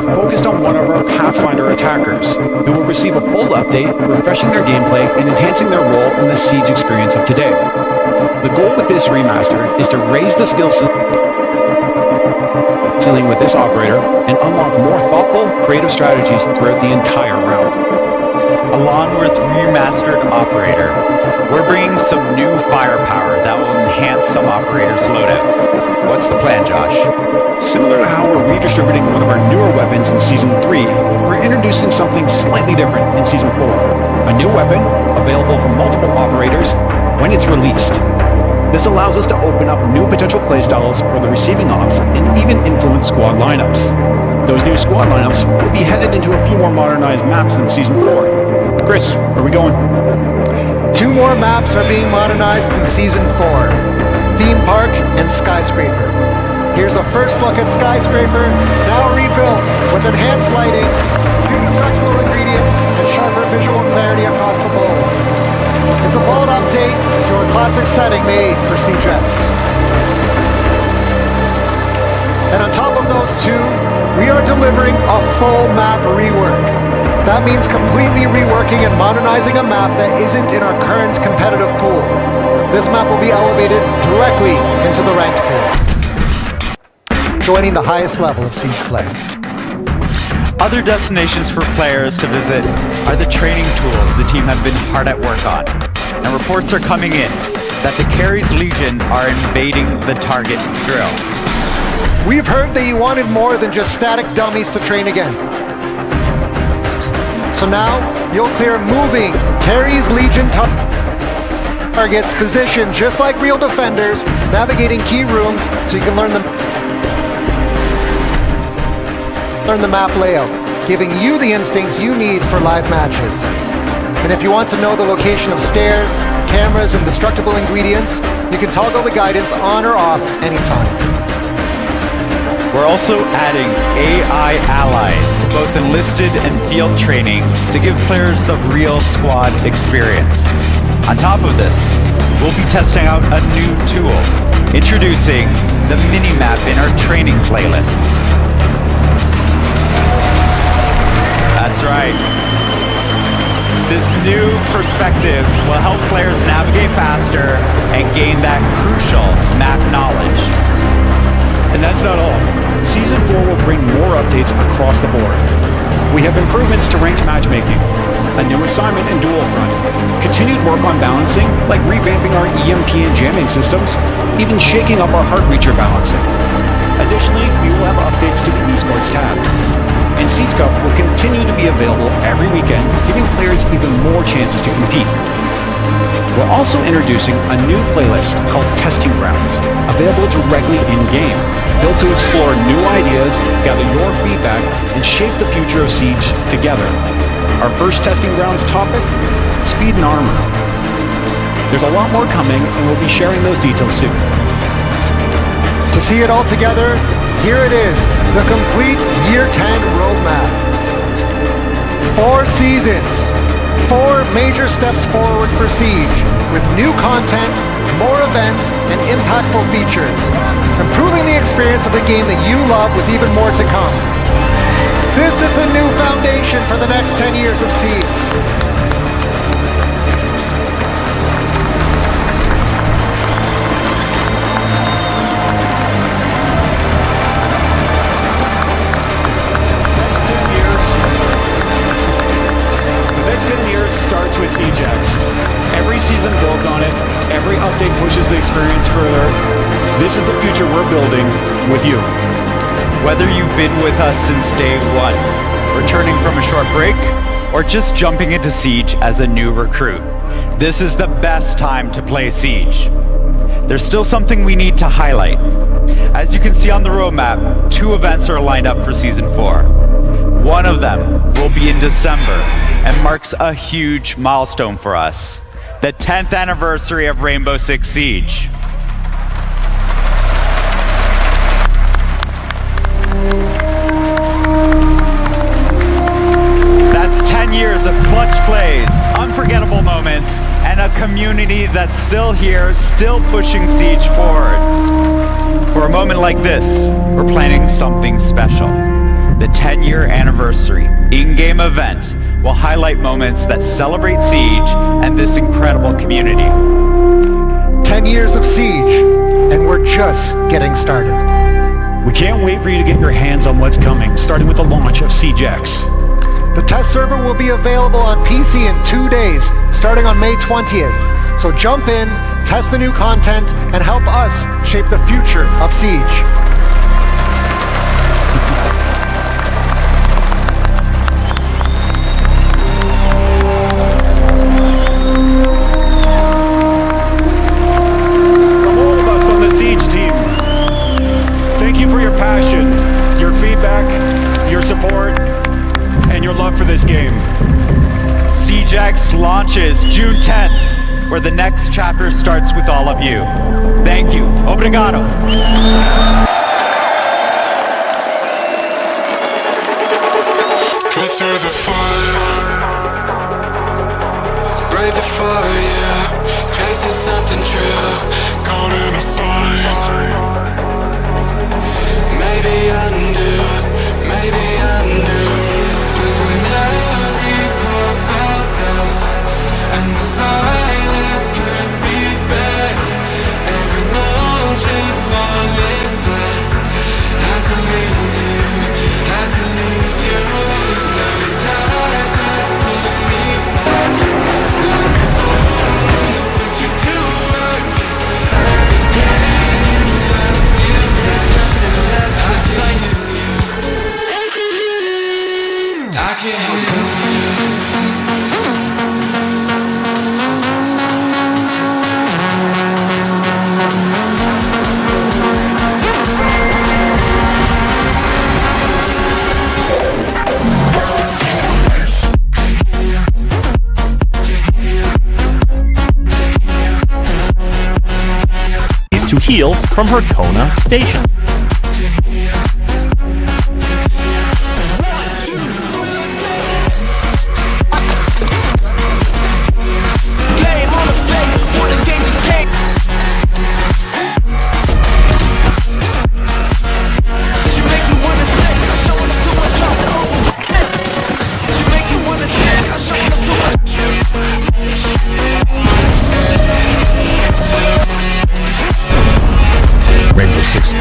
focused on one of our Pathfinder attackers, who will receive a full update, refreshing their gameplay and enhancing their role in the Siege experience of today. The goal with this remaster is to raise the skill ceiling with this operator and unlock more thoughtful, creative strategies throughout the entire round. Along with Remastered Operator, we're bringing some new firepower that will enhance some operators' loadouts. What's the plan, Josh? Similar to how we're redistributing one of our newer weapons in Season 3, we're introducing something slightly different in Season 4. A new weapon, available for multiple operators when it's released. This allows us to open up new potential playstyles for the receiving ops and even influence squad lineups. Those new squad lineups will be headed into a few more modernized maps in Season 4. Chris, where are we going? 2 more maps are being modernized in Season 4. Theme Park and Skyscraper. Here's a first look at Skyscraper, now rebuilt with enhanced lighting, new destructible ingredients, and sharper visual clarity across the bowl. It's a bold update to a classic setting made for Siegettes. And on top of those 2, we are delivering a full map rework. That means completely reworking and modernizing a map that isn't in our current competitive pool. This map will be elevated directly into the ranked pool, joining the highest level of Siege play. Other destinations for players to visit are the training tools the team have been hard at work on. And reports are coming in that the Carries Legion are invading the target drill. We've heard that you wanted more than just static dummies to train against. So now, you'll clear moving Carries Legion targets positioned just like real defenders, navigating key rooms so you can learn the map layout, giving you the instincts you need for live matches. And if you want to know the location of stairs, cameras, and destructible ingredients, you can toggle the guidance on or off anytime. We're also adding AI allies to both enlisted and field training to give players the real squad experience. On top of this, we'll be testing out a new tool, introducing the mini-map in our training playlists. That's right. This new perspective will help players navigate faster and gain that crucial map knowledge. And that's not all. Season 4 will bring more updates across the board. We have improvements to ranked matchmaking, a new assignment in Dual Front, continued work on balancing, like revamping our EMP and jamming systems, even shaking up our heart reacher balancing. Additionally, we will have updates to the esports tab. And Siege Cup will continue to be available every weekend, giving players even more chances to compete. We're also introducing a new playlist called Testing Grounds, available directly in-game, built to explore new ideas, gather your feedback, and shape the future of Siege together. Our first Testing Grounds topic, Speed and Armor. There's a lot more coming, and we'll be sharing those details soon. To see it all together, here it is, the complete Year 10 roadmap. 4 seasons, 4 major steps forward for Siege, with new content, more events, and impactful features, improving the experience of the game that you love with even more to come. This is the new foundation for the next 10 years of Siege. Starts with Siegex. Every season builds on it, every update pushes the experience further. This is the future we're building with you. Whether you've been with us since day 1, returning from a short break, or just jumping into Siege as a new recruit, this is the best time to play Siege. There's still something we need to highlight. As you can see on the roadmap, 2 events are lined up for Season 4. One of them will be in December and marks a huge milestone for us, the 10th anniversary of Rainbow Six Siege. That's 10 years of clutch plays, unforgettable moments, and a community that's still here, still pushing Siege forward. For a moment like this, we're planning something special. The 10-year anniversary in-game event will highlight moments that celebrate Siege and this incredible community. 10 years of Siege, and we're just getting started. We can't wait for you to get your hands on what's coming, starting with the launch of Siege X. The test server will be available on PC in 2 days, starting on May 20th. So jump in, test the new content, and help us shape the future of Siege. From all of us on the Siege team, thank you for your passion, your feedback, your support, and your love for this game. Siege X launches June 10th, where the next chapter starts with all of you. Thank you. Obrigado. Drift through the fire, brave the fire, yeah. Chasing something true, caught in a bind. Maybe undo, maybe undo. 'Cause when every core felt death, and the silence could be better, every motion falling flat. Had to leave you, had to leave you. Every tide tried to pull me back. Like a fool, put you to work. Every day you left, there's nothing left to feel you. I can hear you. To heal from her Kona station. Rainbow Six.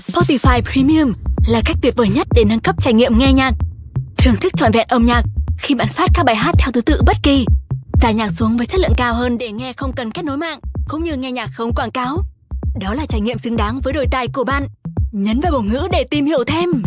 Spotify Premium là cách tuyệt vời nhất để nâng cấp trải nghiệm nghe nhạc. Thưởng thức trọn vẹn âm nhạc khi bạn phát các bài hát theo thứ tự bất kỳ. Tải nhạc xuống với chất lượng cao hơn để nghe không cần kết nối mạng, cũng như nghe nhạc không quảng cáo. Đó là trải nghiệm xứng đáng với đôi tai của bạn. Nhấn vào bổ ngữ để tìm hiểu thêm.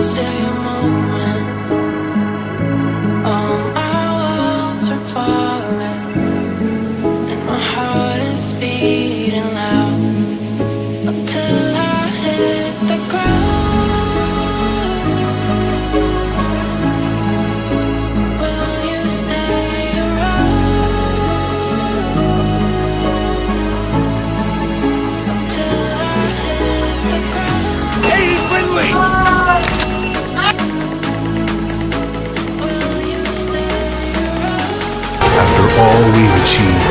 Stay a moment. All my walls are falling, and my heart is beating loud until I hit the ground. Will you stay around until I hit the ground? Hey, Finley! After all we've achieved,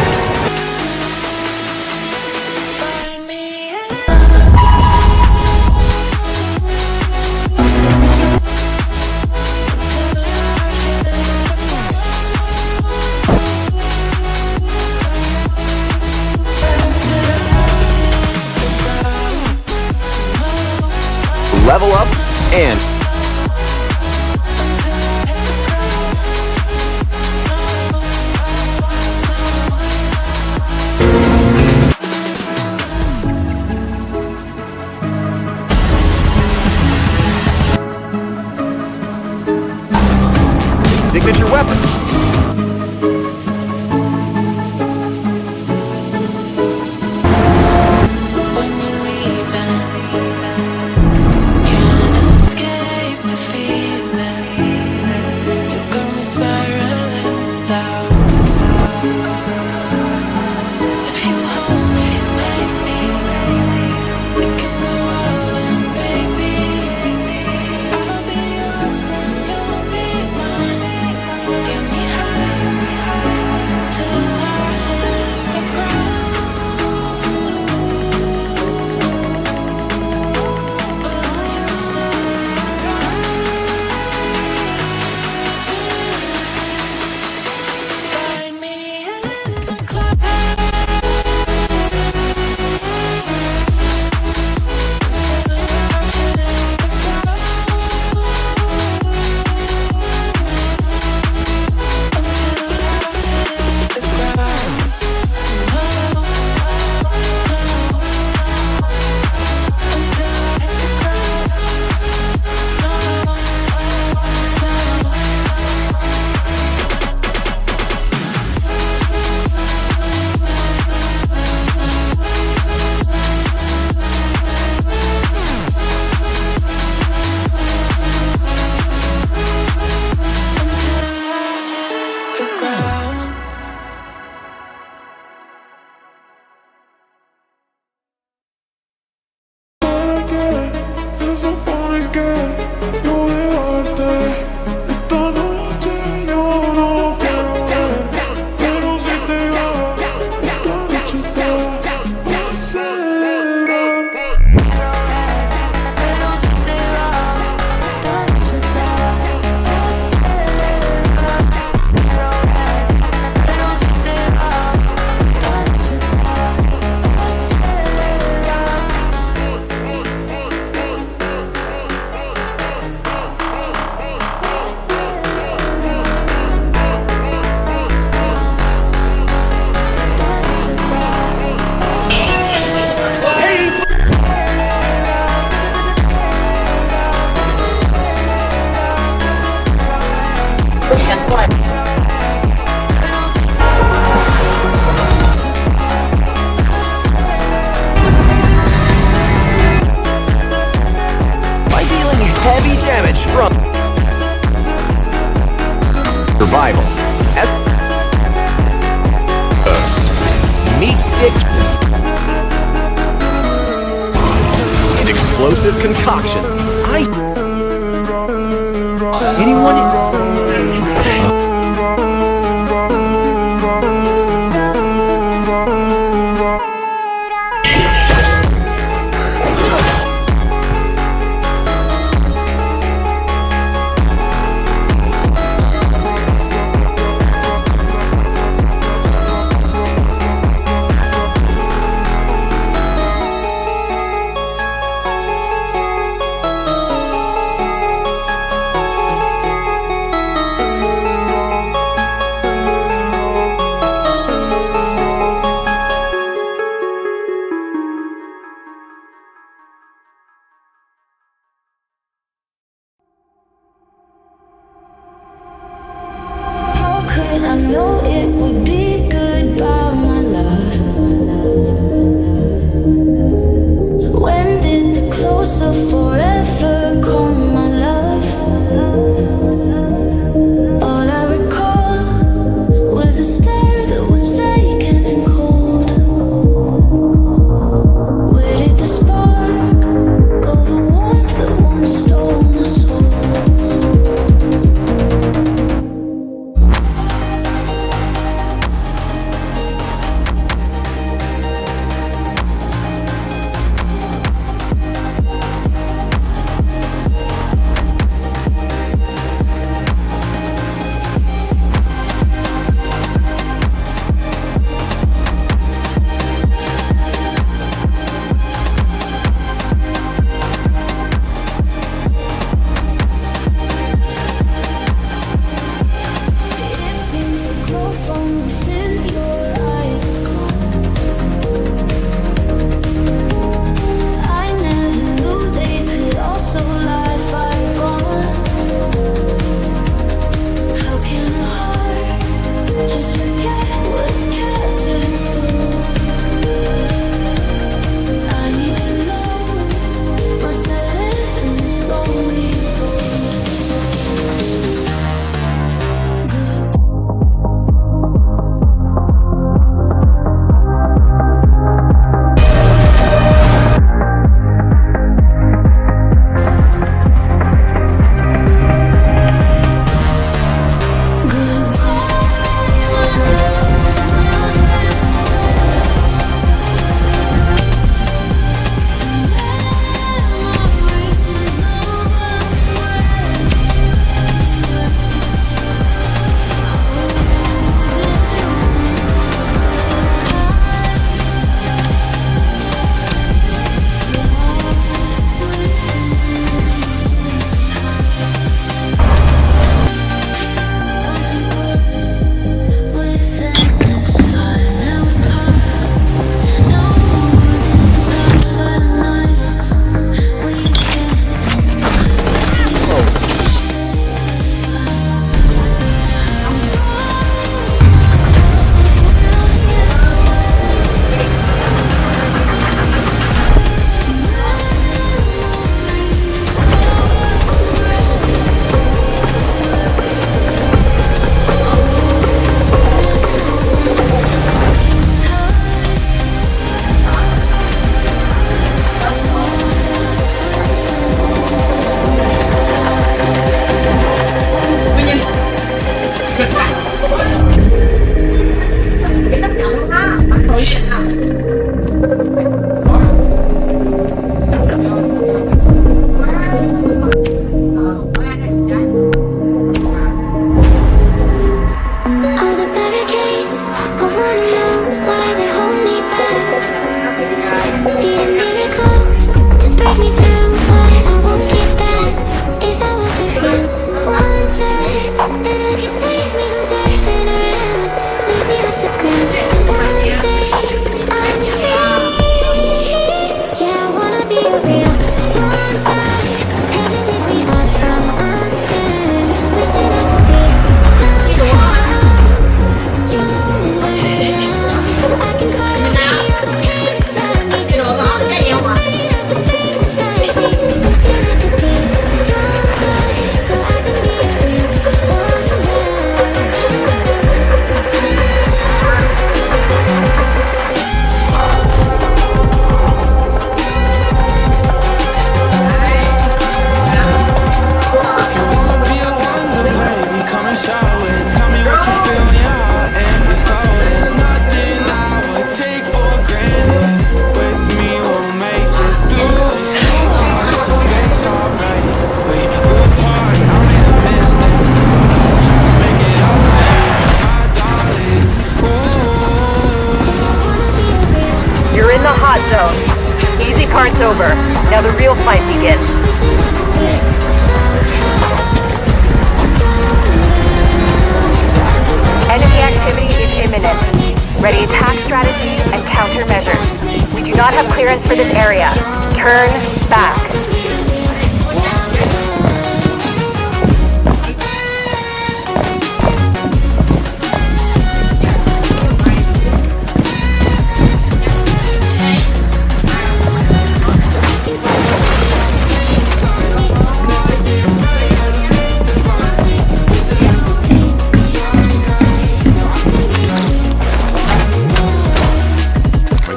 Level up and signature weapons. When you're leaving, can't escape the feeling. You got me spiraling down. If you hold me, maybe we can go all in, baby. I'll be yours and you'll be mine. Get me high till I hit the ground. Will you stay around? Find me in the clouds. By dealing heavy damage from survival. Meat stickness and explosive concoctions. Anyone? in the hot zone. Easy part's over. Now the real fight begins. Enemy activity is imminent. Ready attack strategy and countermeasures. We do not have clearance for this area. Turn back.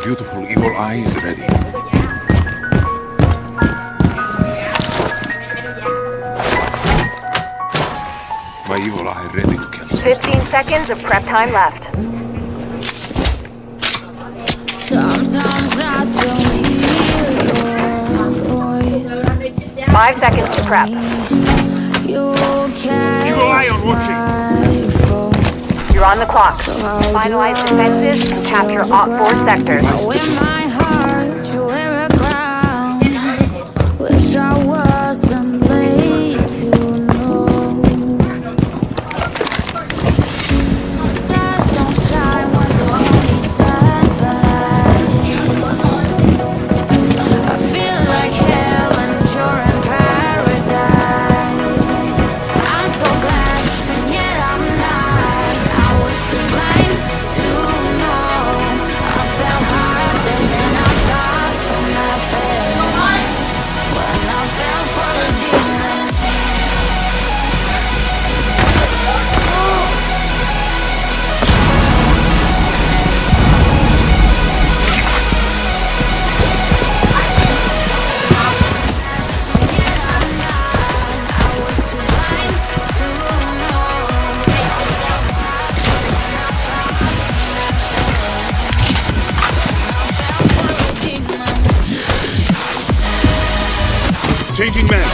Beautiful evil eye is ready. My evil eye ready to kill. 15 seconds of prep time left. Sometimes I still hear your voice. 5 seconds to prep. Evil eye on watching. You're on the clock. Finalize defenses and capture Op 4 sectors. With my heart to wear a crown. Wish I wasn't late to know. Stars don't shine when there's only satellite. I feel like heaven, you're in paradise. I'm so glad, and yet I'm not. I was too blind to know. I fell harder than I thought when I fell. When I fell for the demons. I was too blind to know. Changing men.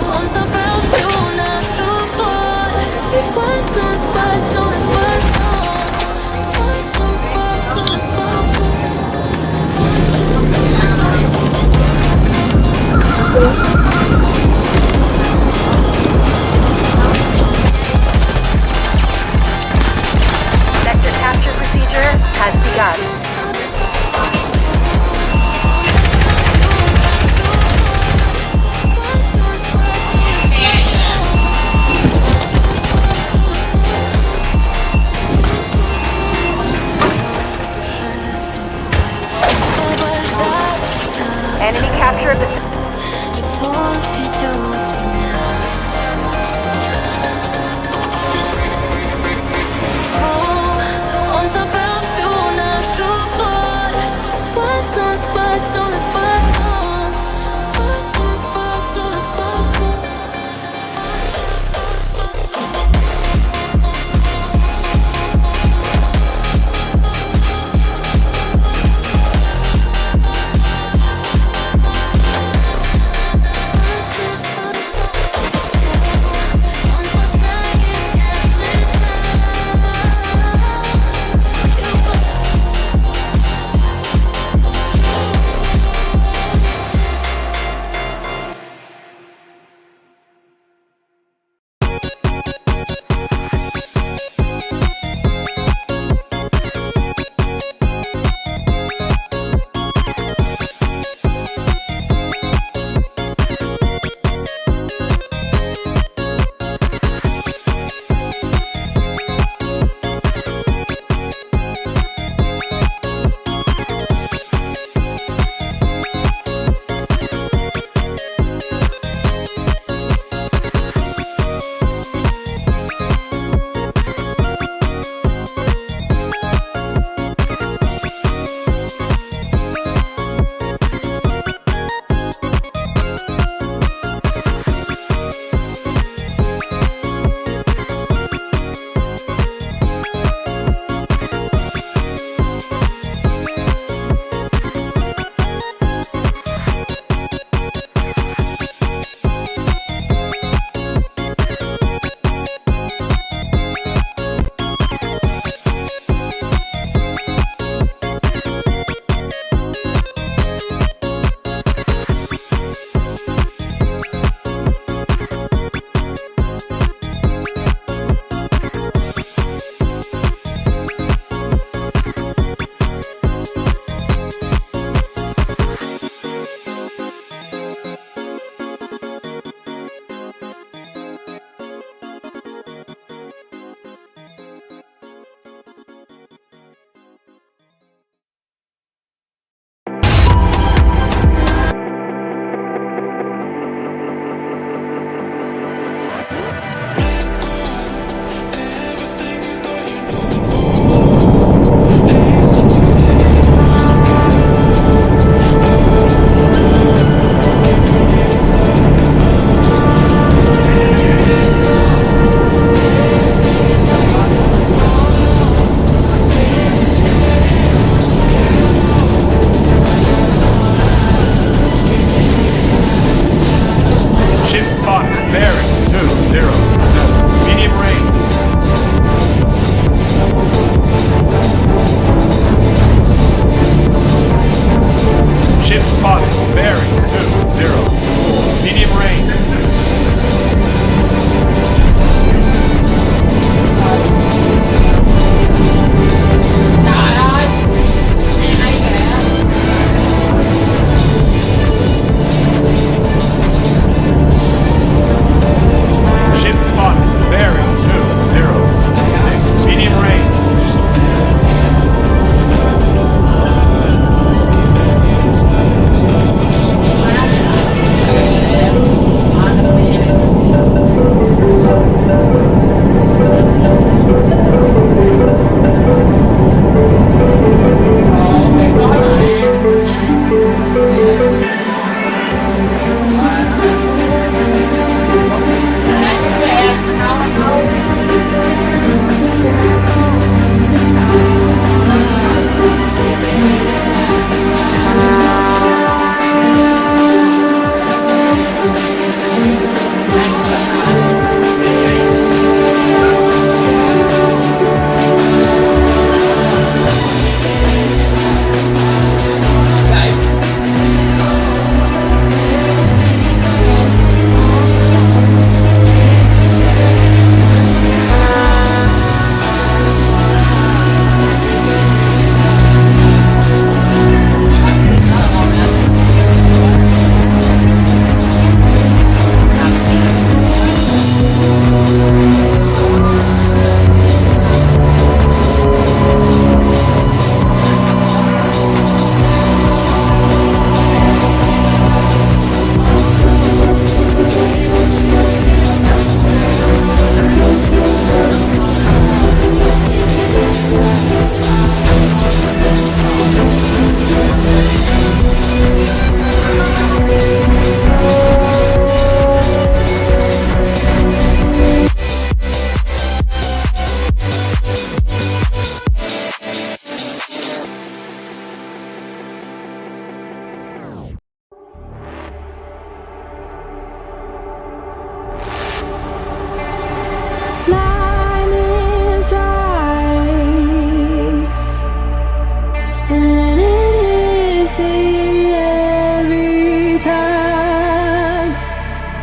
Once I fell through, now support. Special, special, special. Special, special, special.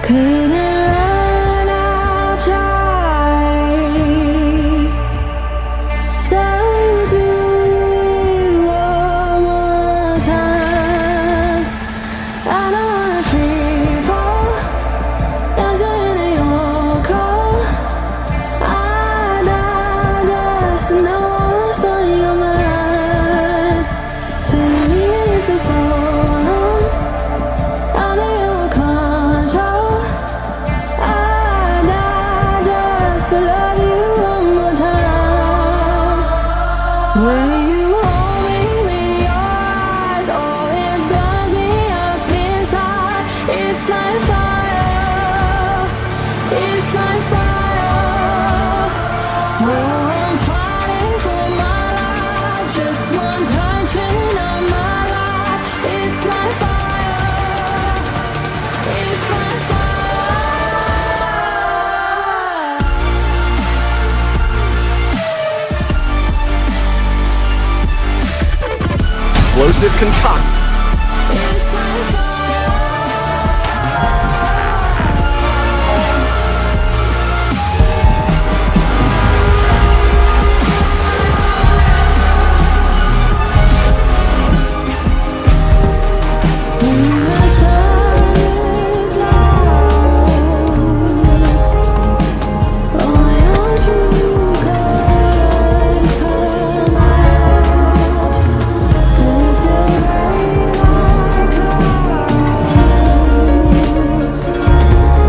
Couldn't run, I tried. So do it one more time. I don't wanna free fall, dancing in your call. I just know what's on your mind. Spin me in for so long, out of your control. I just love you one more time. When you hold me with your eyes, oh, it burns me up inside. It's like fire, it's like fire. Oh, I'm fighting for my life, just one touching of my life. It's like fire, it's like fire. Explosive concoction. It's like when the sun is lost, all your true colors come out. And still rain like clouds,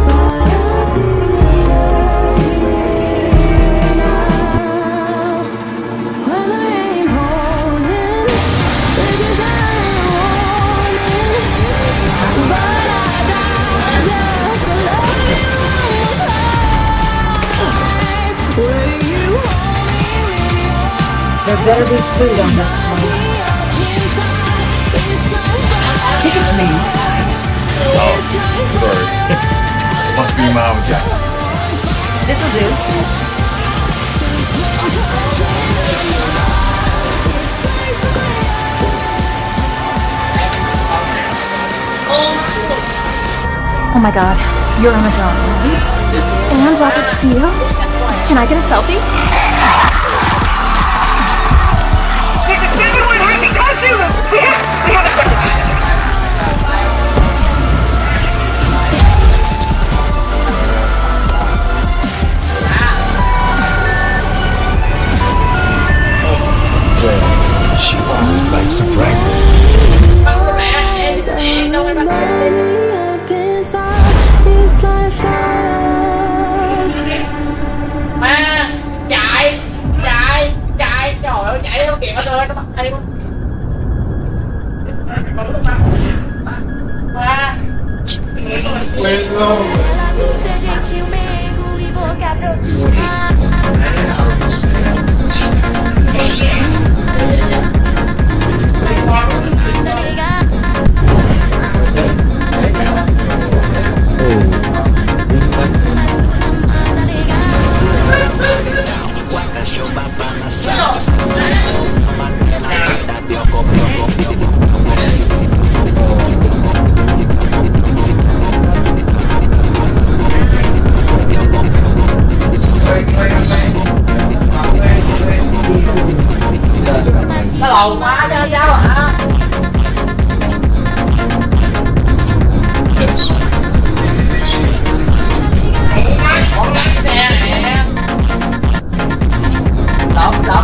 but I see them here now. When the rain pours in, it is a warning. But I just love you one more time. Will you hold me with your There better be food on this flight. Ticket, please. Sorry. Must be Mom Jack. This'll do. Oh my god, you're Emma John, right? And Robert Steele? Can I get a selfie? She always likes surprises. It's like fire. Chạy trời ơi chạy không kịp rồi nó bắt hay quá. Ela me ser gentil, meigo e boca profissional. Mas não me manda ligar. Nó lầu quá cho cháu hả? Con đánh xe nè. Đọc cho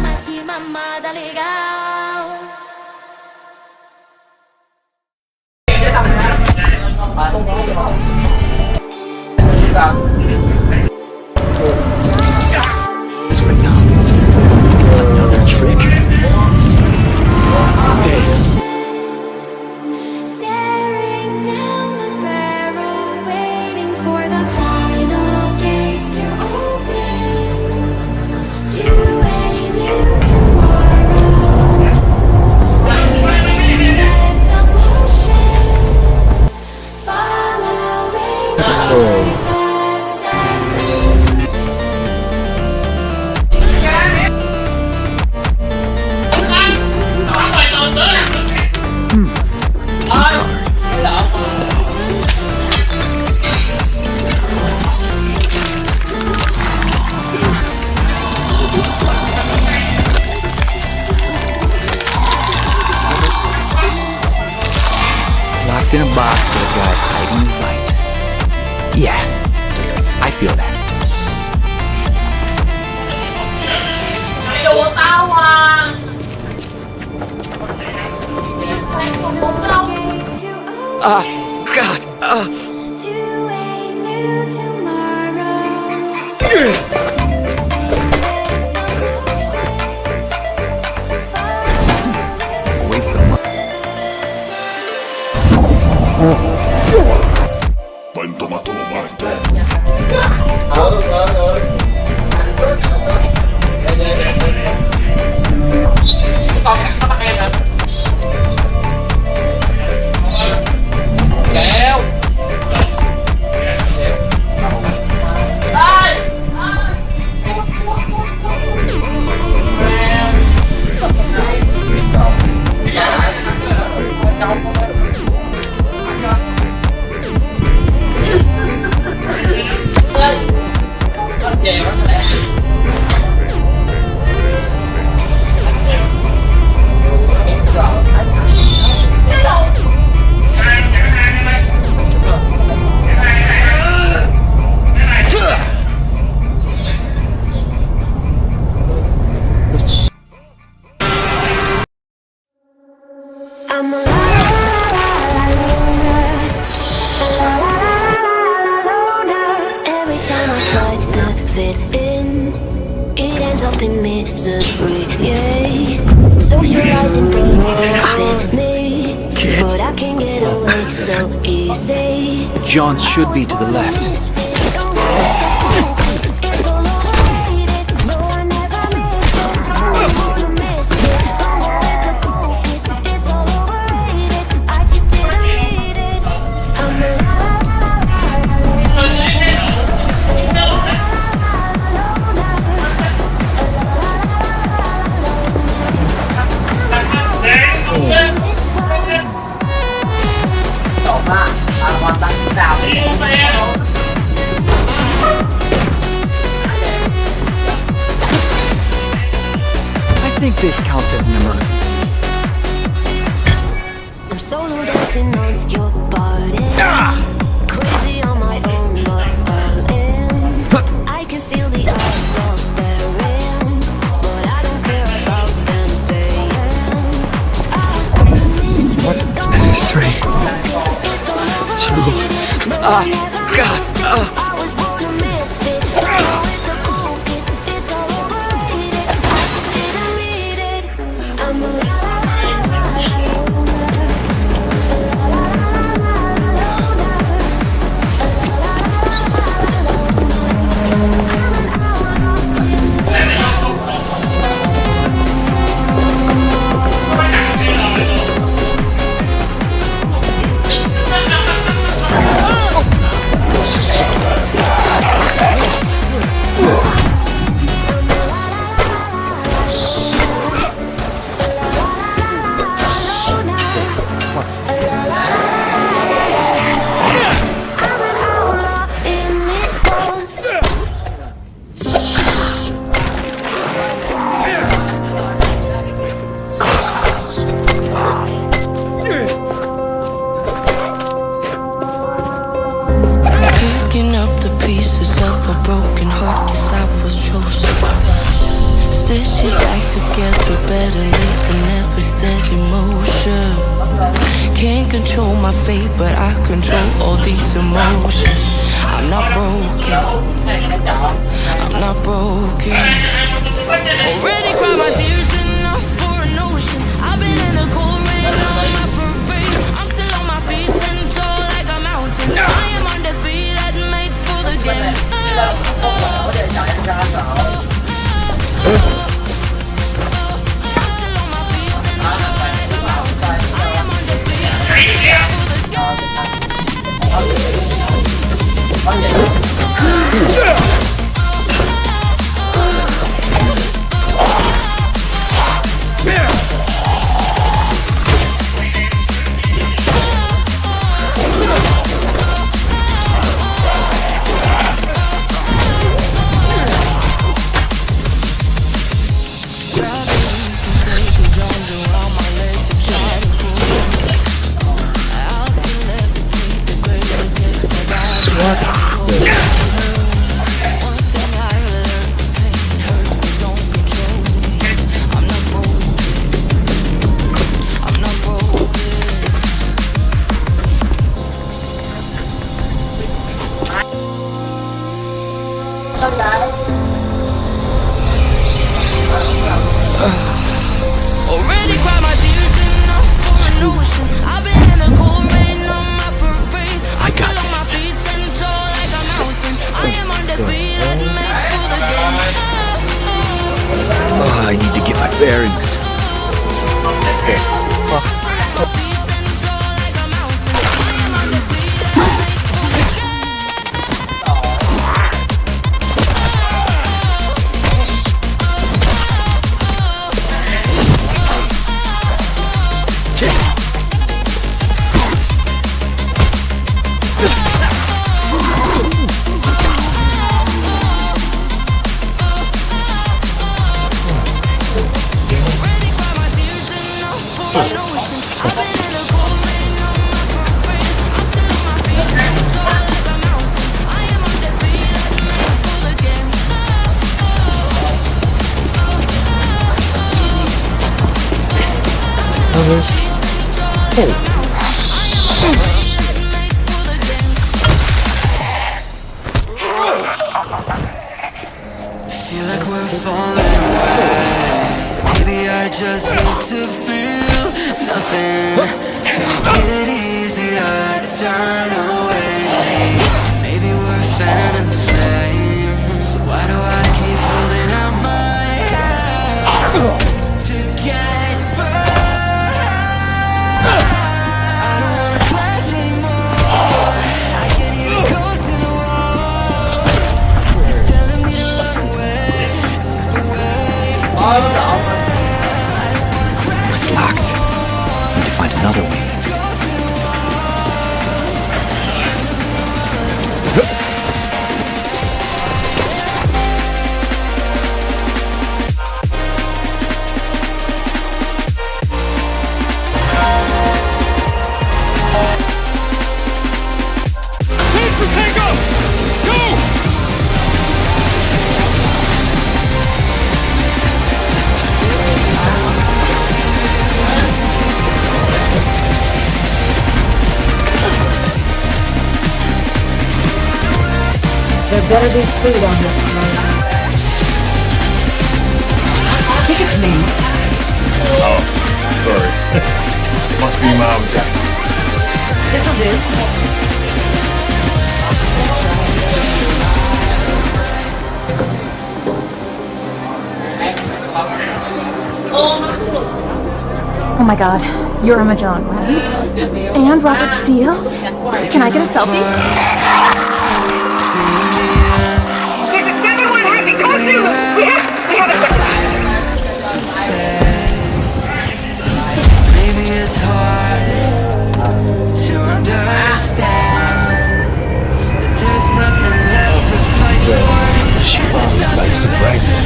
Mas que mamada legal. This right now. Another trick. Damn. Staring down the barrel, waiting for the final gates to open. To aim you tomorrow. With the motion, following. Locked in a box with a guy hiding his light. Yeah, I feel that. Đùa tao à. God. Waste of money. Con cắn nó bắt em hả? Kéo. Every time I try to fit in, it ends up in misery, yeah. Socializing doesn't fit me, but I can get away so easy. John should be to the left. I think this counts as an emergency. I'm solo dancing on your body. Crazy on my own, but all in. I can feel the eyes all staring, but I don't care about them saying. And there's 3, 2, God. Picking up the pieces of a broken heart, guess I was chosen. Stitch it back together, better late than never, steady motion. Can't control my fate, but I control all these emotions. I'm not broken, I'm not broken. Already cried my tears enough for an ocean. I've been in the cold rain on my parade. I'm still on my feet, stand tall like a mountain. I am undefeated, made for the game. Already cried my tears enough for an ocean. I've been in the cold rain on my parade. I got this. On my feet, stand tall like a mountain. I am undefeated, made for the game. Oh, I need to get my bearings. Feel like we're falling away. Maybe I just need to feel nothing to make it easier to turn away. Maybe we're fanning the flame, so why do I keep holding out my hand to get burned? I don't wanna clash anymore. I can't hear the ghost in the walls. It's telling me to run away, away. It's locked. Need to find another way. There better be food on this place. Ticket, please. Oh, sorry. Must be my jacket. This'll do. Oh my god, you're Emma John, right? And Robert Steele? Can I get a selfie? Maybe it's hard to understand that there's nothing left to fight for. She always likes surprises.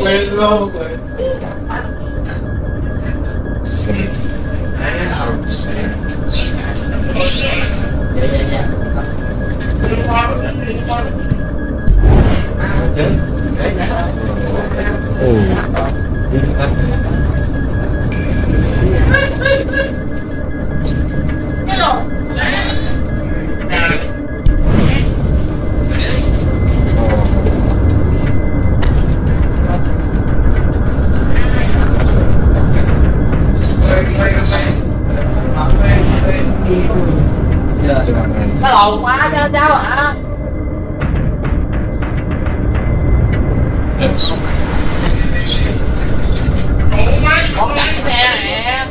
Lên lâu rồi. Same. Nó lộn quá cho cháu hả? Con đánh xe nè.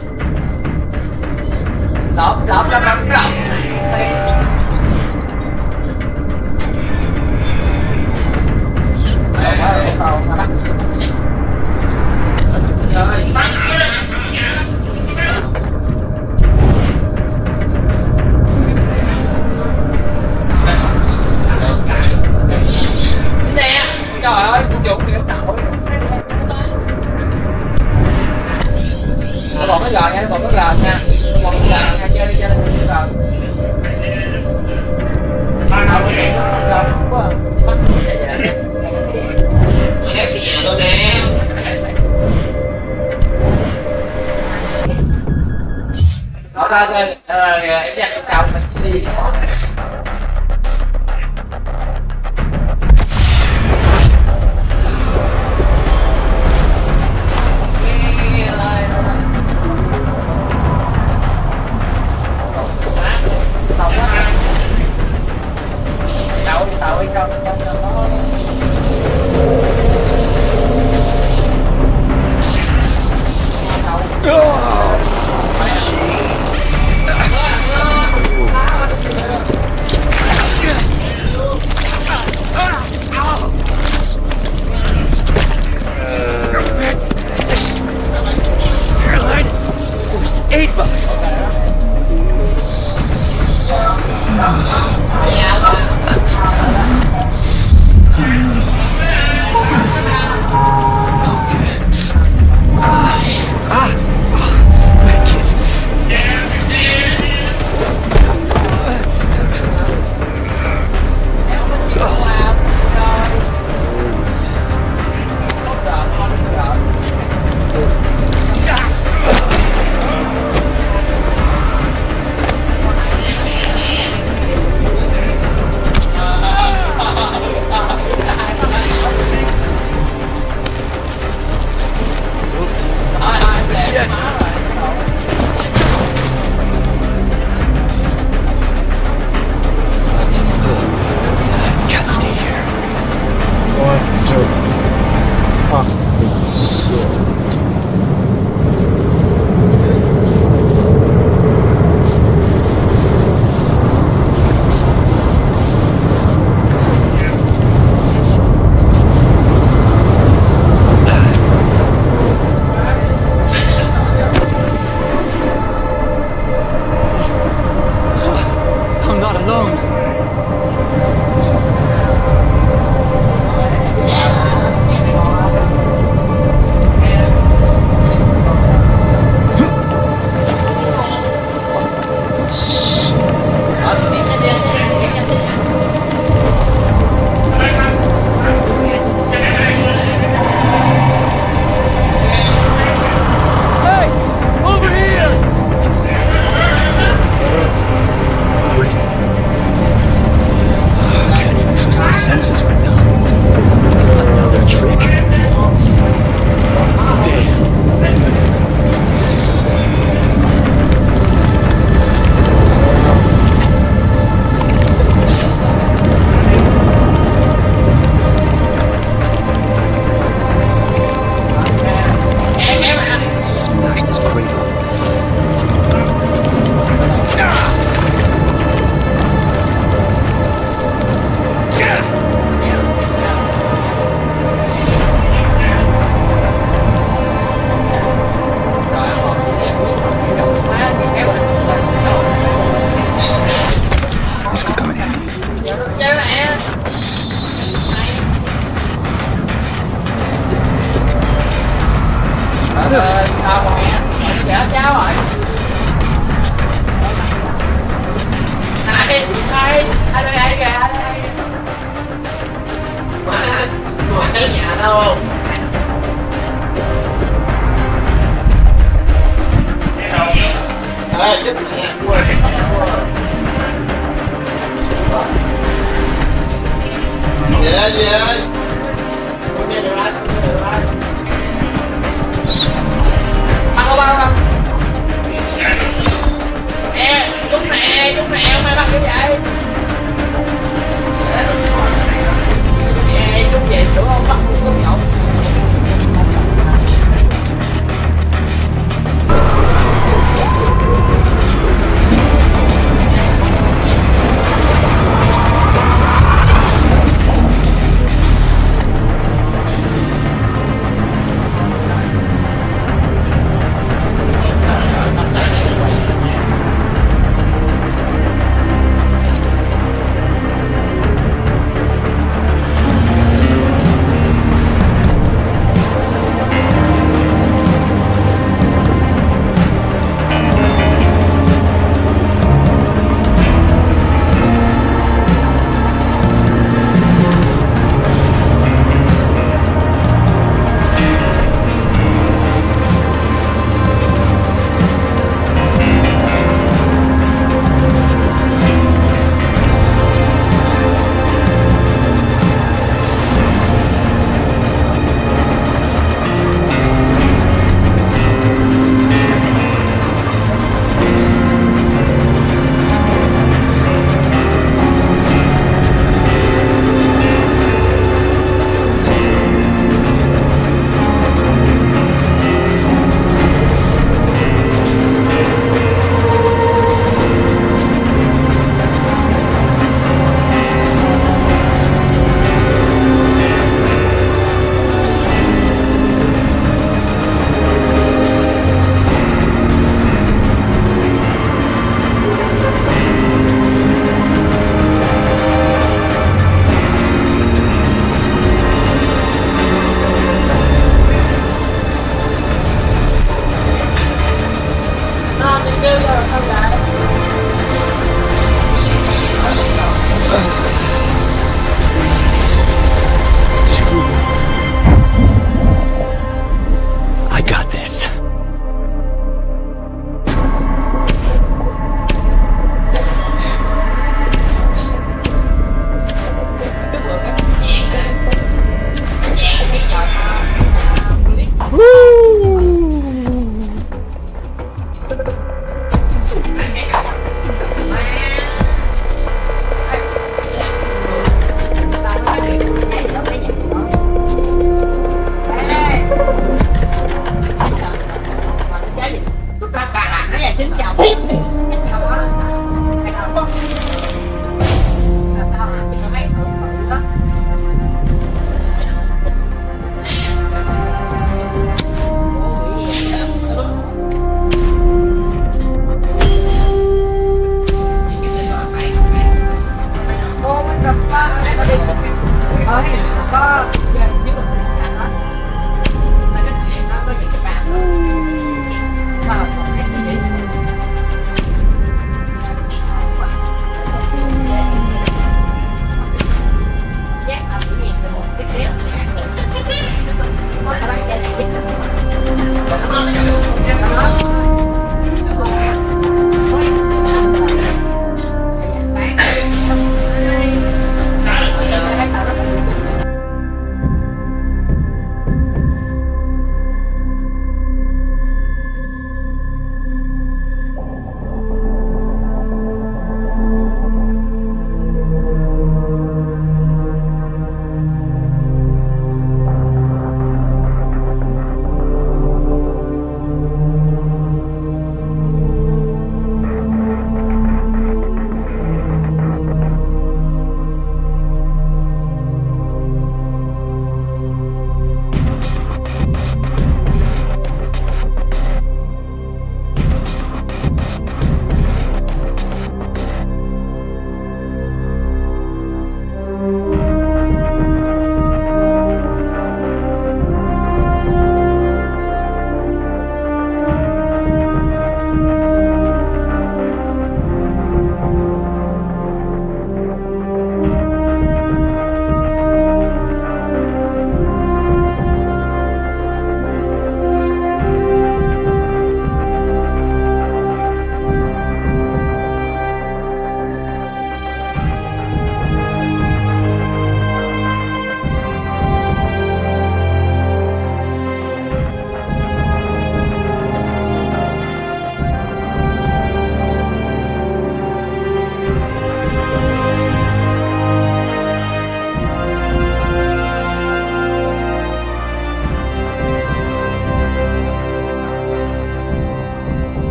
Đập đập đập đập đập. Trời ơi, chuột kiểu nổi. Nó còn cái gờ nha, nó còn cái gờ nha. Nó còn cái gờ nha, chơi đi, chơi đi, chơi đi. Em dành cái cầu mình đi.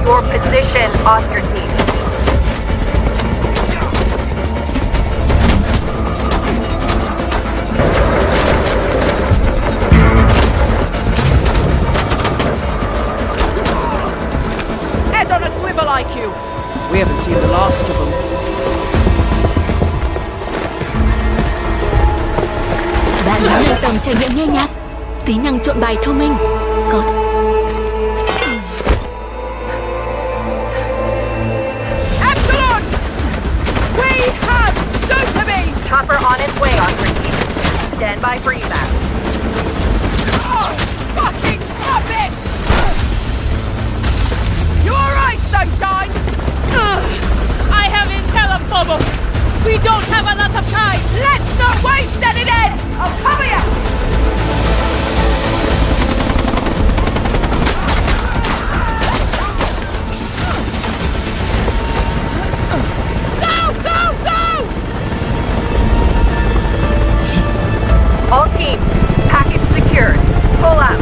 Your position, Oscar team. Head on a swivel, IQ. We haven't seen the last of them. Bạn muốn lên tầng trải nghiệm nghe nhạc, tính năng trộn bài thông minh, có Epsilon! We have dopamine! Chopper on its way, Oscar team. Stand by for evac. Oh, fucking puppet! You alright, Sunshine? I have intel of Bobo. We don't have a lot of time. Let's not waste any then! I'll cover you! Go, go, go! All teams, package secured. Pull out.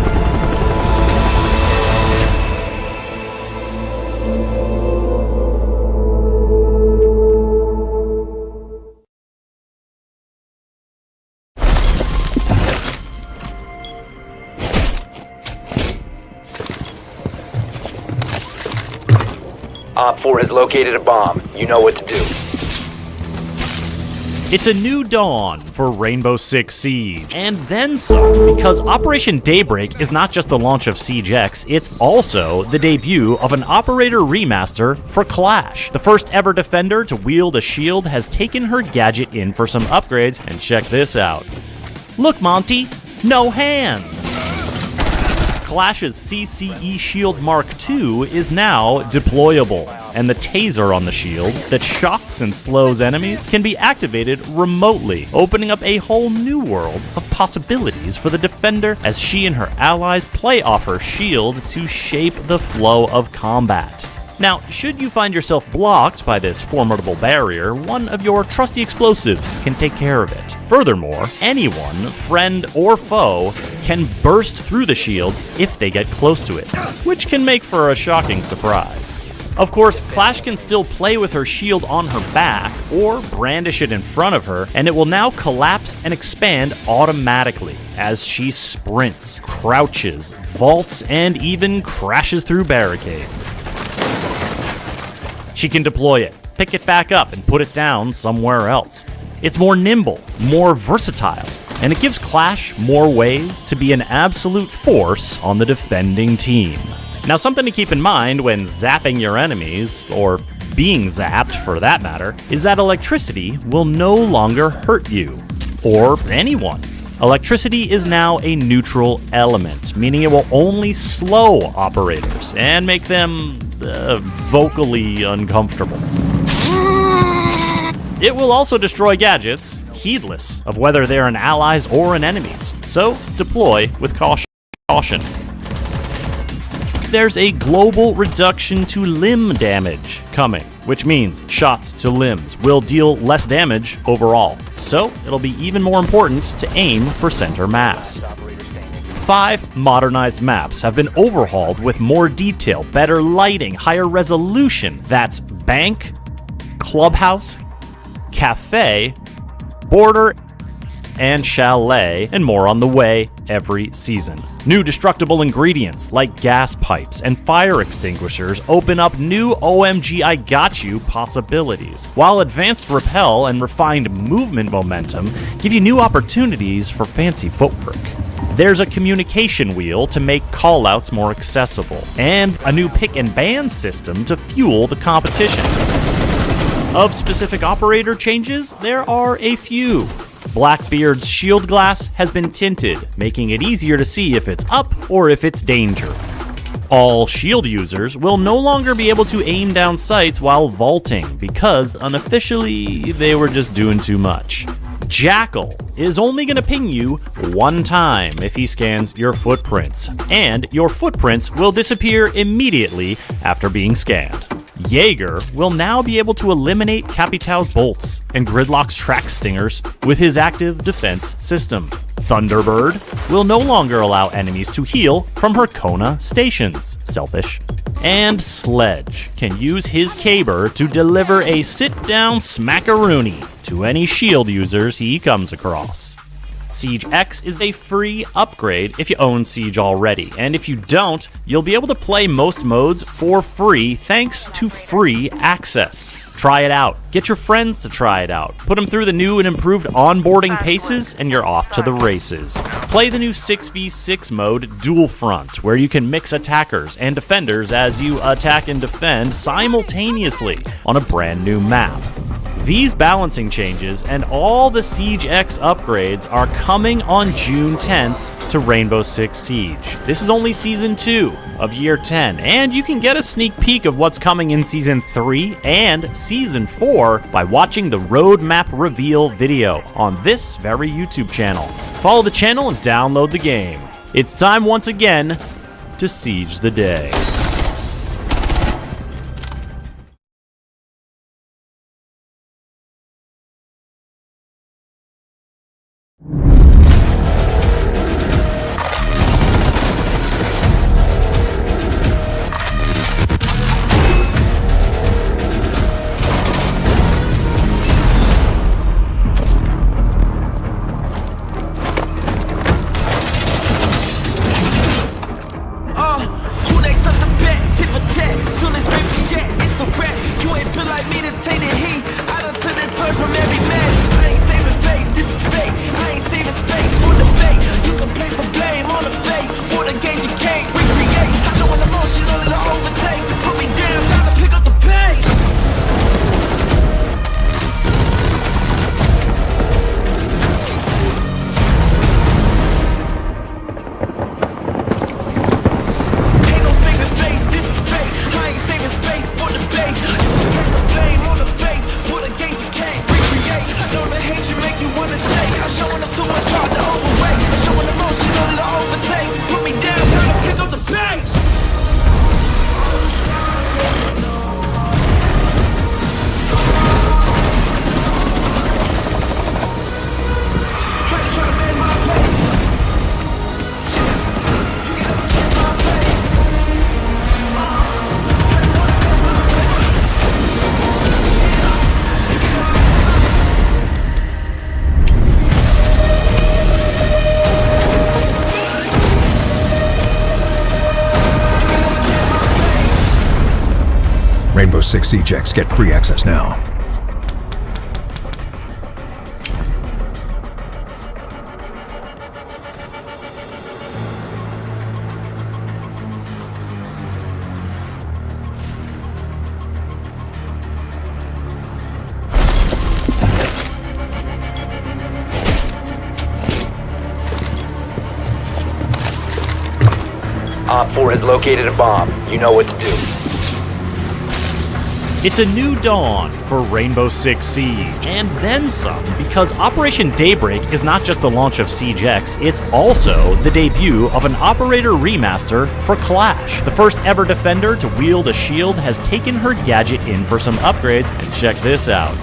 Op 4 has located a bomb. You know what to do. It's a new dawn for Rainbow Six Siege, and then some, because Operation Daybreak is not just the launch of Siege X, it's also the debut of an operator remaster for Clash. The first ever defender to wield a shield has taken her gadget in for some upgrades, and check this out. Look, Monty, no hands! Clash's CCE Shield Mark II is now deployable, and the taser on the shield that shocks and slows enemies can be activated remotely, opening up a whole new world of possibilities for the defender as she and her allies play off her shield to shape the flow of combat. Now, should you find yourself blocked by this formidable barrier, one of your trusty explosives can take care of it. Furthermore, anyone, friend or foe, can burst through the shield if they get close to it, which can make for a shocking surprise. Of course, Clash can still play with her shield on her back or brandish it in front of her, and it will now collapse and expand automatically as she sprints, crouches, vaults, and even crashes through barricades. She can deploy it, pick it back up, and put it down somewhere else. It's more nimble, more versatile, and it gives Clash more ways to be an absolute force on the defending team. Now, something to keep in mind when zapping your enemies, or being zapped for that matter, is that electricity will no longer hurt you, or anyone. Electricity is now a neutral element, meaning it will only slow operators and make them vocally uncomfortable. It will also destroy gadgets, heedless of whether they're an ally's or an enemy's, so deploy with caution. There's a global reduction to limb damage coming, which means shots to limbs will deal less damage overall, so it'll be even more important to aim for center mass. 5 modernized maps have been overhauled with more detail, better lighting, higher resolution. That's Bank, Clubhouse, Cafe, Border, and Chalet, and more on the way every season. New destructible ingredients like gas pipes and fire extinguishers open up new OMG I Got You possibilities, while advanced rappel and refined movement momentum give you new opportunities for fancy footwork. There's a communication wheel to make callouts more accessible, and a new pick and ban system to fuel the competition. Of specific operator changes, there are a few. Blackbeard's shield glass has been tinted, making it easier to see if it's up or if it's danger. All shield users will no longer be able to aim down sights while vaulting, because unofficially they were just doing too much. Jackal is only going to ping you one time if he scans your footprints, and your footprints will disappear immediately after being scanned. Jaeger will now be able to eliminate Capitão's bolts and Gridlock's track stingers with his active defense system. Thunderbird will no longer allow enemies to heal from her Kona stations. Selfish. And Sledge can use his caber to deliver a sit-down smackaroony to any shield users he comes across. Siege X is a free upgrade if you own Siege already, and if you don't, you'll be able to play most modes for free thanks to free access. Try it out. Get your friends to try it out. Put them through the new and improved onboarding paces, and you're off to the races. Play the new 6v6 mode Dual Front, where you can mix attackers and defenders as you attack and defend simultaneously on a brand new map. These balancing changes and all the Siege X upgrades are coming on June 10th to Rainbow Six Siege. This is only Season 2 of Year 10, and you can get a sneak peek of what's coming in Season 3 and Season 4 by watching the roadmap reveal video on this very YouTube channel. Follow the channel and download the game. It's time once again to siege the day. Rainbow Six Siege X. Get free access now. Op 4 has located a bomb. You know what to do. It's a new dawn for Rainbow Six Siege, and then some, because Operation Daybreak is not just the launch of Siege X, it's also the debut of an Operator remaster for Clash. The first ever defender to wield a shield has taken her gadget in for some upgrades, and check this out.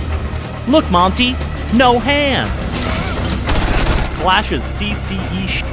Look, Monty, no hands! Clash's CCE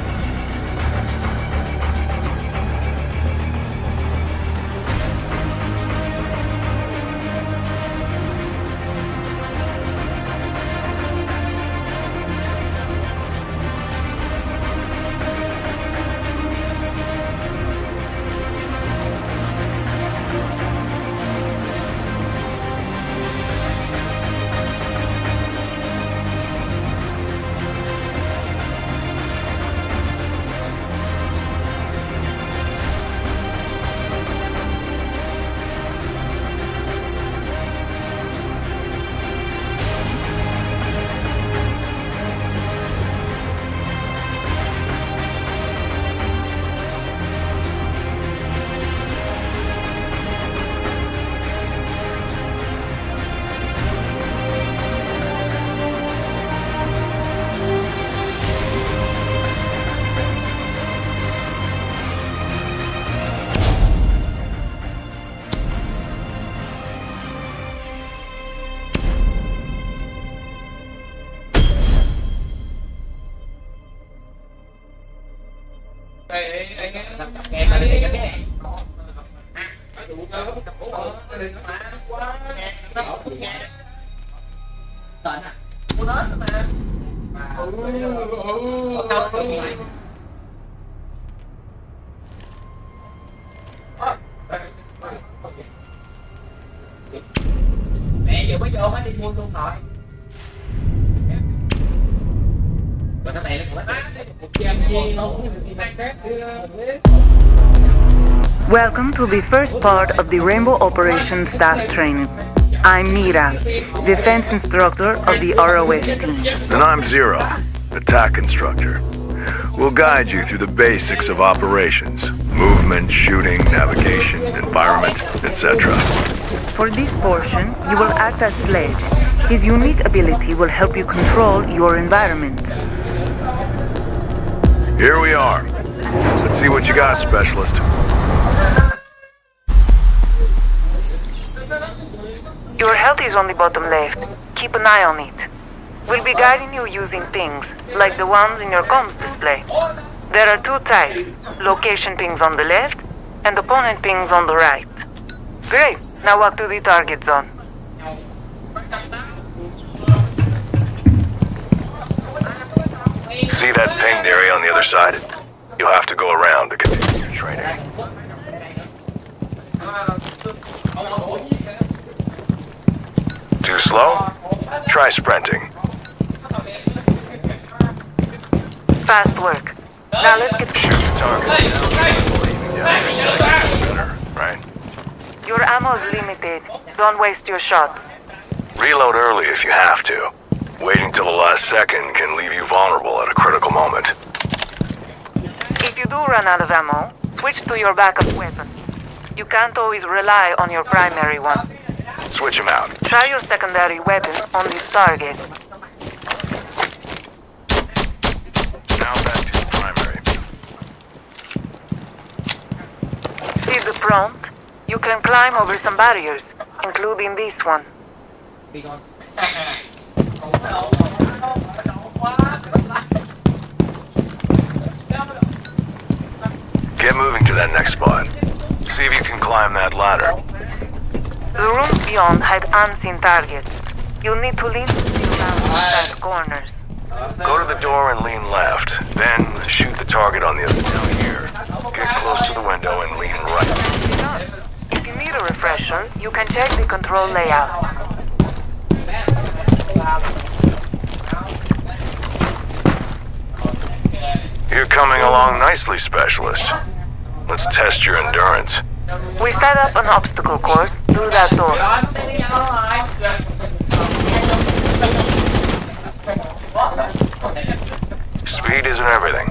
Mẹ vừa mới vô mới đi mua luôn rồi. Rồi nó mẹ nó một trăm gì luôn. Welcome to the first part of the Rainbow Operations Staff Training. I'm Mira, Defense Instructor of the ROS team. And I'm Zero, Attack Instructor. We'll guide you through the basics of operations. Movement, shooting, navigation, environment, etc. For this portion, you will act as Sledge. His unique ability will help you control your environment. Here we are. Let's see what you got, Specialist. Your health is on the bottom left. Keep an eye on it. We'll be guiding you using pings, like the ones in your comms display. There are two types, location pings on the left and opponent pings on the right. Great, now walk to the target zone. See that pinged area on the other side? You'll have to go around to continue your training. Too slow? Try sprinting. Fast work. Now let's get Shoot the target. Right? Your ammo is limited. Don't waste your shots. Reload early if you have to. Waiting till the last second can leave you vulnerable at a critical moment. If you do run out of ammo, switch to your backup weapon. You can't always rely on your primary one. Switch them out. Try your secondary weapon on this target. Now back to the primary. See the front? You can climb over some barriers, including this one. Get moving to that next spot. See if you can climb that ladder. The rooms beyond had unseen targets. You'll need to lean around the corners. Go to the door and lean left. Then shoot the target on the other down here. Get close to the window and lean right. If you need a refresher, you can check the control layout. You're coming along nicely, Specialist. Let's test your endurance. We set up an obstacle course through that door. Speed isn't everything.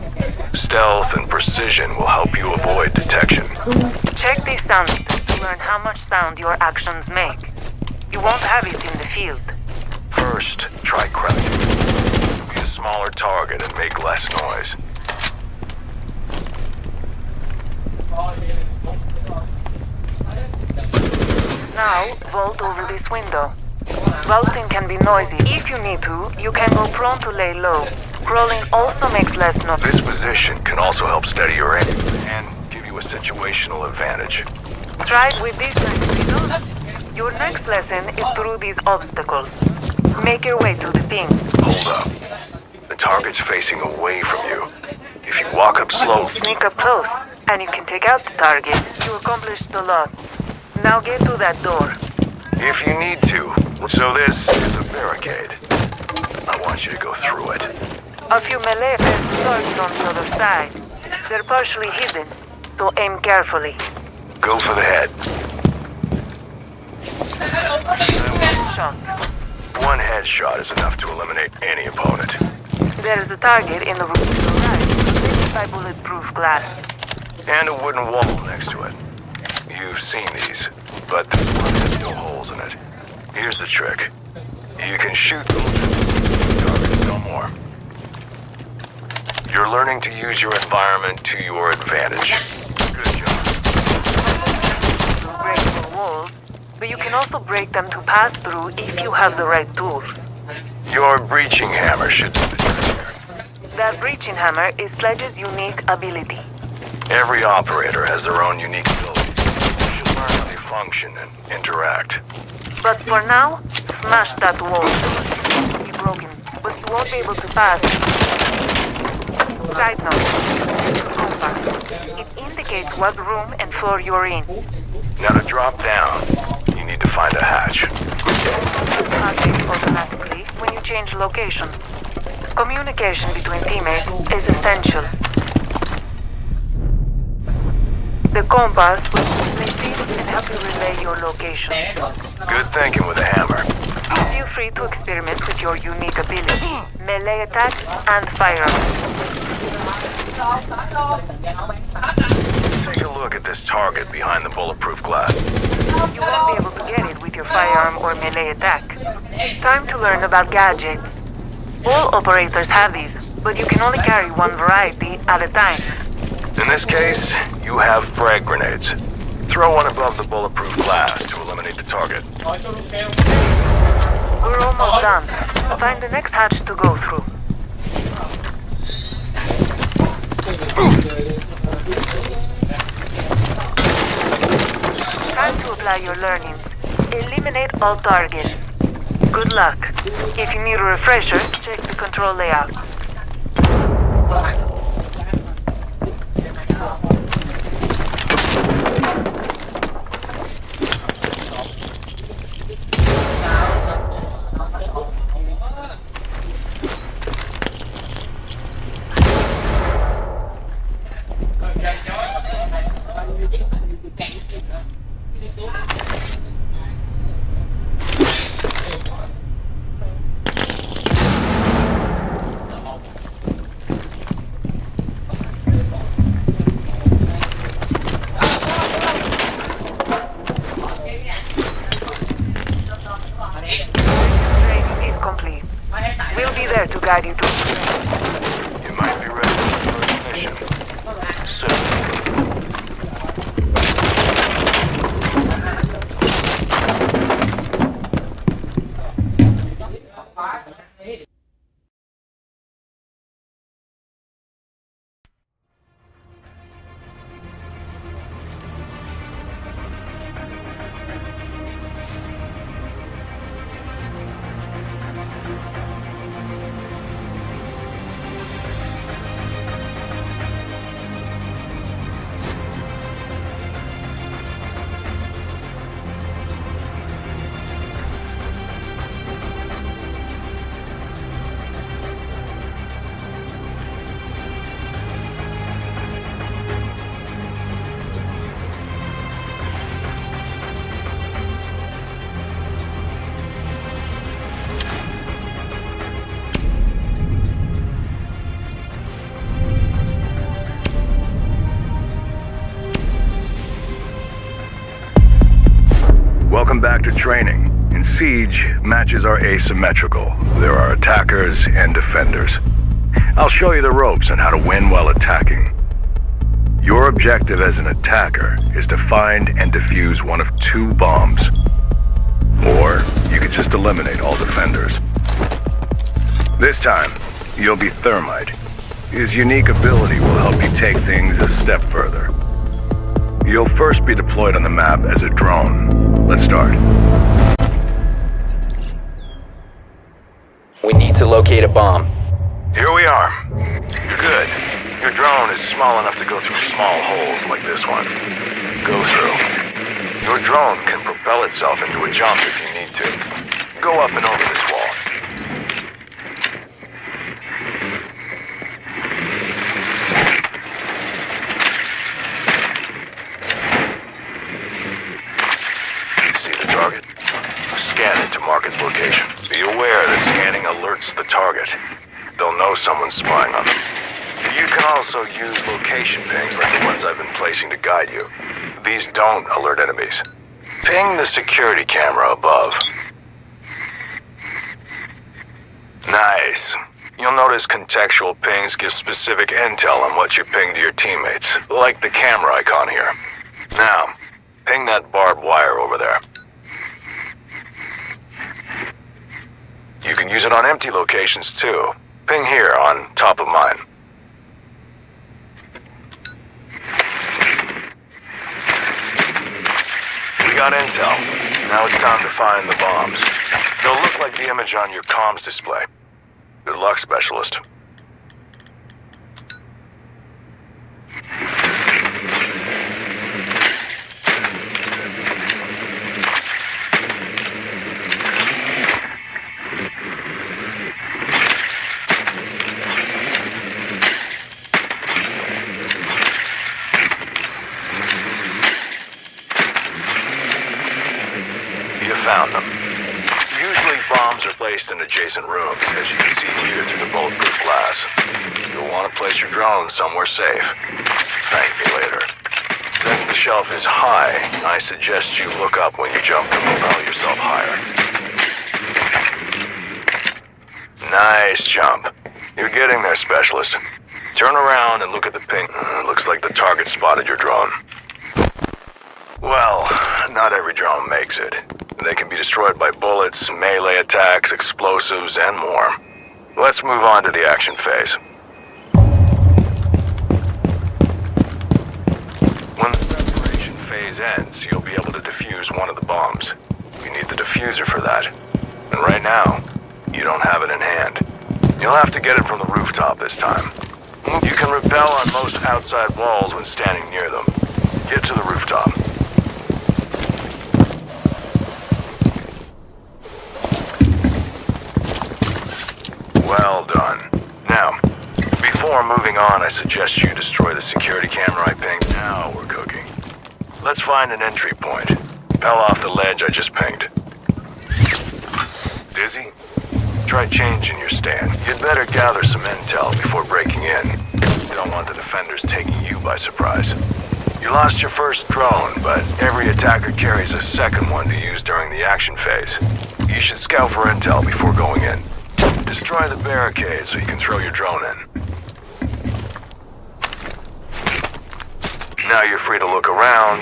Stealth and precision will help you avoid detection. Check these sound meters to learn how much sound your actions make. You won't have it in the field. First, try crouching. Be a smaller target and make less noise. Now, vault over this window. Vaulting can be noisy. If you need to, you can go prone to lay low. Crawling also makes less noise. This position can also help steady your aim and give you a situational advantage. Try it with this next. Your next lesson is through these obstacles. Make your way to the ping. Hold up. The target's facing away from you. If you walk up slow, sneak up close, and you can take out the target. You accomplished a lot. Now get to that door. If you need to. So this is a barricade. I want you to go through it. A few melee targets on the other side. They're partially hidden, so aim carefully. Go for the head. Shot. One headshot is enough to eliminate any opponent. There is a target in the room to the right, by bulletproof glass. And a wooden wall next to it. You've seen these, but this one has no holes in it. Here's the trick. You can shoot the target no more. You're learning to use your environment to your advantage. Good job. You break the walls, but you can also break them to pass through if you have the right tools. Your breaching hammer should be the trick. That breaching hammer is Sledge's unique ability. Every operator has their own unique ability. You should learn how they function and interact. But for now, smash that wall. It will be broken, but you won't be able to pass. Side note, this compass. It indicates what room and floor you're in. Now to drop down, you need to find a hatch. It activates automatically when you change location. Communication between teammates is essential. The compass will place it and help you relay your location. Good thinking with a hammer. Feel free to experiment with your unique ability, melee attack and firearms. Take a look at this target behind the bulletproof glass. You won't be able to get it with your firearm or melee attack. Time to learn about gadgets. All operators have these, but you can only carry one variety at a time. In this case, you have frag grenades. Throw one above the bulletproof glass to eliminate the target. We're almost done. Find the next hatch to go through. Time to apply your learnings. Eliminate all targets. Good luck. If you need a refresher, check the control layout. Guide you to. You might be ready for the first mission. Welcome back to training. In Siege, matches are asymmetrical. There are attackers and defenders. I'll show you the ropes on how to win while attacking. Your objective as an attacker is to find and defuse one of 2 bombs. Or you could just eliminate all defenders. This time, you'll be Thermite. His unique ability will help you take things a step further. You'll first be deployed on the map as a drone. Let's start. We need to locate a bomb. Here we are. Good. Your drone is small enough to go through small holes like this one. Go through. Your drone can propel itself into a jump if you need to. Go up and over this wall. Target. Scan it to mark its location. Be aware that scanning alerts the target. They'll know someone's spying on them. You can also use location pings like the ones I've been placing to guide you. These don't alert enemies. Ping the security camera above. Nice. You'll notice contextual pings give specific intel on what you ping to your teammates, like the camera icon here. Now, ping that barbed wire over there. You can use it on empty locations too. Ping here on top of mine. We got got intel. Now it's time to find the bombs. They'll look like the image on your comms display. Good luck, Specialist. Found them. Usually bombs are placed in adjacent rooms, as you can see here through the bulletproof glass. You'll want to place your drone somewhere safe. Thank me later. Since the shelf is high, I suggest you look up when you jump to propel yourself higher. Nice jump. You're getting there, Specialist. Turn around and look at the ping. Looks like the target spotted your drone. Well, not every drone makes it. They can be destroyed by bullets, melee attacks, explosives, and more. Let's move on to the action phase. When the preparation phase ends, you'll be able to defuse one of the bombs. You need the diffuser for that. And right now, you don't have it in hand. You'll have to get it from the rooftop this time. You can rappel on most outside walls when standing near them. Get to the rooftop. Well done. Now, before moving on, I suggest you destroy the security camera I pinged. Now we're cooking. Let's find an entry point. Rappel off the ledge I just pinged. Dizzy? Try changing your stand. You'd better gather some intel before breaking in. You don't want the defenders taking you by surprise. You lost your first drone, but every attacker carries a second one to use during the action phase. You should scout for intel before going in. Destroy the barricade so you can throw your drone in. Now you're free to look around,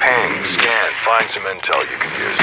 ping, scan, find some intel you can use.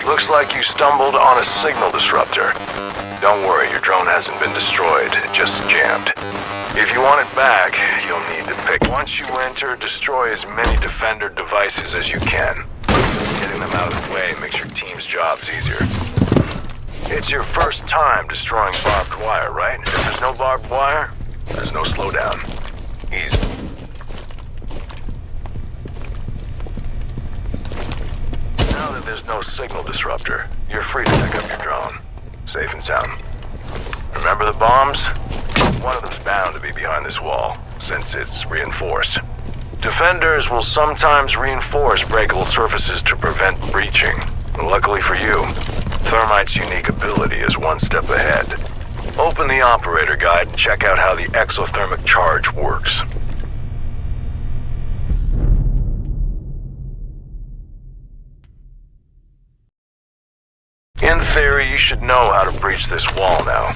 Looks like you stumbled on a signal disruptor. Don't worry, your drone hasn't been destroyed, just jammed. If you want it back, you'll need to pick. Once you enter, destroy as many defender devices as you can. Getting them out of the way makes your team's jobs easier. It's your first time destroying barbed wire, right? If there's no barbed wire, there's no slowdown. Easy. Now that there's no signal disruptor, you're free to pick up your drone. Safe and sound. Remember the bombs? One of them's bound to be behind this wall, since it's reinforced. Defenders will sometimes reinforce breakable surfaces to prevent breaching. Luckily for you, Thermite's unique ability is one step ahead. Open the operator guide and check out how the exothermic charge works. In theory, you should know how to breach this wall now.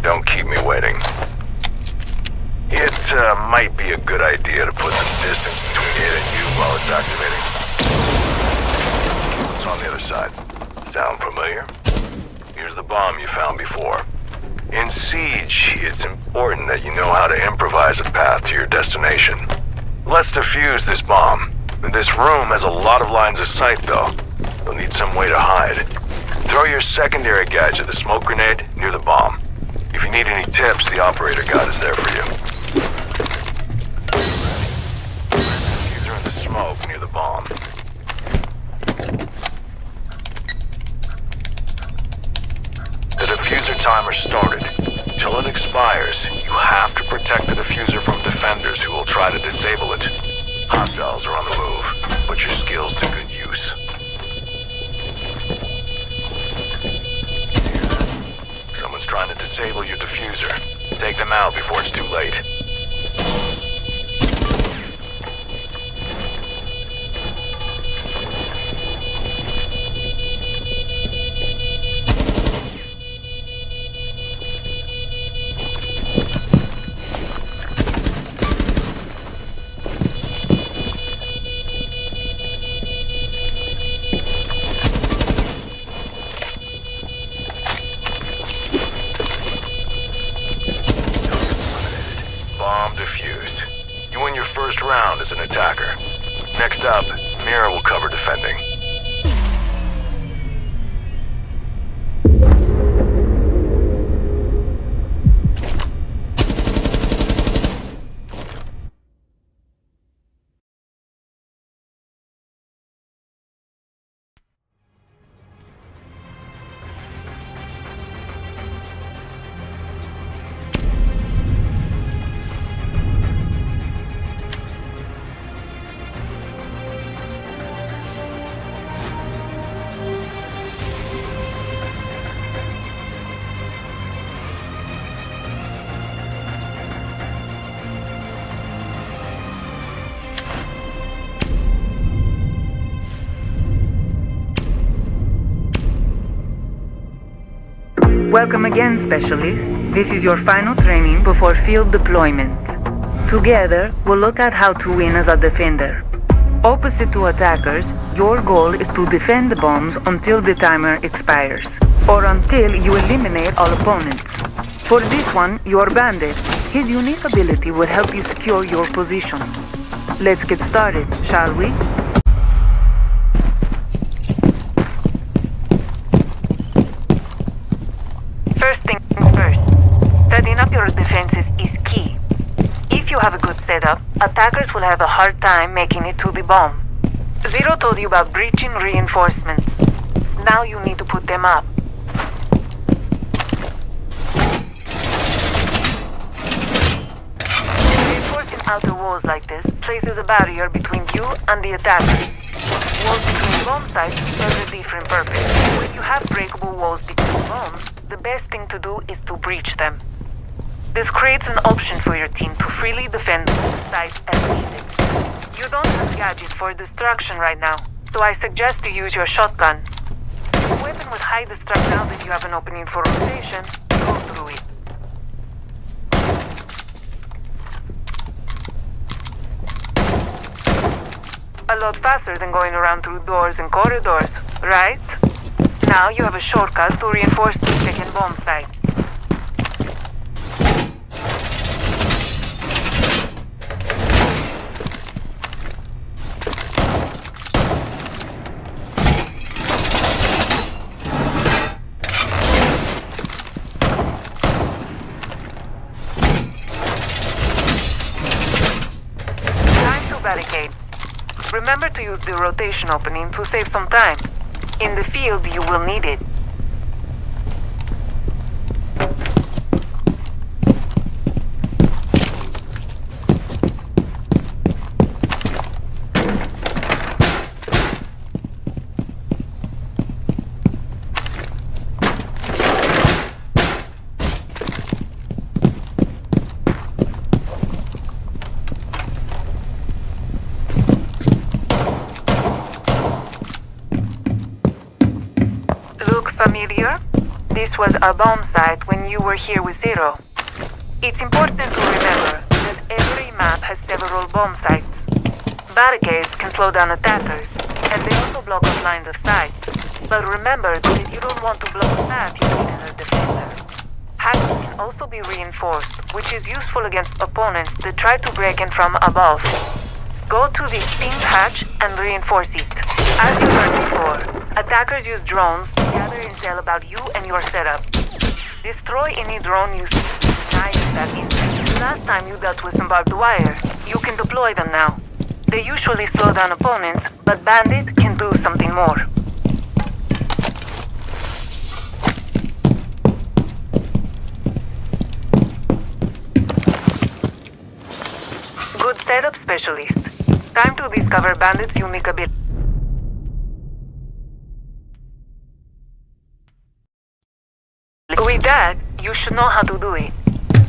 Don't keep me waiting. It might be a good idea to put some distance between it and you while it's activating. What's on the other side? Sound familiar? Here's the bomb you found before. In Siege, it's important that you know how to improvise a path to your destination. Let's defuse this bomb. This room has a lot of lines of sight, though. You'll need some way to hide. Throw your secondary gadget, the smoke grenade, near the bomb. If you need any tips, the operator guide is there for you. Diffuser in the smoke near the bomb. The diffuser timer started. Till it expires, you have to protect the diffuser from defenders who will try to disable it. Hostiles are on the move. Put your skills to good use. Someone's trying to disable your diffuser. Take them out before it's too late. Next up, Mira will cover defending. Welcome again, Specialist. This is your final training before field deployment. Together, we'll look at how to win as a defender. Opposite to attackers, your goal is to defend the bombs until the timer expires, or until you eliminate all opponents. For this one, you're Bandit. His unique ability will help you secure your position. Let's get started, shall we? First things first, setting up your defenses is key. If you have a good setup, attackers will have a hard time making it to the bomb. Zero told you about breaching reinforcements. Now you need to put them up. Reinforcing outer walls like this places a barrier between you and the attackers. Walls between bomb sites serve a different purpose. When you have breakable walls between bombs, the best thing to do is to breach them. This creates an option for your team to freely defend the site as needed. You don't have gadgets for destruction right now, so I suggest you use your shotgun. A weapon with high destruct now that you have an opening for rotation, go through it. A lot faster than going around through doors and corridors, right? Now you have a shortcut to reinforce the second bomb site. Time to barricade. Remember to use the rotation opening to save some time. In the field, you will need it. Familiar? This was a bomb site when you were here with Zero. It's important to remember that every map has several bomb sites. Barricades can slow down attackers, and they also block off lines of sight. But remember that if you don't want to block a path, you need a defender. Hacking can also be reinforced, which is useful against opponents that try to break in from above. Go to the ping hatch and reinforce it. As you learned before, attackers use drones to gather intel about you and your setup. Destroy any drone you see nice that instant. Last time you dealt with some barbed wire. You can deploy them now. They usually slow down opponents, but Bandit can do something more. Good setup, Specialist. Time to discover Bandit's unique ability. With that, you should know how to do it.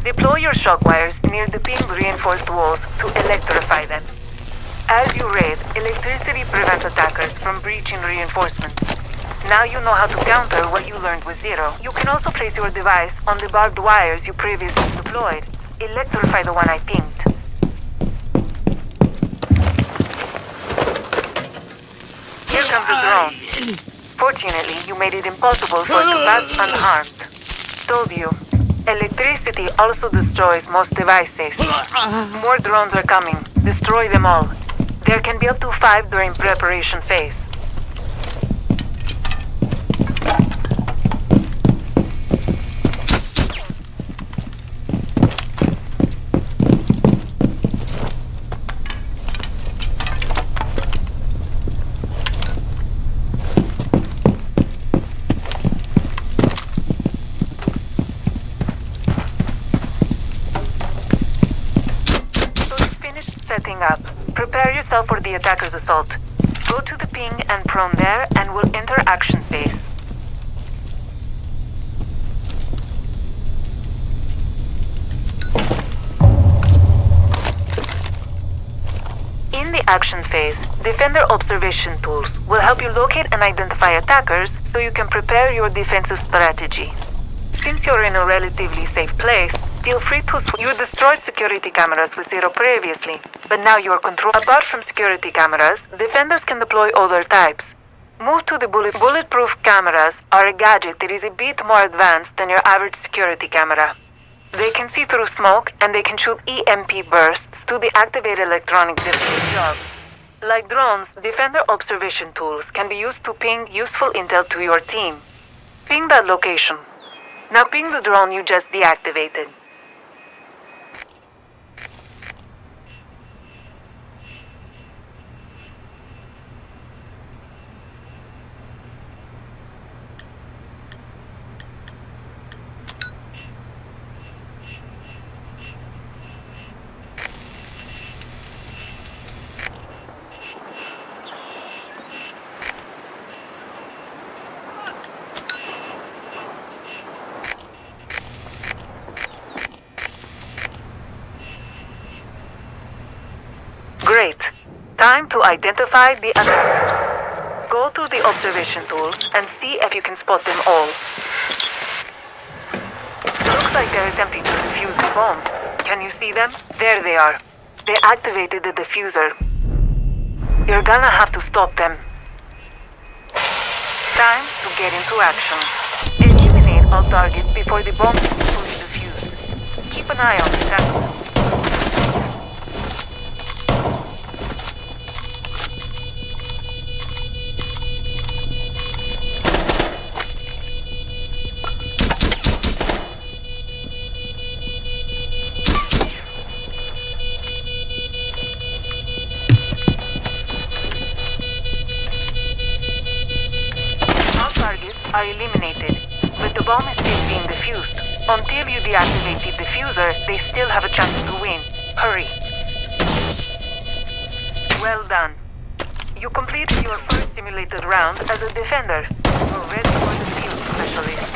Deploy your shock wires near the pinged reinforced walls to electrify them. As you read, electricity prevents attackers from breaching reinforcements. Now you know how to counter what you learned with Zero. You can also place your device on the barbed wires you previously deployed. Electrify the one I pinged. Here comes the drone. Fortunately, you made it impossible for it to pass unharmed. Told you. Electricity also destroys most devices. More drones are coming. Destroy them all. There can be up to 5 during preparation phase. Setting up. Prepare yourself for the attacker's assault. Go to the ping and prone there and we'll enter action phase. In the action phase, defender observation tools will help you locate and identify attackers so you can prepare your defensive strategy. Since you're in a relatively safe place, feel free to You destroyed security cameras with Zero previously, but now you're controlled. Apart from security cameras, defenders can deploy other types. Move to the bulletproof cameras are a gadget that is a bit more advanced than your average security camera. They can see through smoke and they can shoot EMP bursts to deactivate electronic devices. Like drones, defender observation tools can be used to ping useful intel to your team. Ping that location. Now ping the drone you just deactivated. Great. Time to identify the attackers. Go through the observation tools and see if you can spot them all. Looks like they're attempting to defuse the bomb. Can you see them? There they are. They activated the diffuser. You're gonna have to stop them. Time to get into action. Eliminate all targets before the bomb is fully defused. Keep an eye on the tackle. Are eliminated, but the bomb is still being defused. Until you deactivate the diffuser, they still have a chance to win. Hurry. Well done. You completed your first simulated round as a defender. You're ready for the field specialist.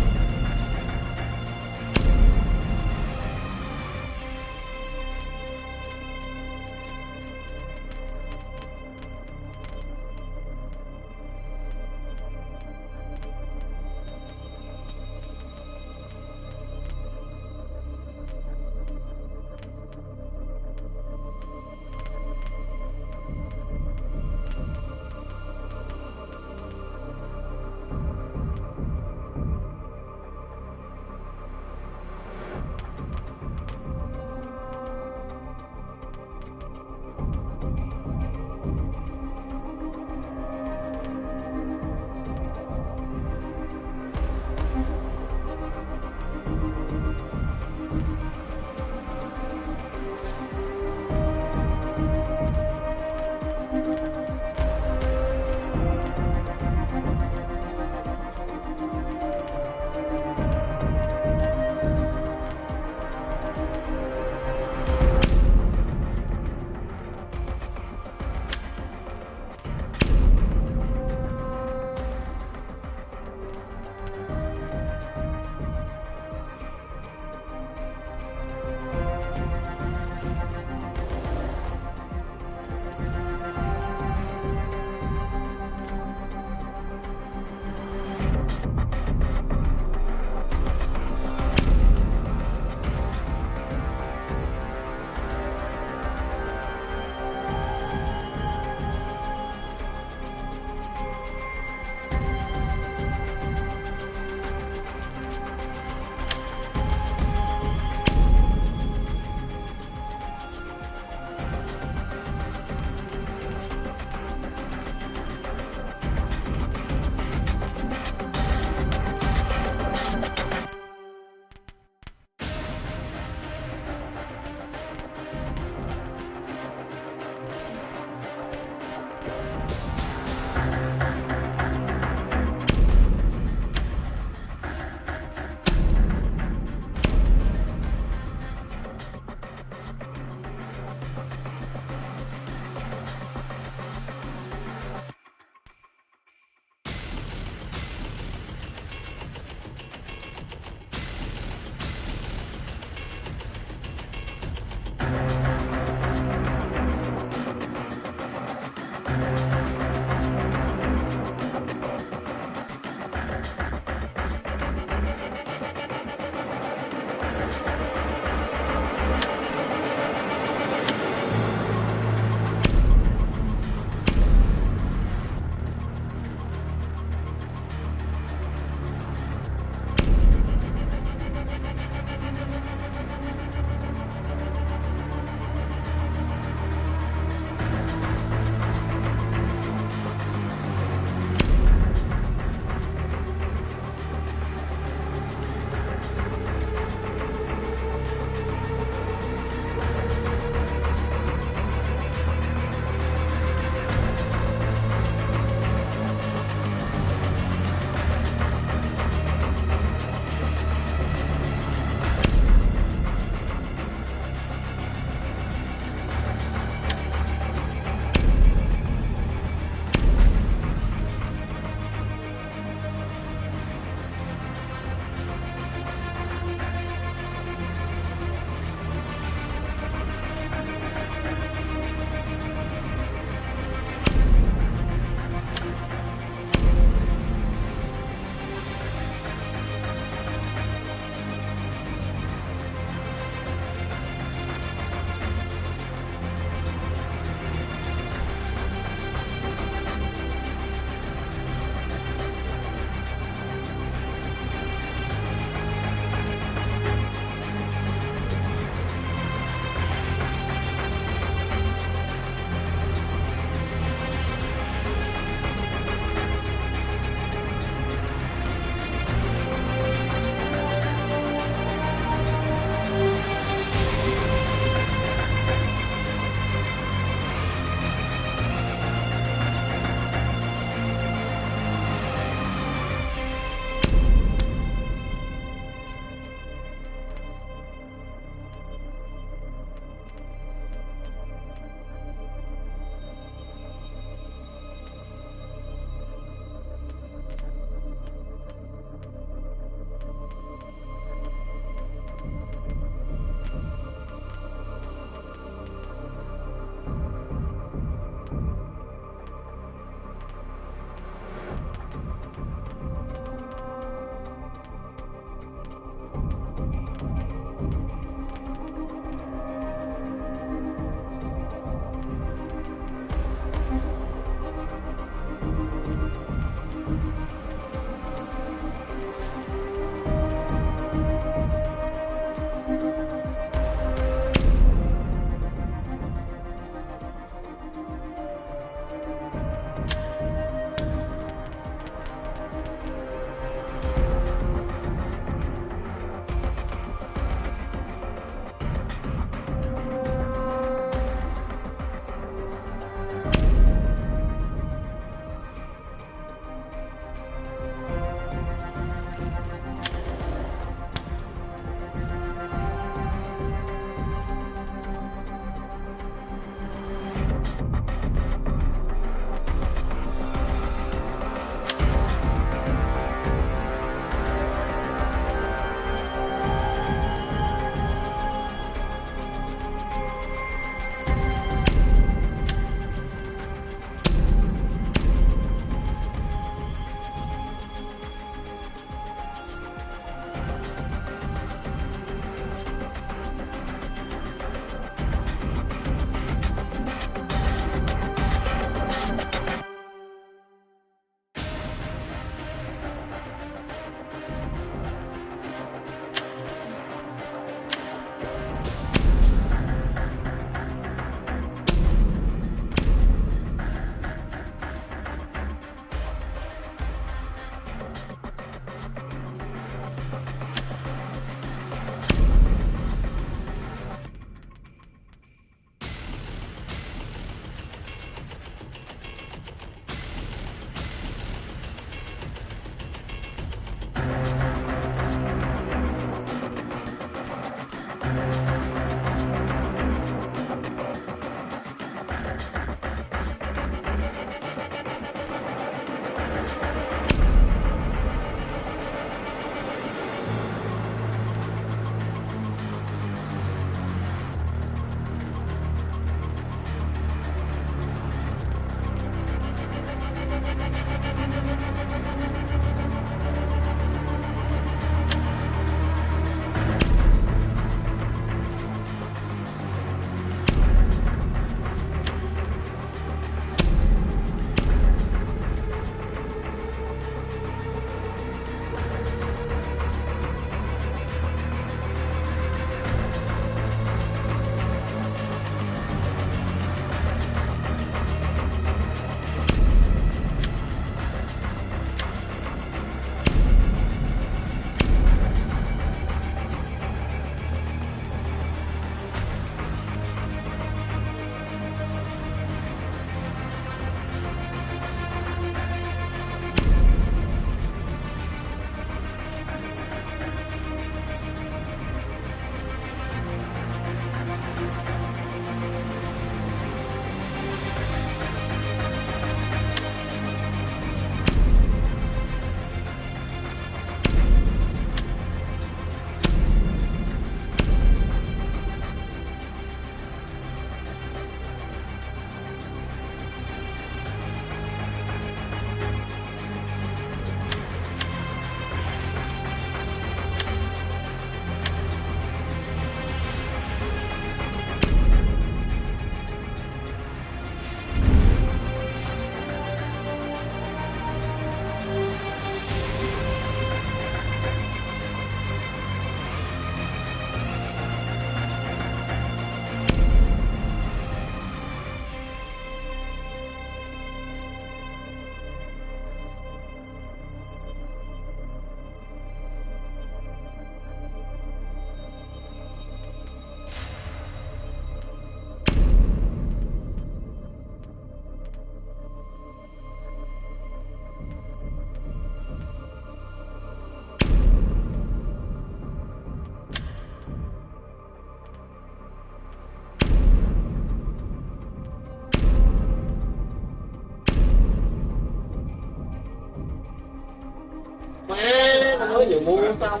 mới vừa mua xong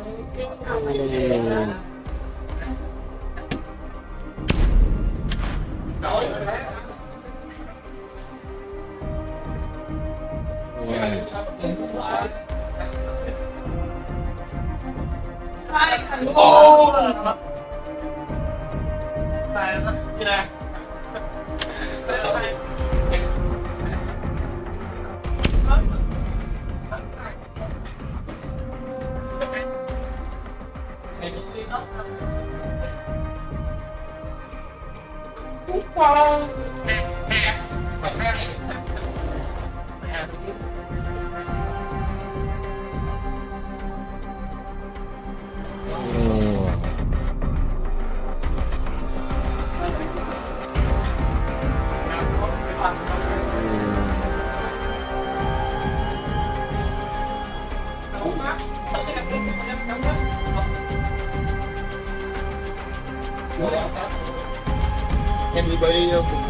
em đi bơi không?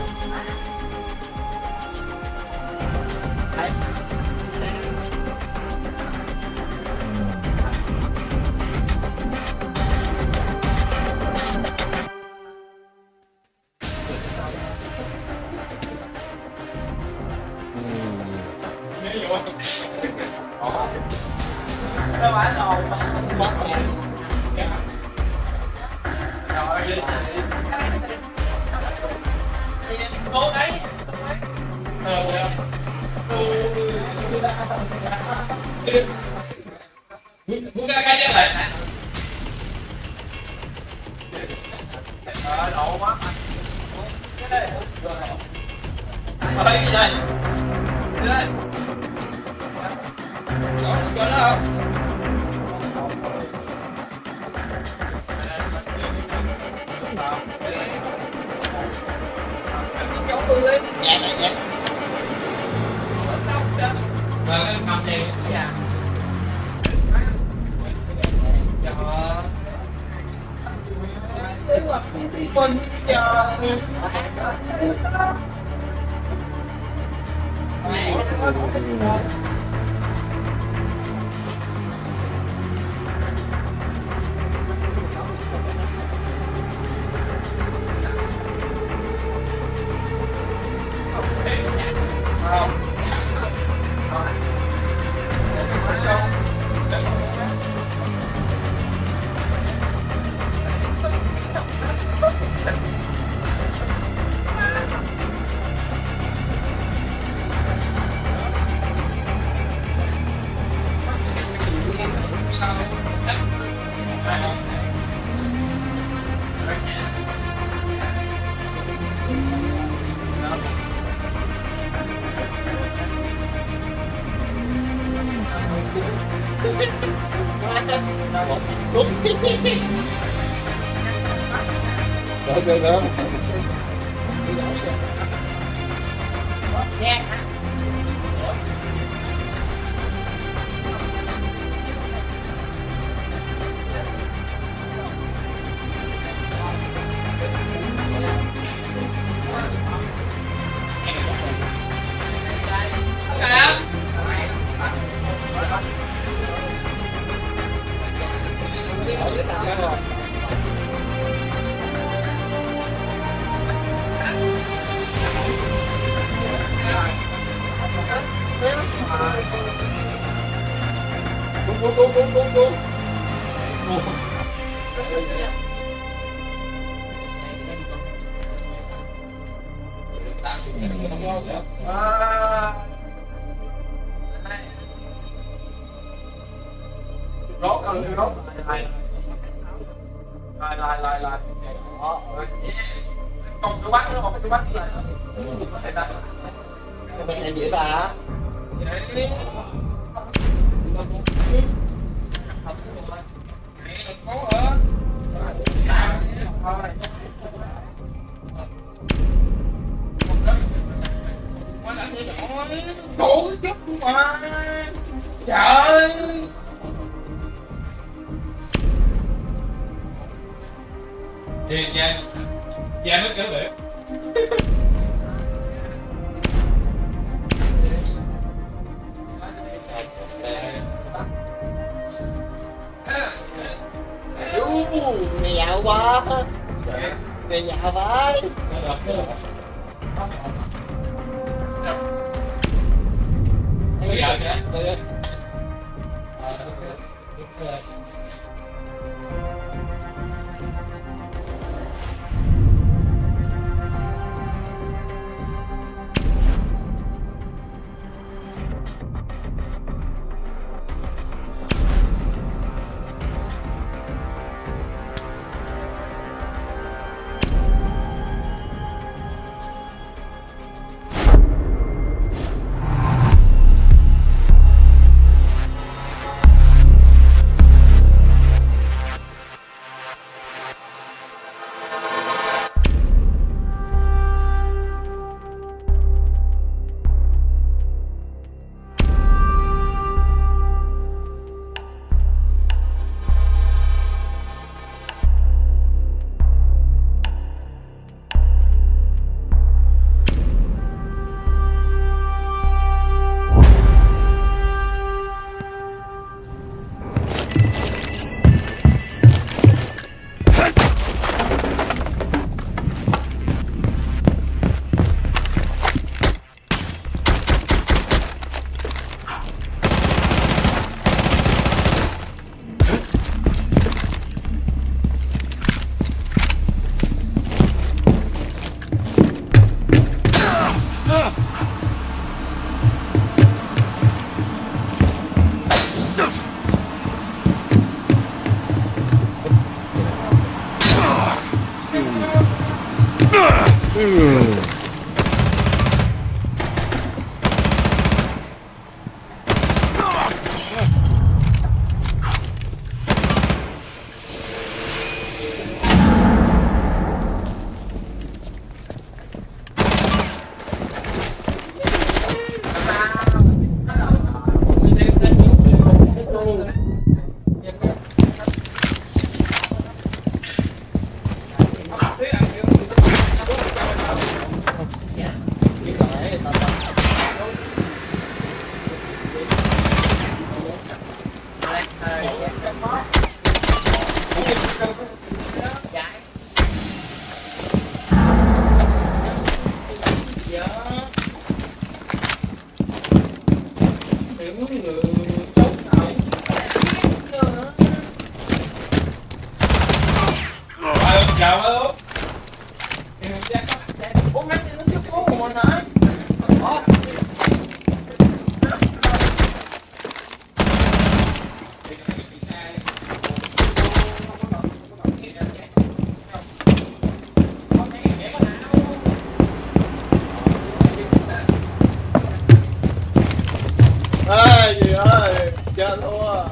Gì ơi, chết thua.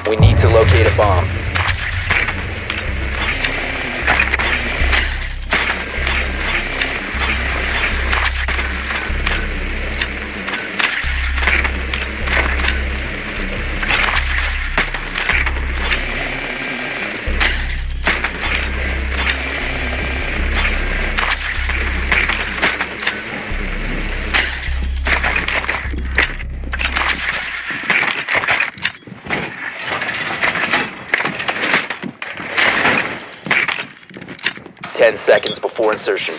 We need to locate a bomb. Seconds before insertion.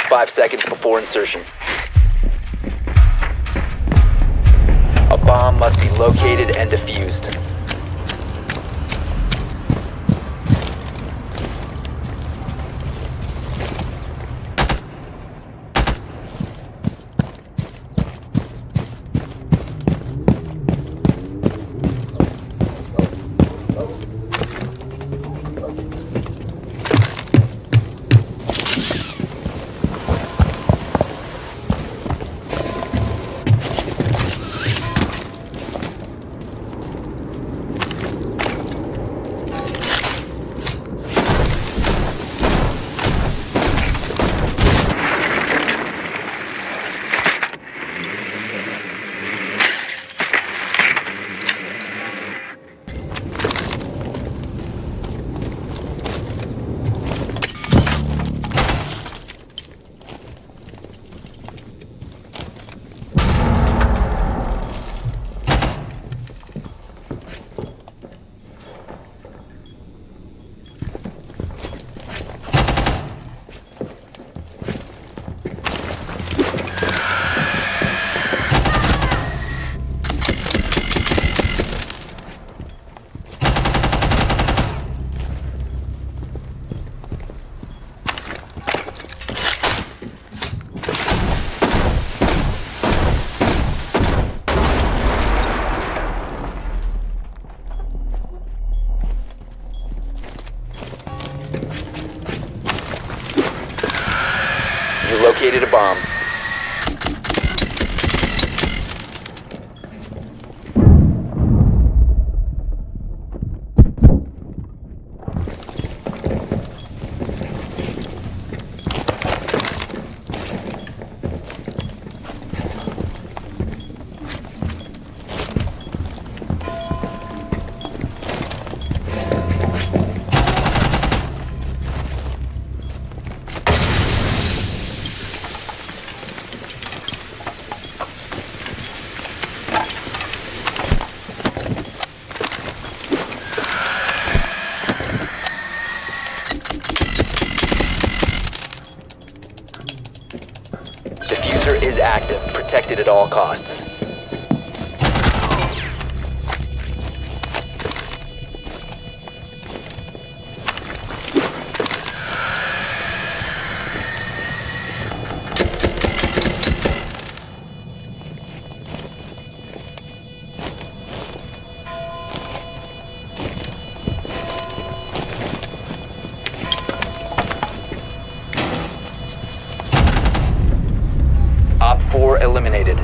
5 seconds before insertion. A bomb must be located and defused. You located a bomb. Is active, protected at all costs. Op 4 eliminated.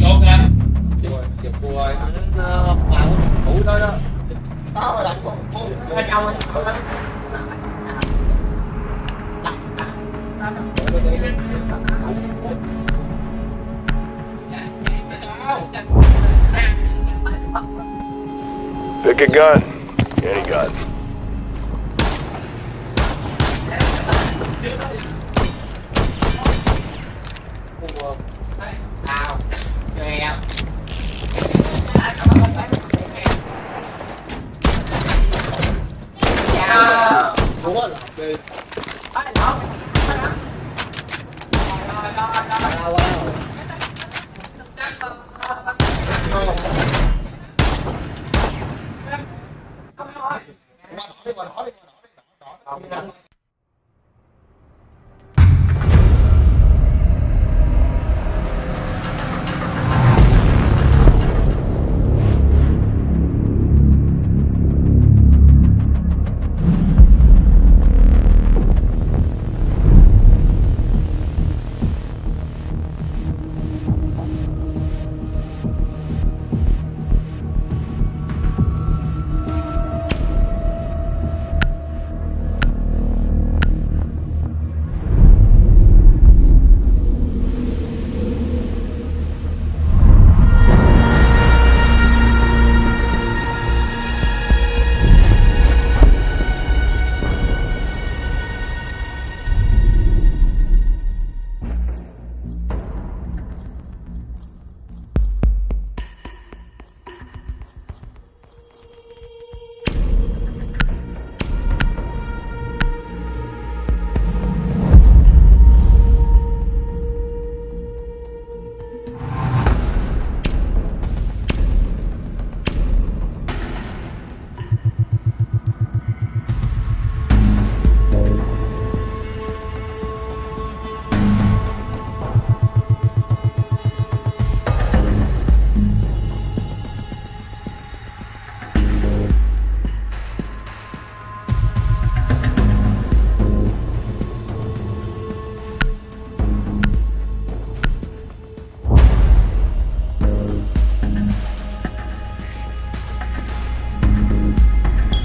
Chốt nha. Chụp cua nó vào thủ đó đó. Đó là ở trong. Pick a gun. Any gun.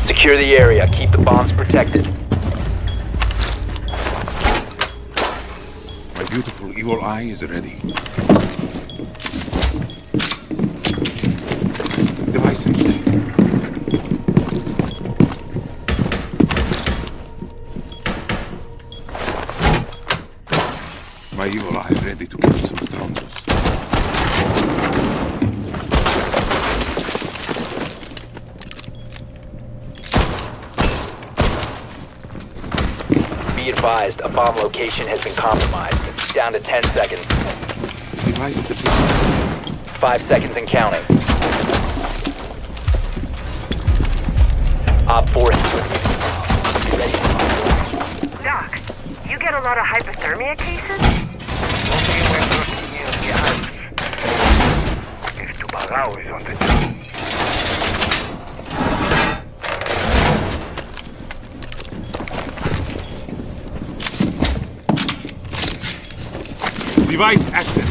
Secure the area. Keep the bombs protected. My beautiful evil eye is ready. Devices. My evil eye ready to kill some strongers. Be advised, a bomb location has been compromised. Down to 10 seconds. Device deployed. 5 seconds and counting. Op 4 is ready. Doc, you get a lot of hypothermia cases? Esto pagado es donde está. Device active.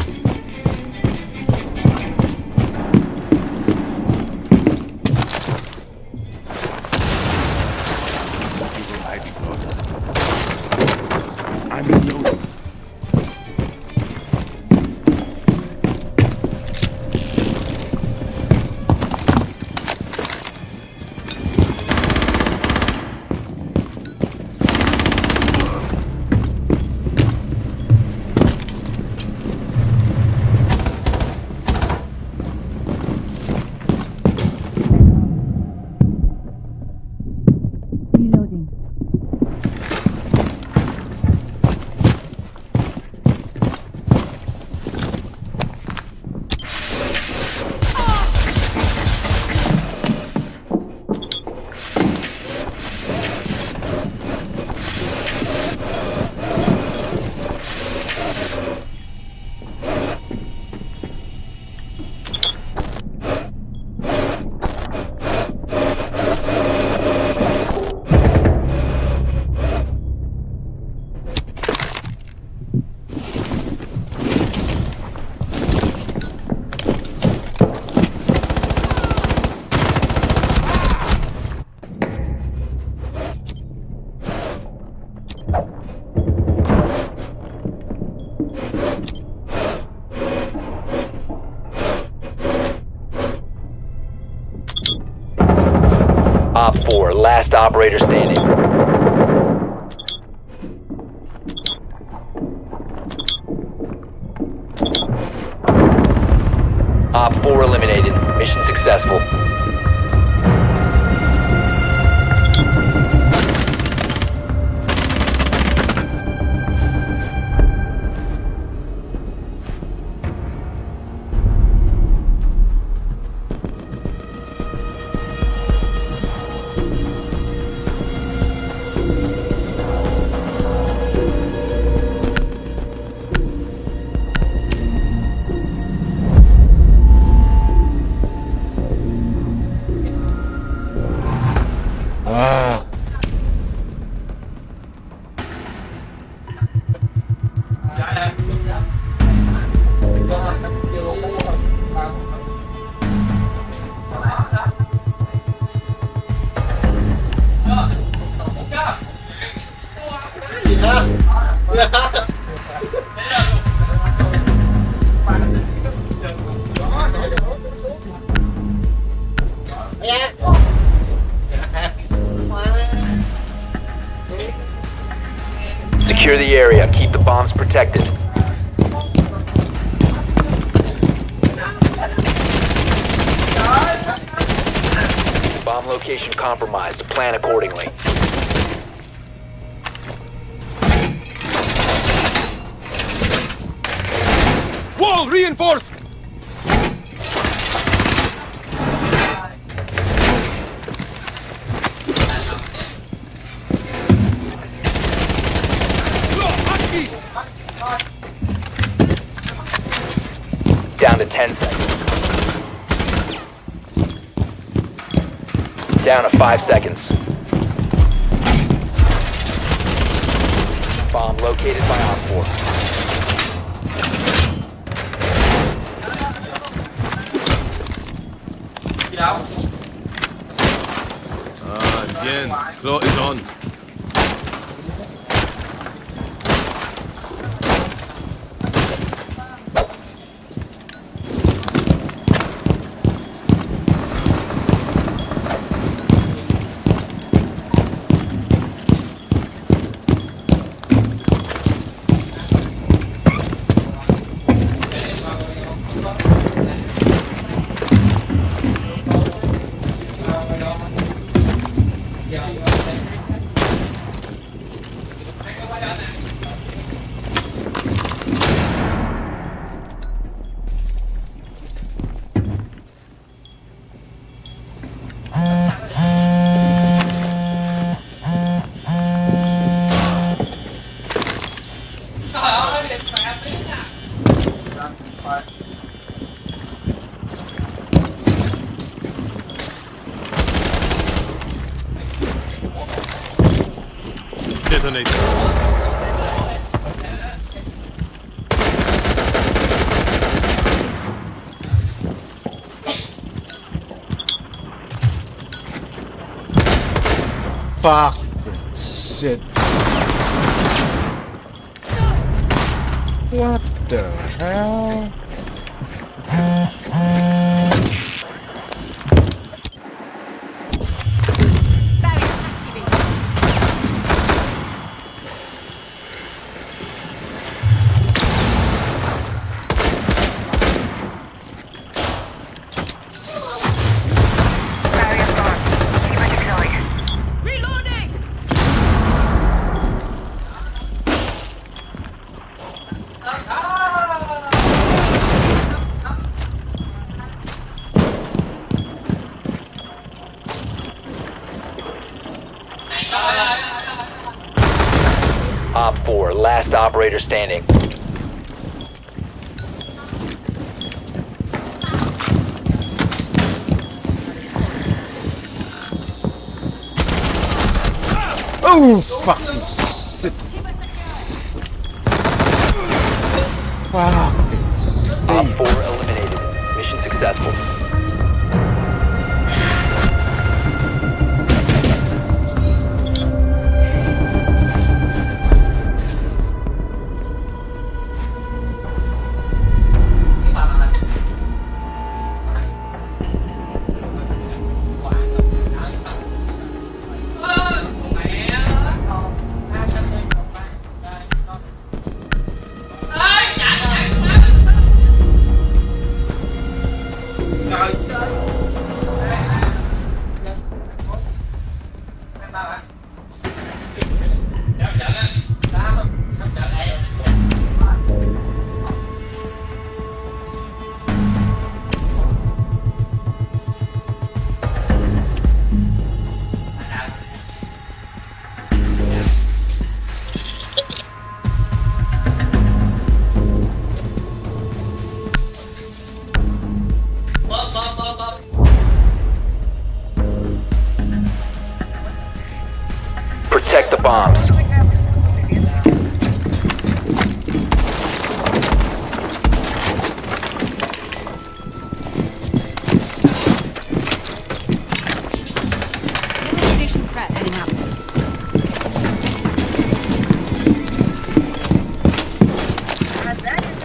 I'm reloading. 4, last operator standing. Op 4 eliminated. Mission successful. Secure the area. Keep the bombs protected. Bomb location compromised. Plan accordingly. Wall reinforced! Down to 10 seconds. Down to 5 seconds. Bomb located by Op 4. Jen, Claw is on. Detonate. Fuck. Shit. What the hell? Op 4, last operator standing. Oh, fucking shit. Fucking Op 4 eliminated. Mission successful.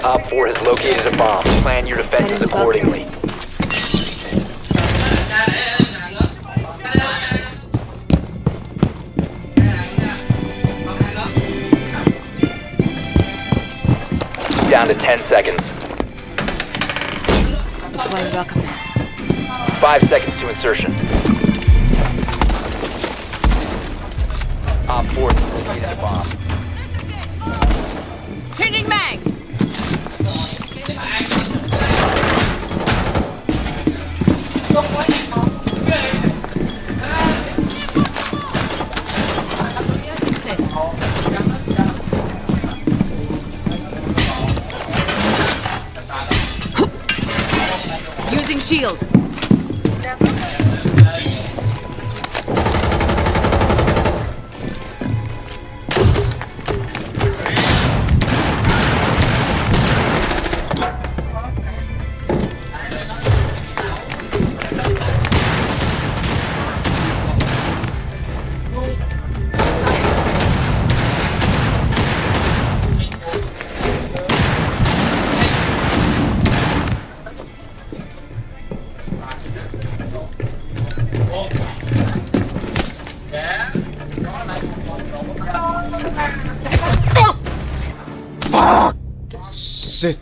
Op 4 has located a bomb. Plan your defenses accordingly. Down to 10 seconds. Welcome that. 5 seconds to insertion. Op 4 has located a bomb. Changing mags! Using shield. Fuck! Shit.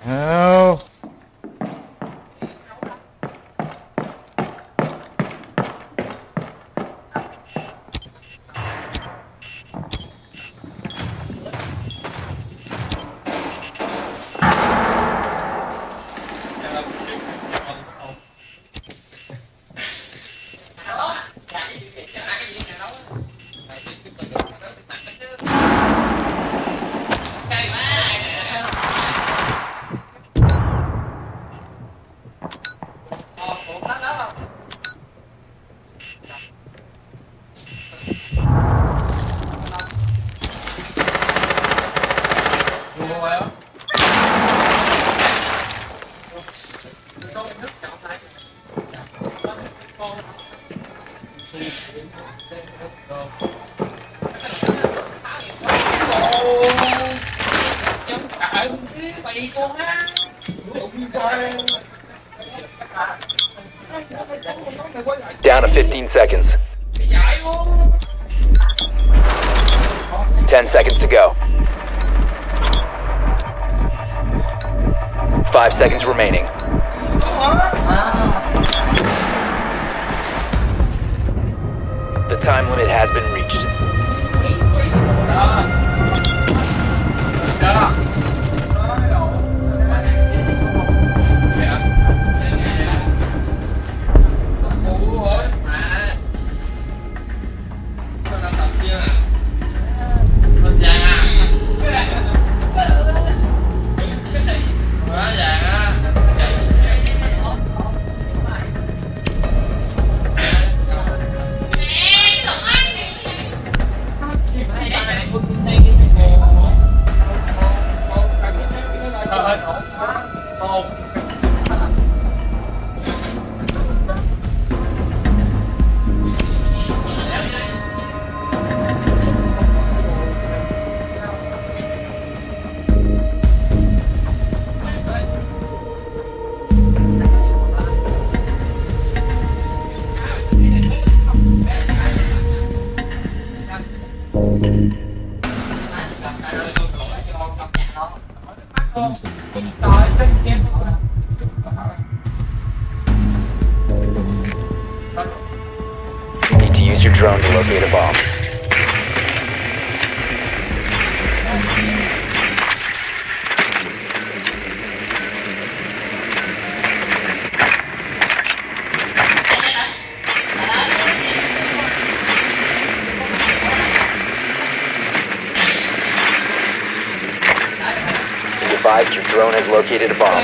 Hell. Down to 15 seconds. 10 seconds to go. 5 seconds remaining. The time limit has been reached. Need to use your drone to locate a bomb. advised your drone has located a bomb.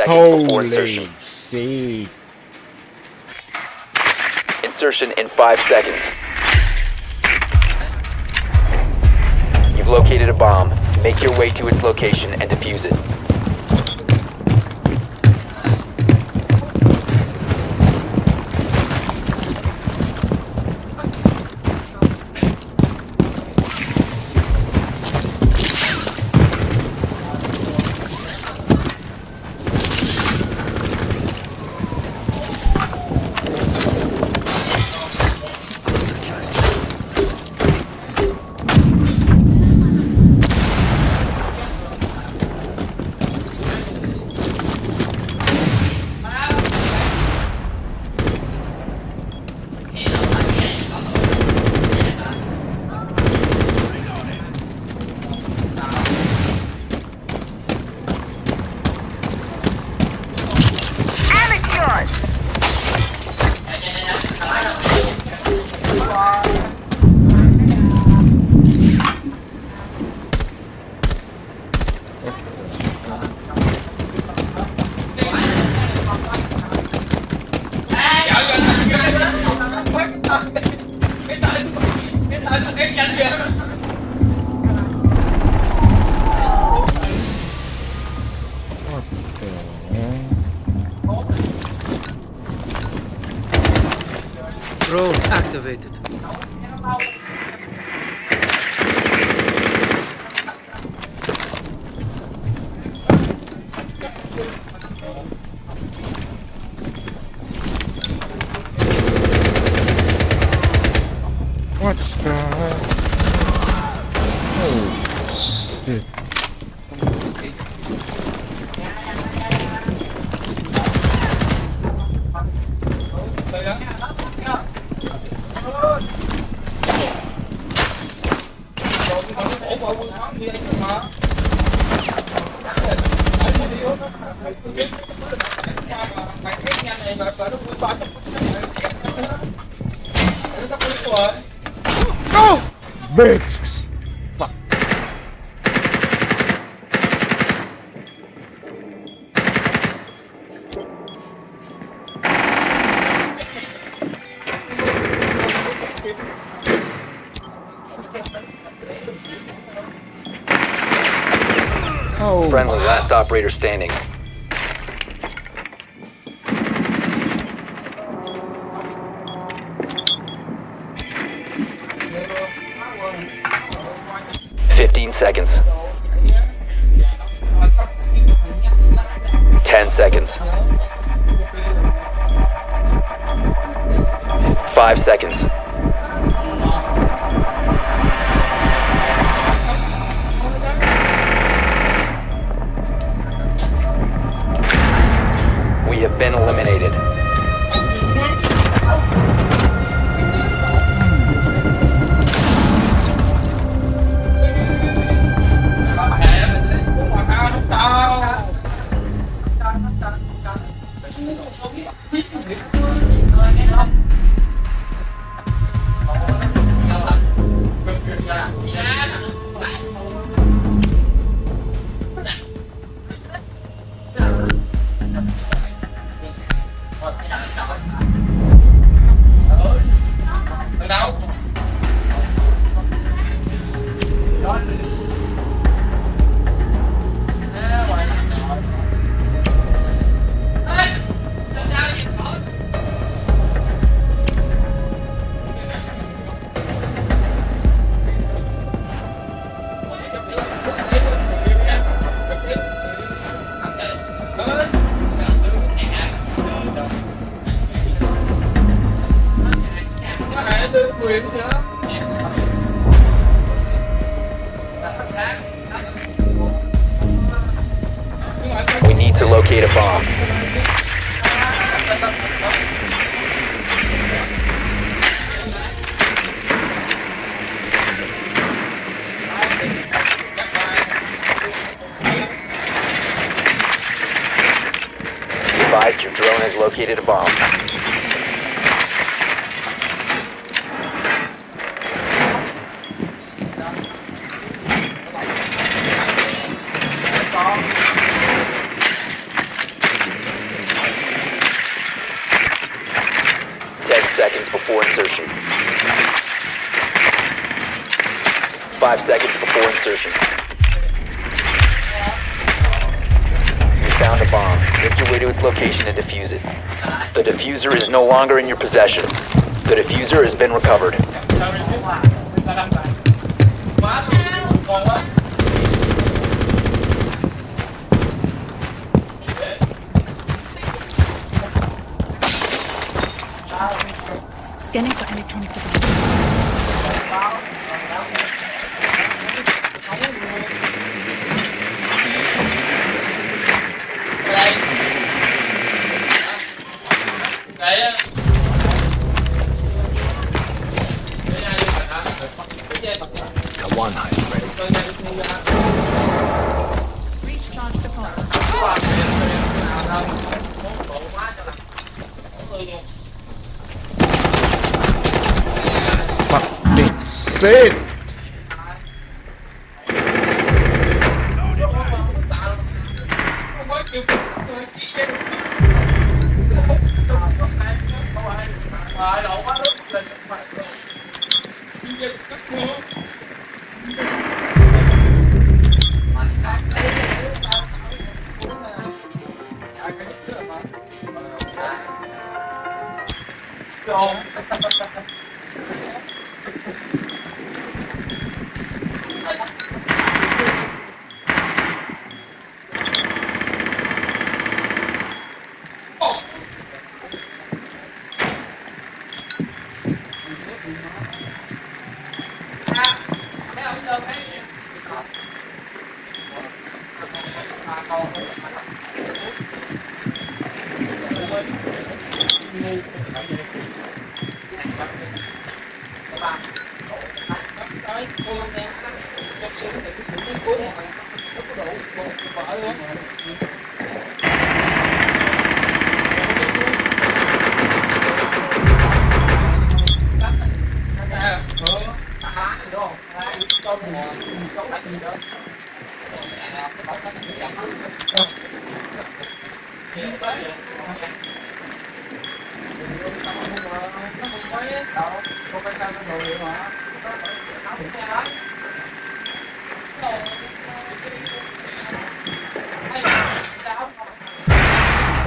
Holy shit. Insertion in 5 seconds. You've located a bomb. Make your way to its location and defuse it. Drone activated. What the hell? Holy shit. Go! Bitch! Fuck. Oh. Friendly, last operator standing. Seconds. 10 seconds. 5 seconds. We have been eliminated. We need to locate a bomb. Be advised, your drone has located a bomb. Seconds before insertion. 5 seconds before insertion. You found a bomb. Make your way to its location and defuse it. The diffuser is no longer in your possession. The diffuser has been recovered. Scanning for electronic devices. Come on, ready. Fucking shit!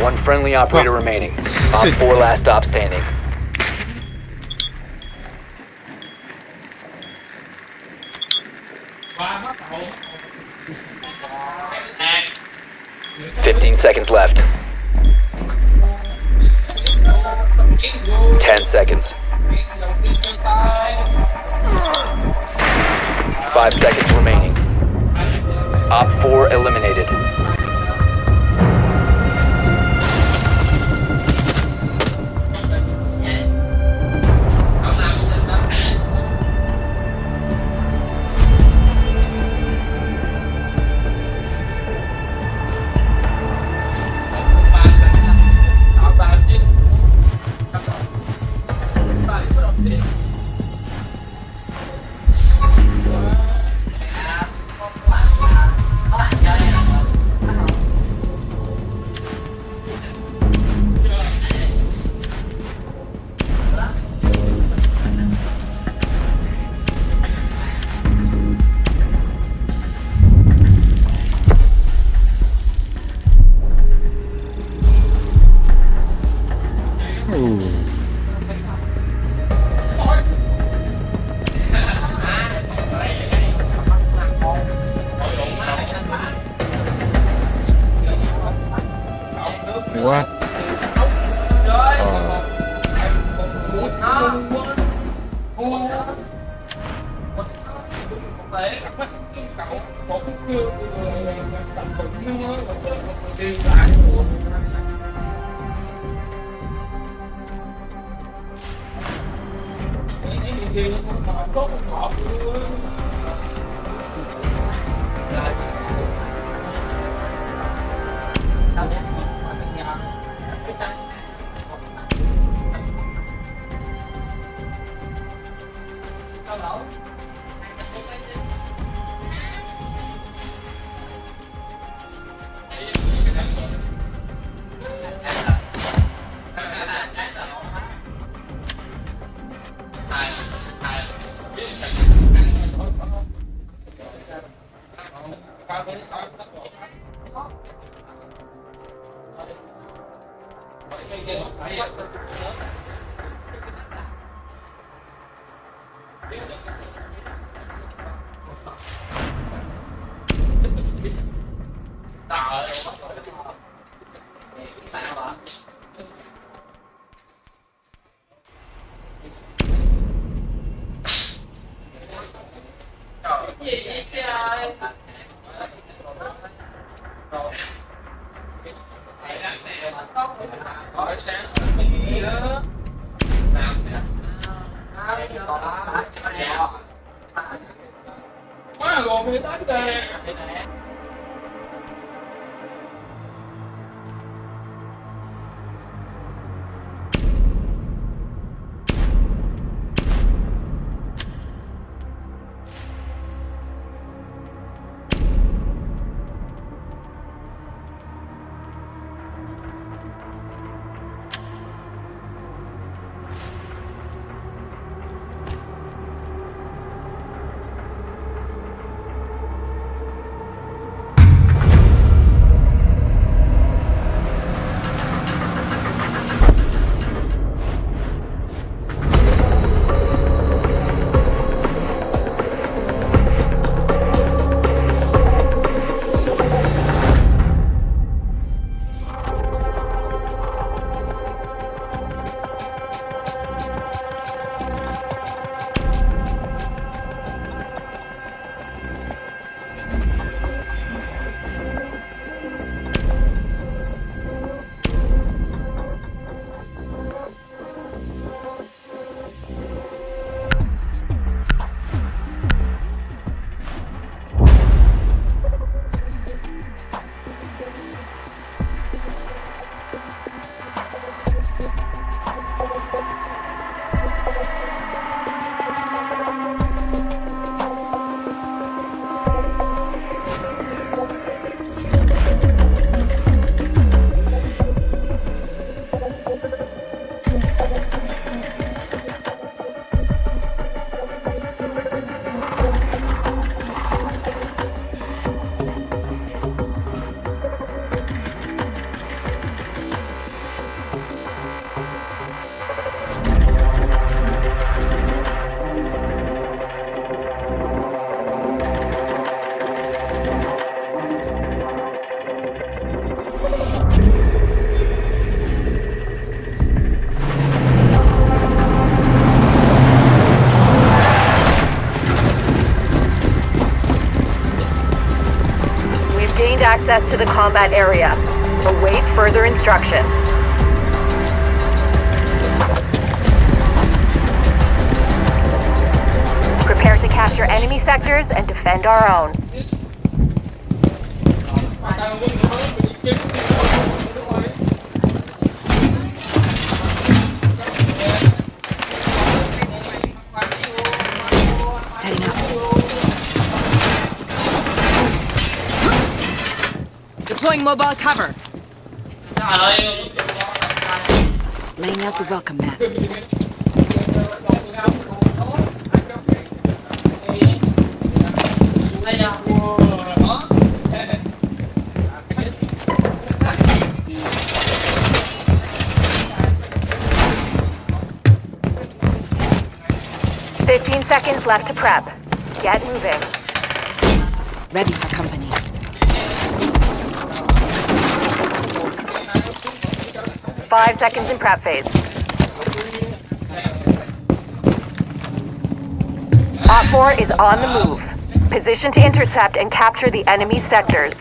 One friendly operator remaining. Op 4 last stop standing. Seconds left. 10 seconds. 5 seconds remaining. Op 4 eliminated. What? Access to the combat area. Await further instruction. Prepare to capture enemy sectors and defend our own. Setting up. Deploying mobile cover. Laying out the welcome mat. Seconds left to prep. Get moving. Ready for company. Five seconds in prep phase. Op 4 is on the move. Position to intercept and capture the enemy sectors.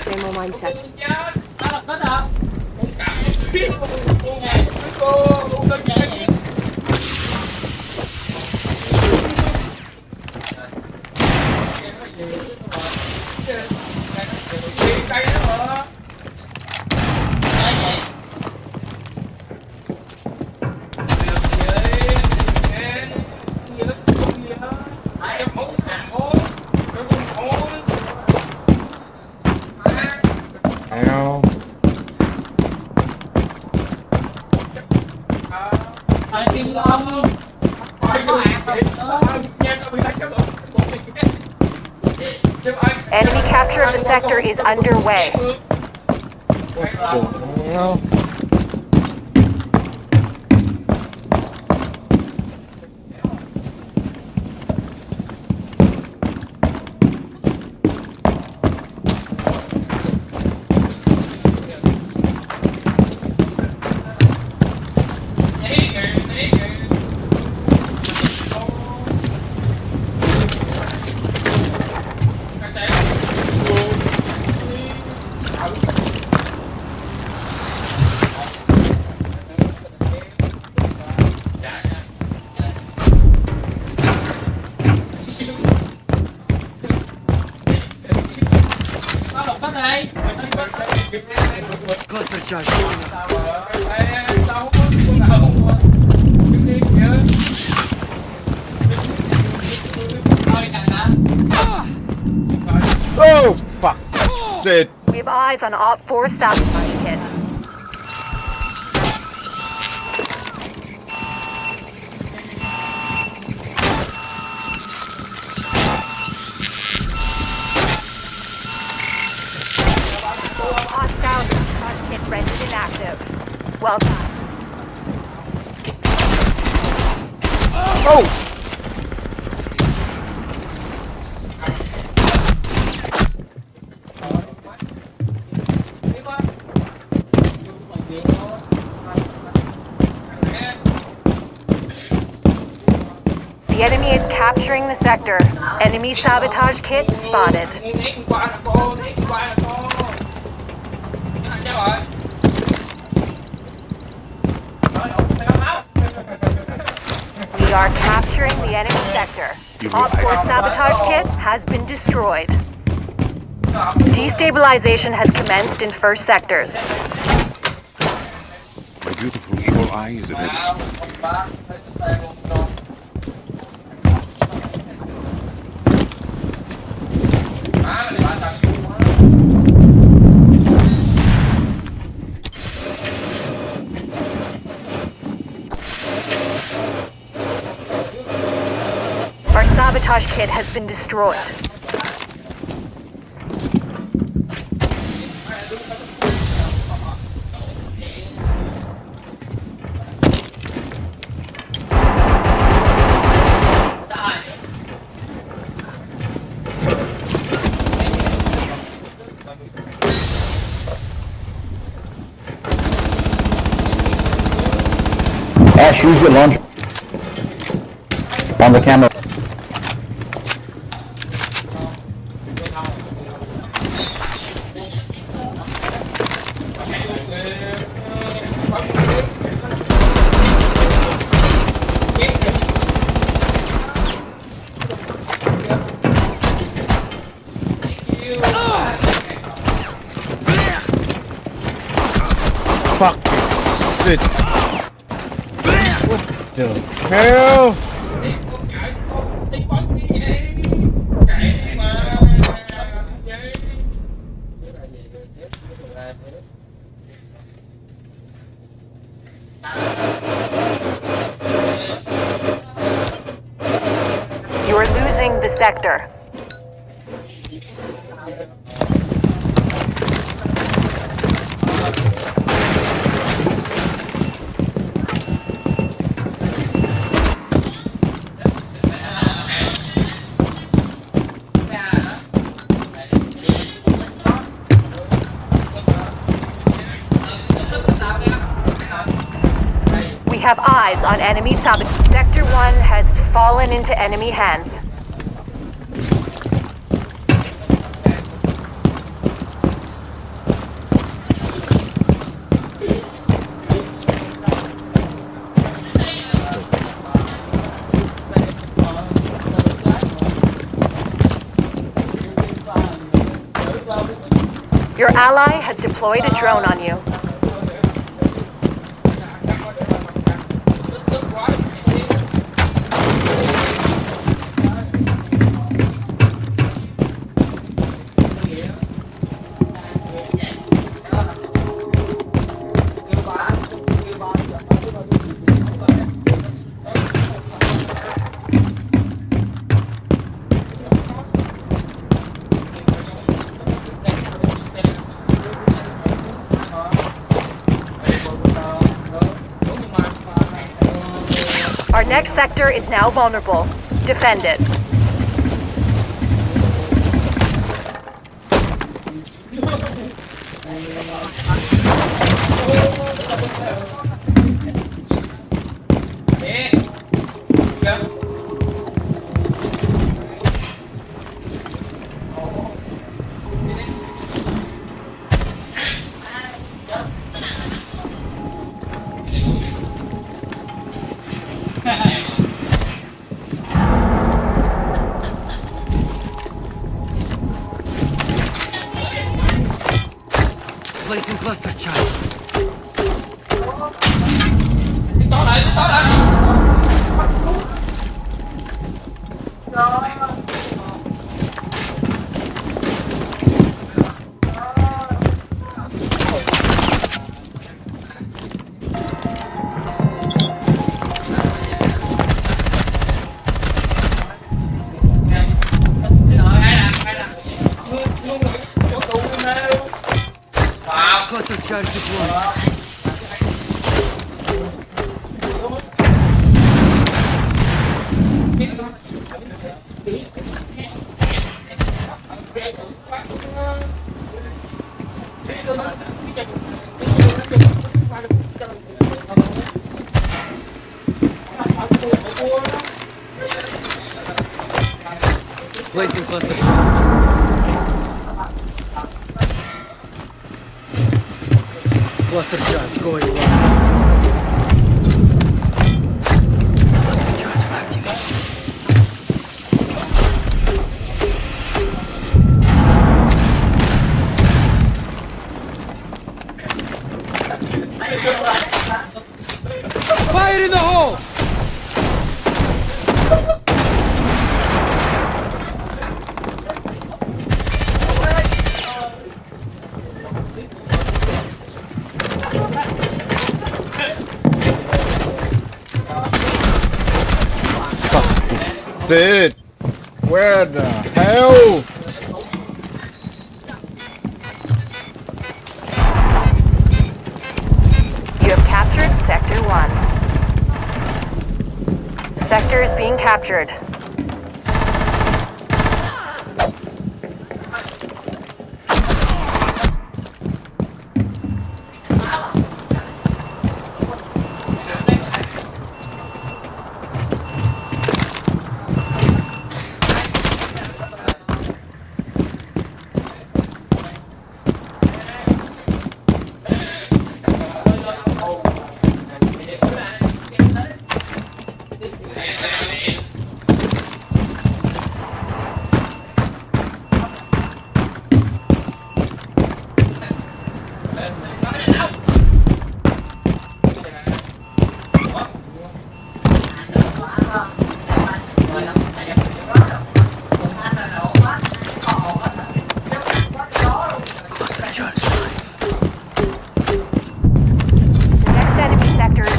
Demo mindset. Ow. Enemy capture of the sector is underway. Well. Cluster charge. Oh, fuck. Shit. We have eyes on Op 4 sabotage kit. Hostile sabotage kit rendered inactive. Well done. Oh! The enemy is capturing the sector. Enemy sabotage kit spotted. We are capturing the enemy sector. Op 4 sabotage kit has been destroyed. Destabilization has commenced in first sectors. My beautiful evil eye is ready. Our sabotage kit has been destroyed. Ash, use your launch on the camera. Fuck. Shit. What the hell? You are losing the sector. eyes on enemy sabotage. Sector 1 has fallen into enemy hands. Your ally has deployed a drone on you. Our next sector is now vulnerable. Defend it. Placing cluster charge. Cluster charge deployed. Placing cluster charge. Cluster charge going live. Cluster charge activated. Fire in the hole! Dude, where the hell? You have captured Sector 1. The sector is being captured.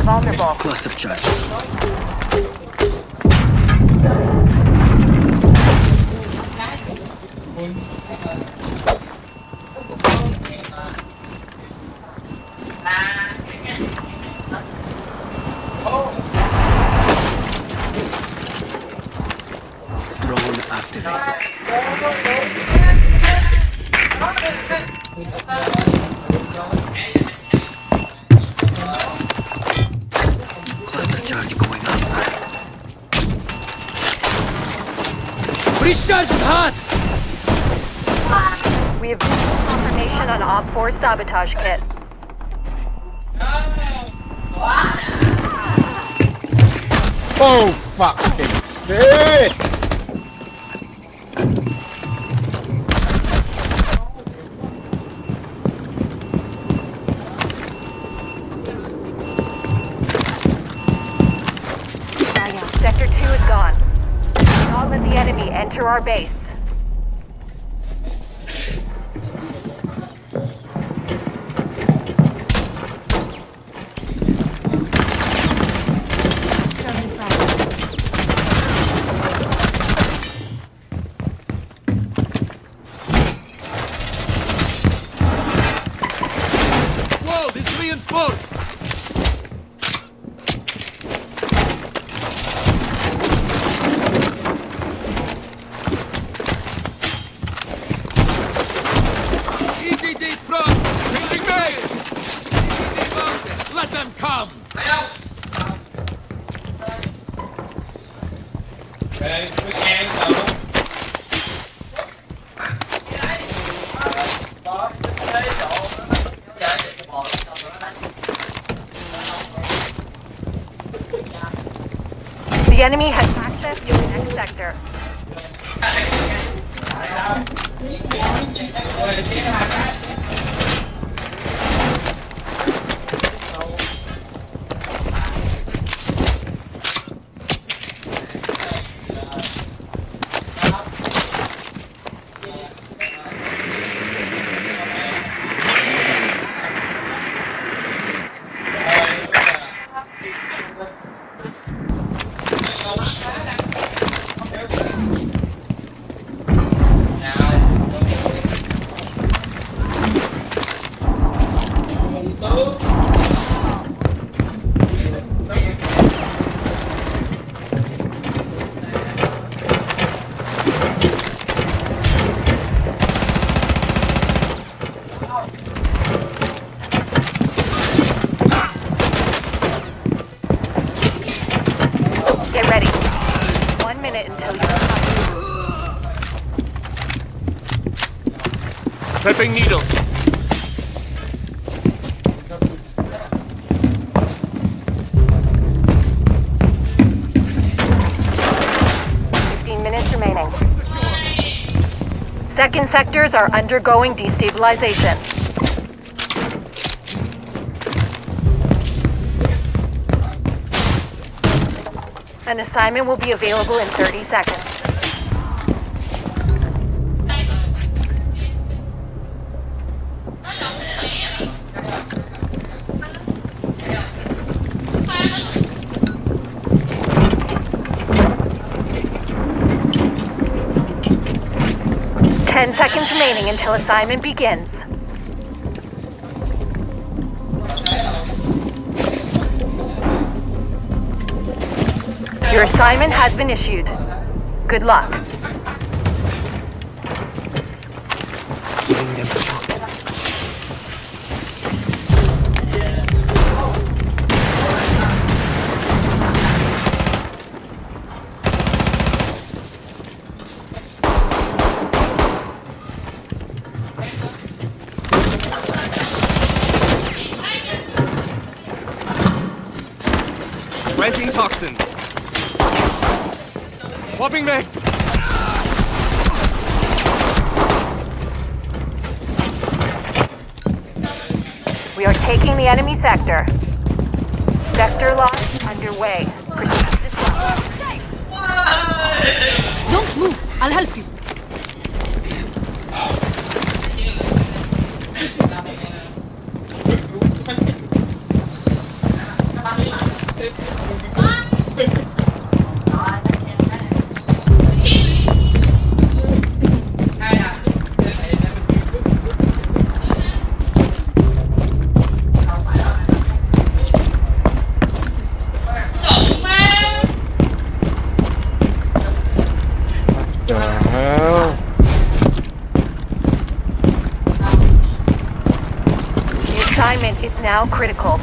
Vulnerable. Cluster charge. Drone activated. Cluster Breach charge is hot! We have confirmation on Op 4's sabotage kit. Oh, fucking shit! Sector 2 is gone. Do not let the enemy enter our base. World is reinforced! EDD front! Readme! EDD mounted! Let them come! Okay, we can go. The enemy has access to the next sector. Get ready. 1 minute until you're Prepping needle. remaining. Second sectors are undergoing destabilization. An assignment will be available in 30 seconds. Ten seconds remaining until assignment begins. Your assignment has been issued. Good luck. Giving them a shot. Planting toxin. Swapping mags. We are taking the enemy sector. Sector loss underway. Proceed to disrupt. Don't move. I'll help you. Is now critical.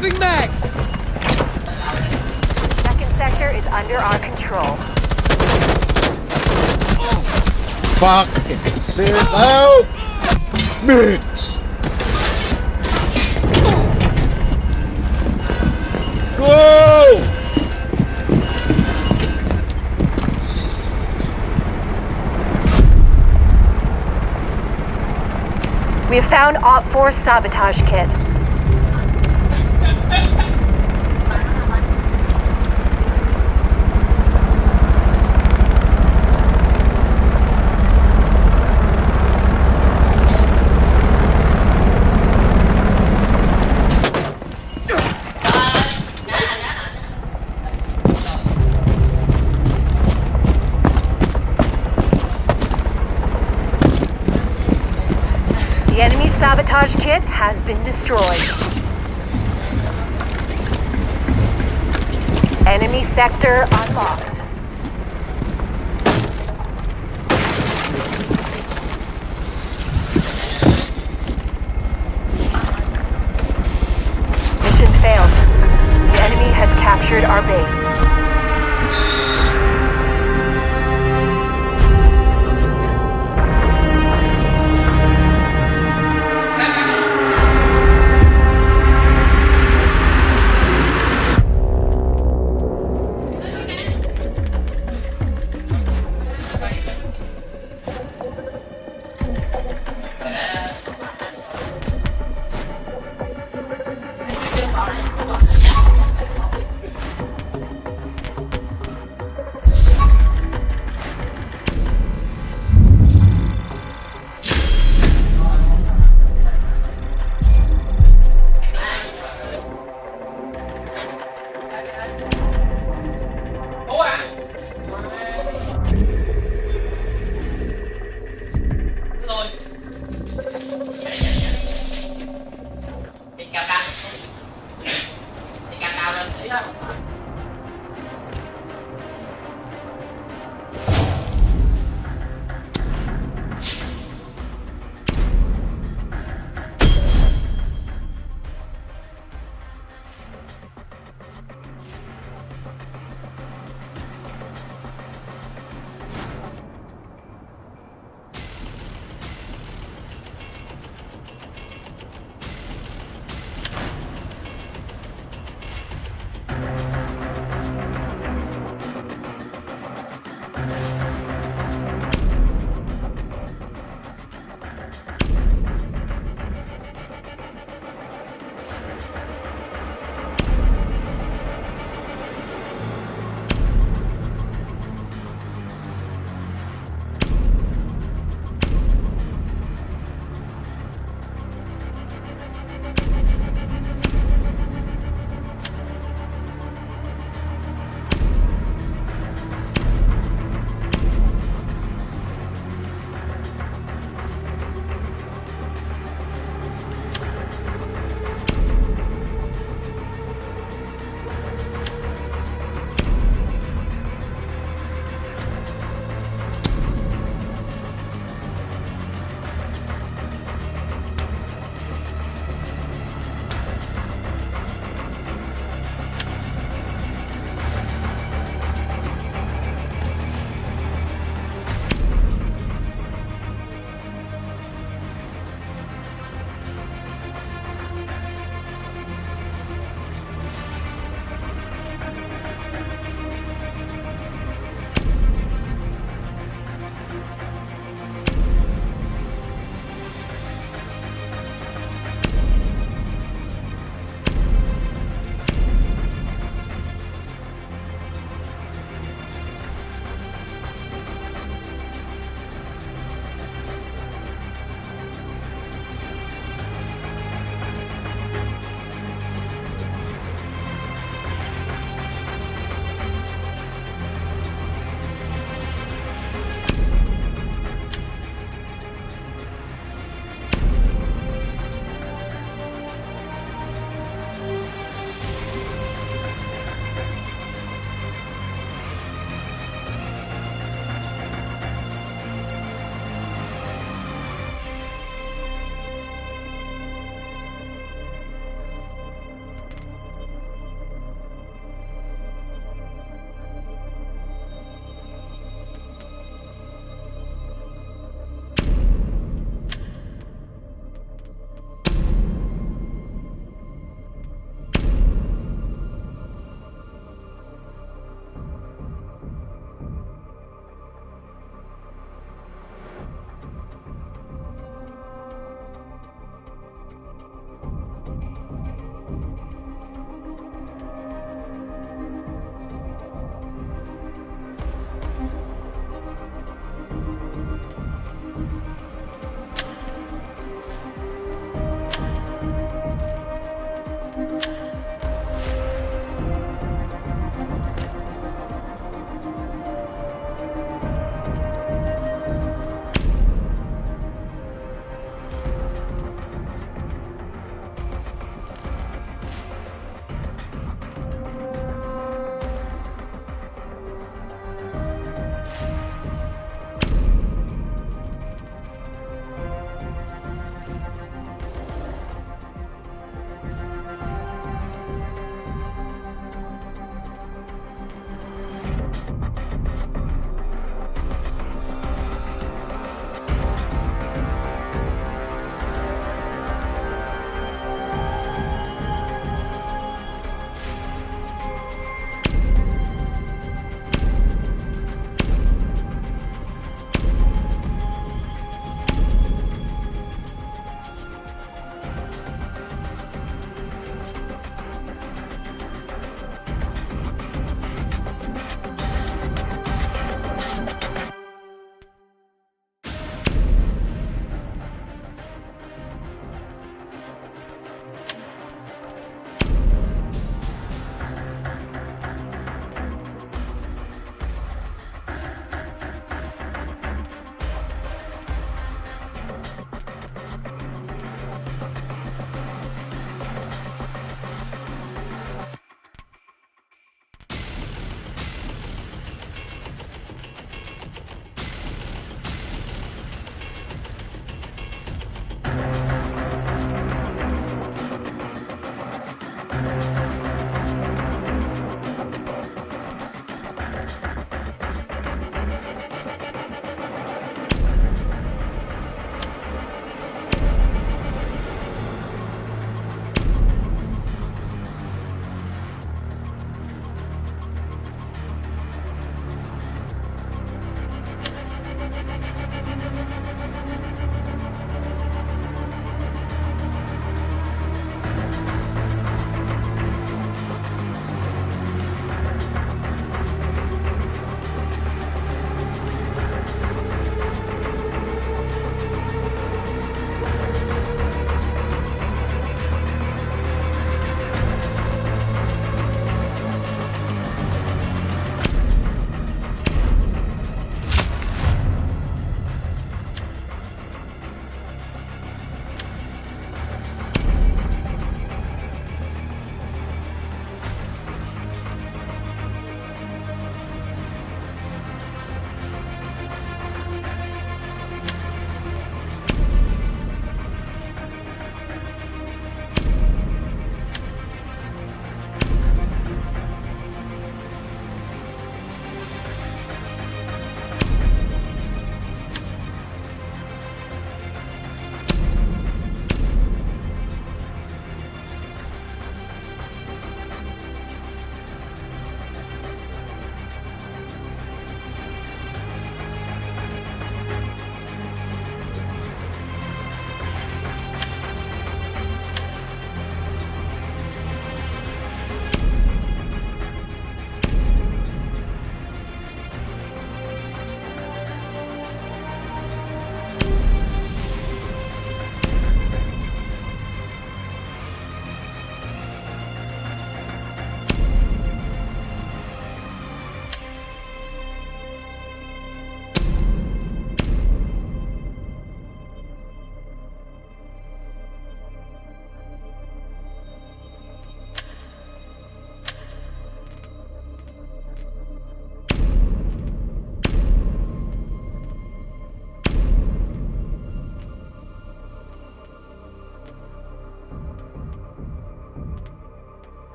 Swapping mags! Second sector is under our control. Fucking sit out! Bitch! Go! We have found Op 4 sabotage kit. The enemy sabotage kit has been destroyed. Enemy sector unlocked. Mission failed. The enemy has captured our base.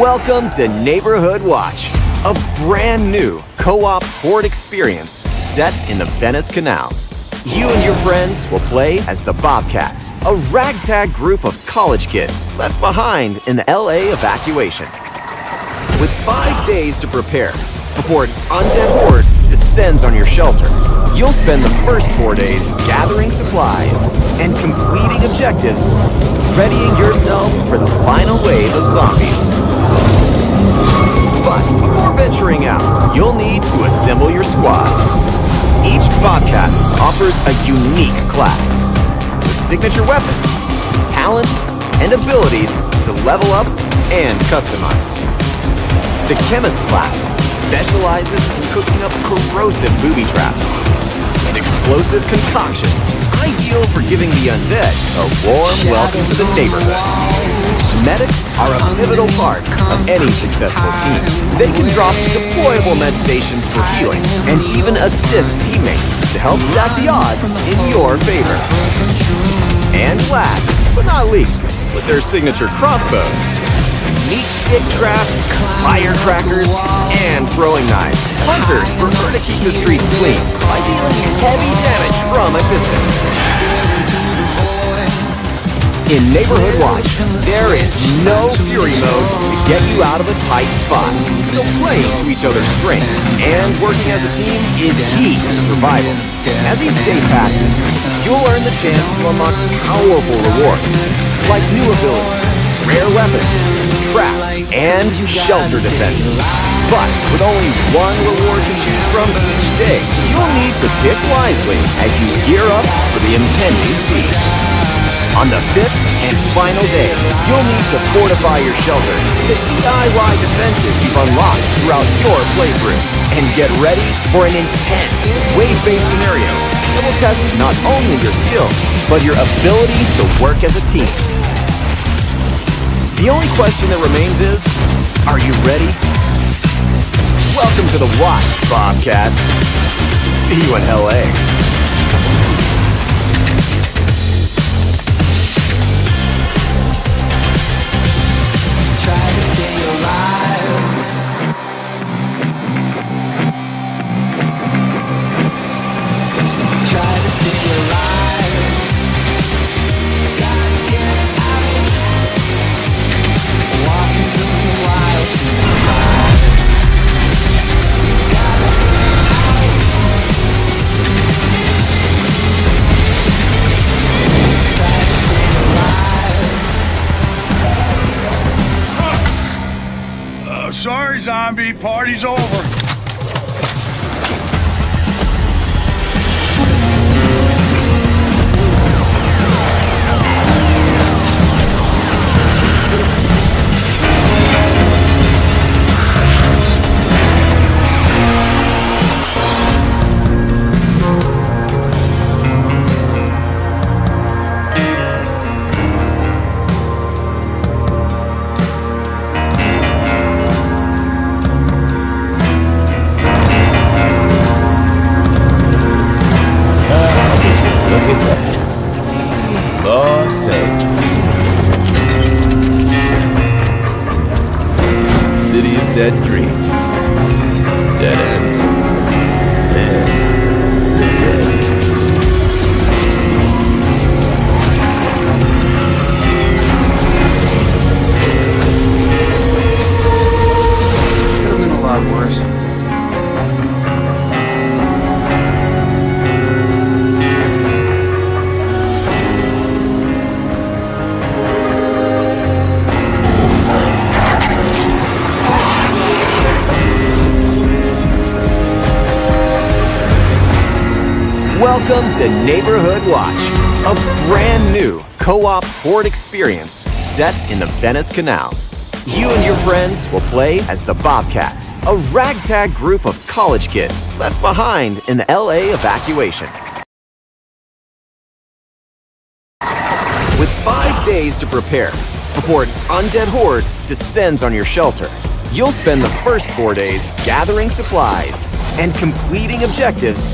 Welcome to Neighborhood Watch, a brand new co-op horde experience set in the Venice canals. You and your friends will play as the Bobcats, a ragtag group of college kids left behind in the LA evacuation. With 5 days to prepare before an undead horde descends on your shelter, you'll spend the first 4 days gathering supplies and completing objectives, readying yourselves for the final wave of zombies. But before venturing out, you'll need to assemble your squad. Each Bobcat offers a unique class with signature weapons, talents, and abilities to level up and customize. The Chemist class specializes in cooking up corrosive booby traps and explosive concoctions, ideal for giving the undead a warm welcome to the neighborhood. Medics are a pivotal part of any successful team. They can drop deployable med stations for healing and even assist teammates to help stack the odds in your favor. And last but not least, with their signature crossbows, meat stick traps, firecrackers, and throwing knives. Hunters prefer to keep the streets clean by dealing heavy damage from a distance. In Neighborhood Watch, there is no fury mode to get you out of a tight spot. So playing to each other's strengths and working as a team is key to survival. As each day passes, you'll earn the chance to unlock powerful rewards, like new abilities, rare weapons, traps, and shelter defenses. But with only one reward to choose from each day, you'll need to pick wisely as you gear up for the impending siege. On the 5th and final day, you'll need to fortify your shelter with the DIY defenses you've unlocked throughout your playthrough, and get ready for an intense wave-based scenario that will test not only your skills, but your ability to work as a team. The only question that remains is, are you ready? Welcome to the Watch, Bobcats. See you in LA. Try to stay alive. Try to stay alive. Gotta get out. Walk into the wild to survive. Gotta try to stay alive. Sorry, zombie. Party's over. Los Angeles. City of dead dreams. Dead ends. And the dead. Could have been a lot worse. Welcome to Neighborhood Watch, a brand new co-op horde experience set in the Venice canals. You and your friends will play as the Bobcats, a ragtag group of college kids left behind in the LA evacuation. With 5 days to prepare before an undead horde descends on your shelter, you'll spend the first 4 days gathering supplies and completing objectives,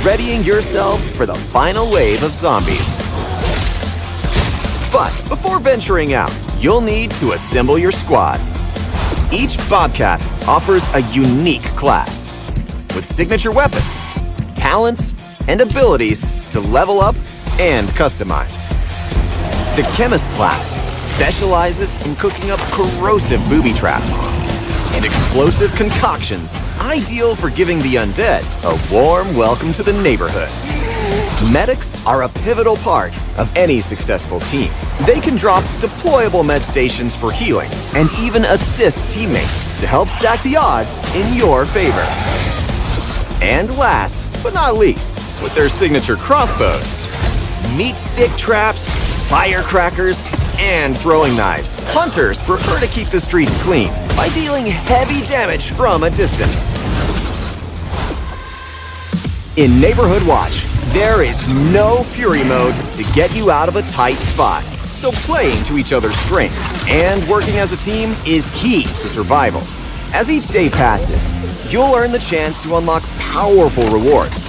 readying yourselves for the final wave of zombies. But before venturing out, you'll need to assemble your squad. Each Bobcat offers a unique class with signature weapons, talents, and abilities to level up and customize. The Chemist class specializes in cooking up corrosive booby traps and explosive concoctions ideal for giving the undead a warm welcome to the neighborhood. Medics are a pivotal part of any successful team. They can drop deployable med stations for healing and even assist teammates to help stack the odds in your favor. And last but not least, with their signature crossbows, meat stick traps, firecrackers, and throwing knives, hunters prefer to keep the streets clean by dealing heavy damage from a distance. In Neighborhood Watch, there is no fury mode to get you out of a tight spot. So playing to each other's strengths and working as a team is key to survival. As each day passes, you'll earn the chance to unlock powerful rewards,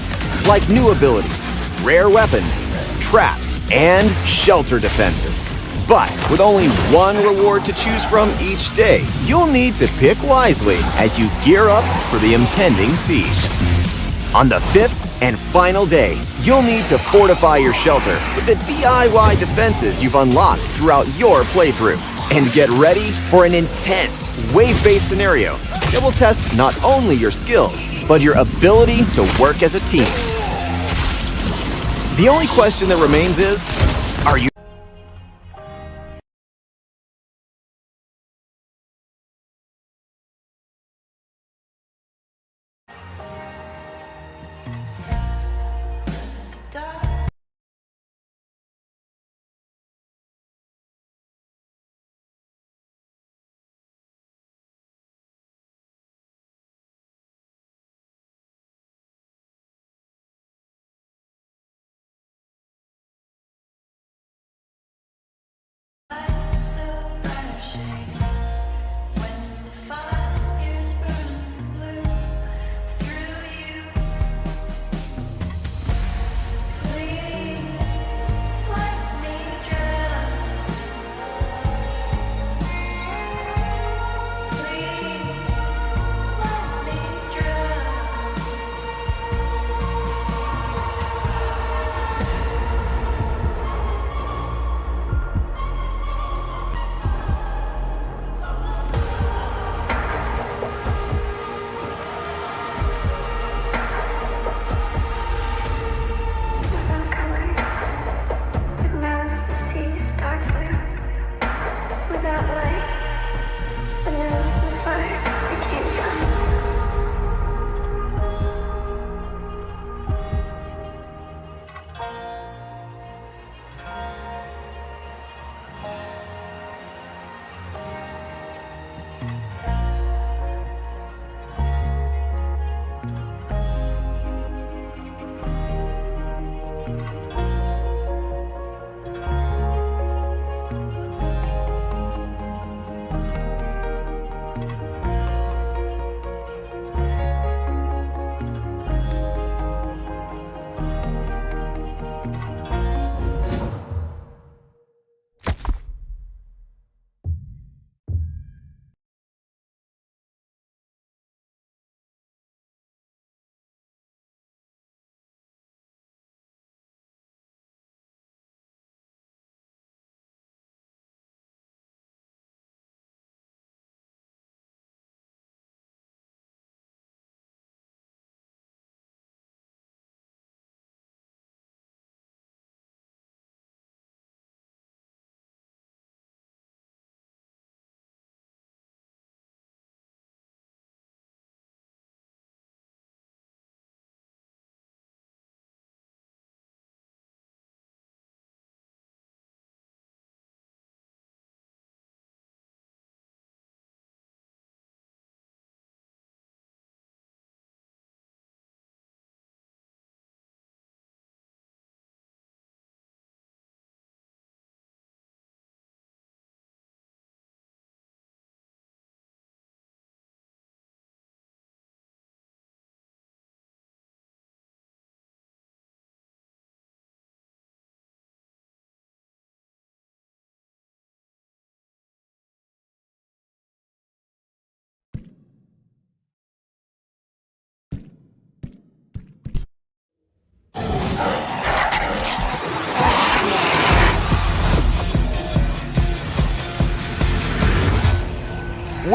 like new abilities, rare weapons, traps, and shelter defenses. But with only one reward to choose from each day, you'll need to pick wisely as you gear up for the impending siege. On the 5th and final day, you'll need to fortify your shelter with the DIY defenses you've unlocked throughout your playthrough. And get ready for an intense, wave-based scenario that will test not only your skills, but your ability to work as a team. The only question that remains is, are you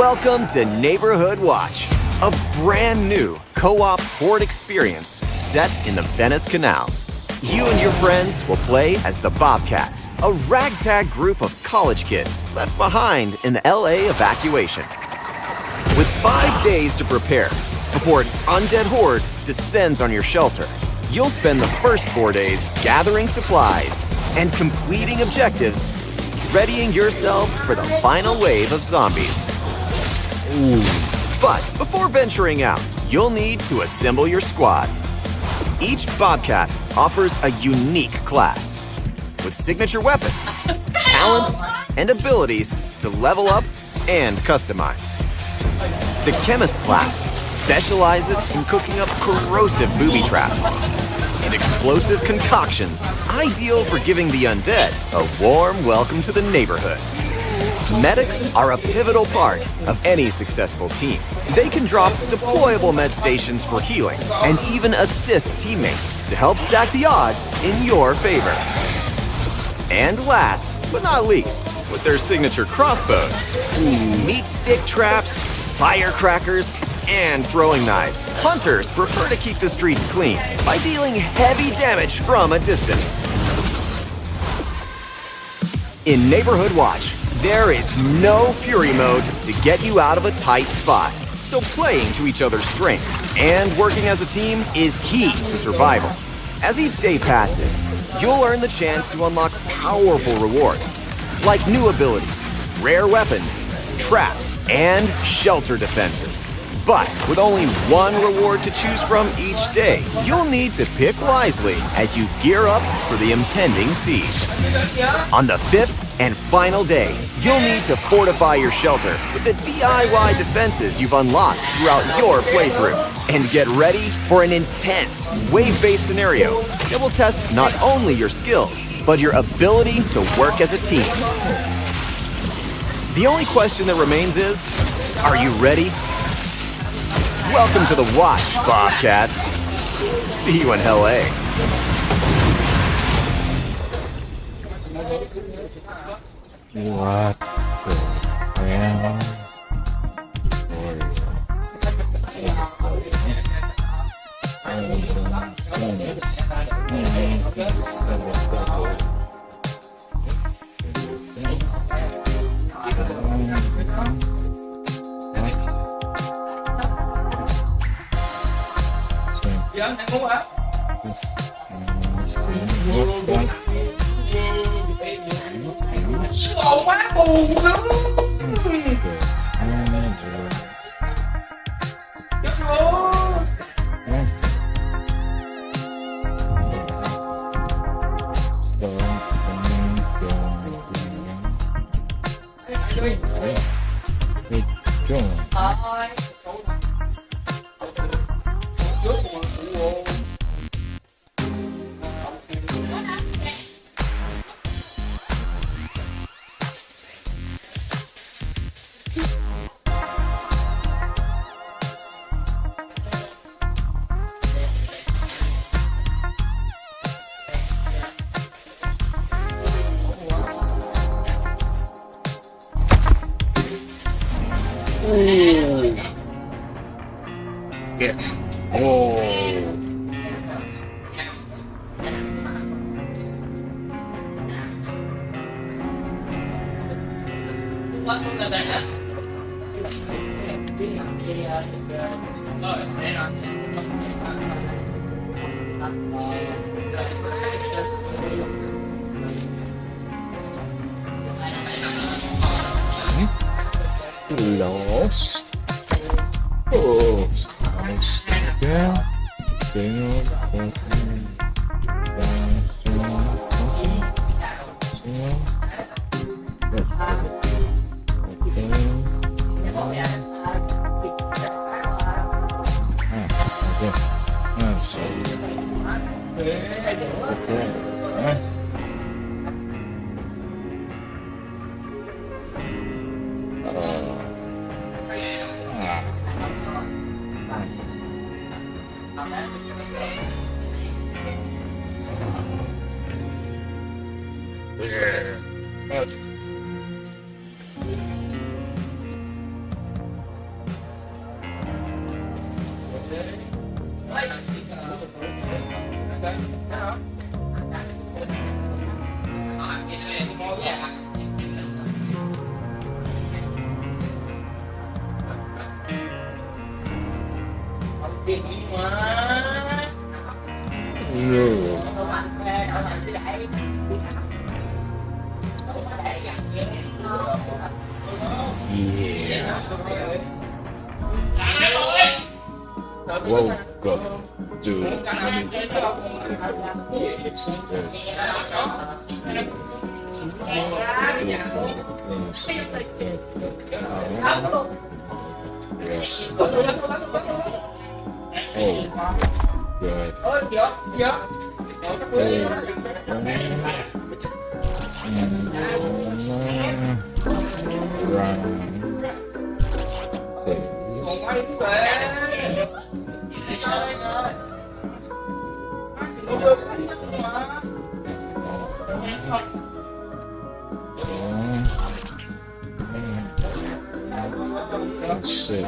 Welcome to Neighborhood Watch, a brand new co-op horde experience set in the Venice canals. You and your friends will play as the Bobcats, a ragtag group of college kids left behind in the LA evacuation. With 5 days to prepare before an undead horde descends on your shelter, you'll spend the first 4 days gathering supplies and completing objectives, readying yourselves for the final wave of zombies. But before venturing out, you'll need to assemble your squad. Each Bobcat offers a unique class with signature weapons, talents, and abilities to level up and customize. The Chemist class specializes in cooking up corrosive booby traps and explosive concoctions, ideal for giving the undead a warm welcome to the neighborhood. Medics are a pivotal part of any successful team. They can drop deployable med stations for healing and even assist teammates to help stack the odds in your favor. And last but not least, with their signature crossbows, meat stick traps, firecrackers, and throwing knives, hunters prefer to keep the streets clean by dealing heavy damage from a distance. In Neighborhood Watch, there is no fury mode to get you out of a tight spot, so playing to each other's strengths and working as a team is key to survival. As each day passes, you'll earn the chance to unlock powerful rewards, like new abilities, rare weapons, traps, and shelter defenses. But with only one reward to choose from each day, you'll need to pick wisely as you gear up for the impending siege. On the 5th and final day, you'll need to fortify your shelter with the DIY defenses you've unlocked throughout your playthrough. And get ready for an intense, wave-based scenario that will test not only your skills, but your ability to work as a team. The only question that remains is, are you ready? Welcome to the Watch, Bobcats. See you in LA. What the hell? Anh muốn hả? Ồ quá buồn luôn. Chết rồi. Yeah. Oh. Lost. Oh, nice. Yeah. Welcome to let's see.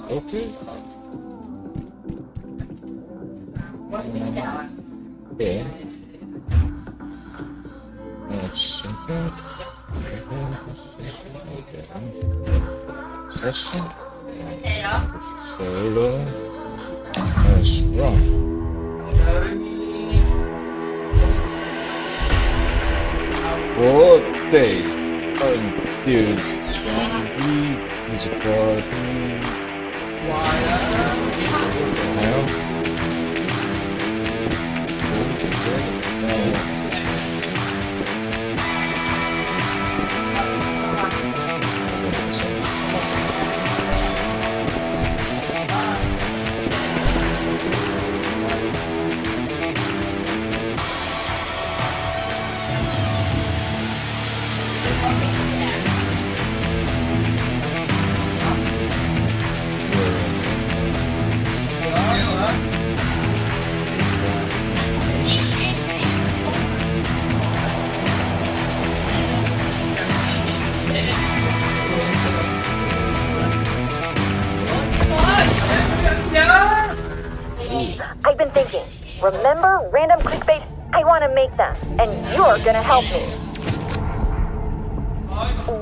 Okay. Yeah. Session. Solo. That's wrong. What day? Dude. Zombie is a party. I've been thinking. Remember random clickbait? I want to make them, and you're gonna help me.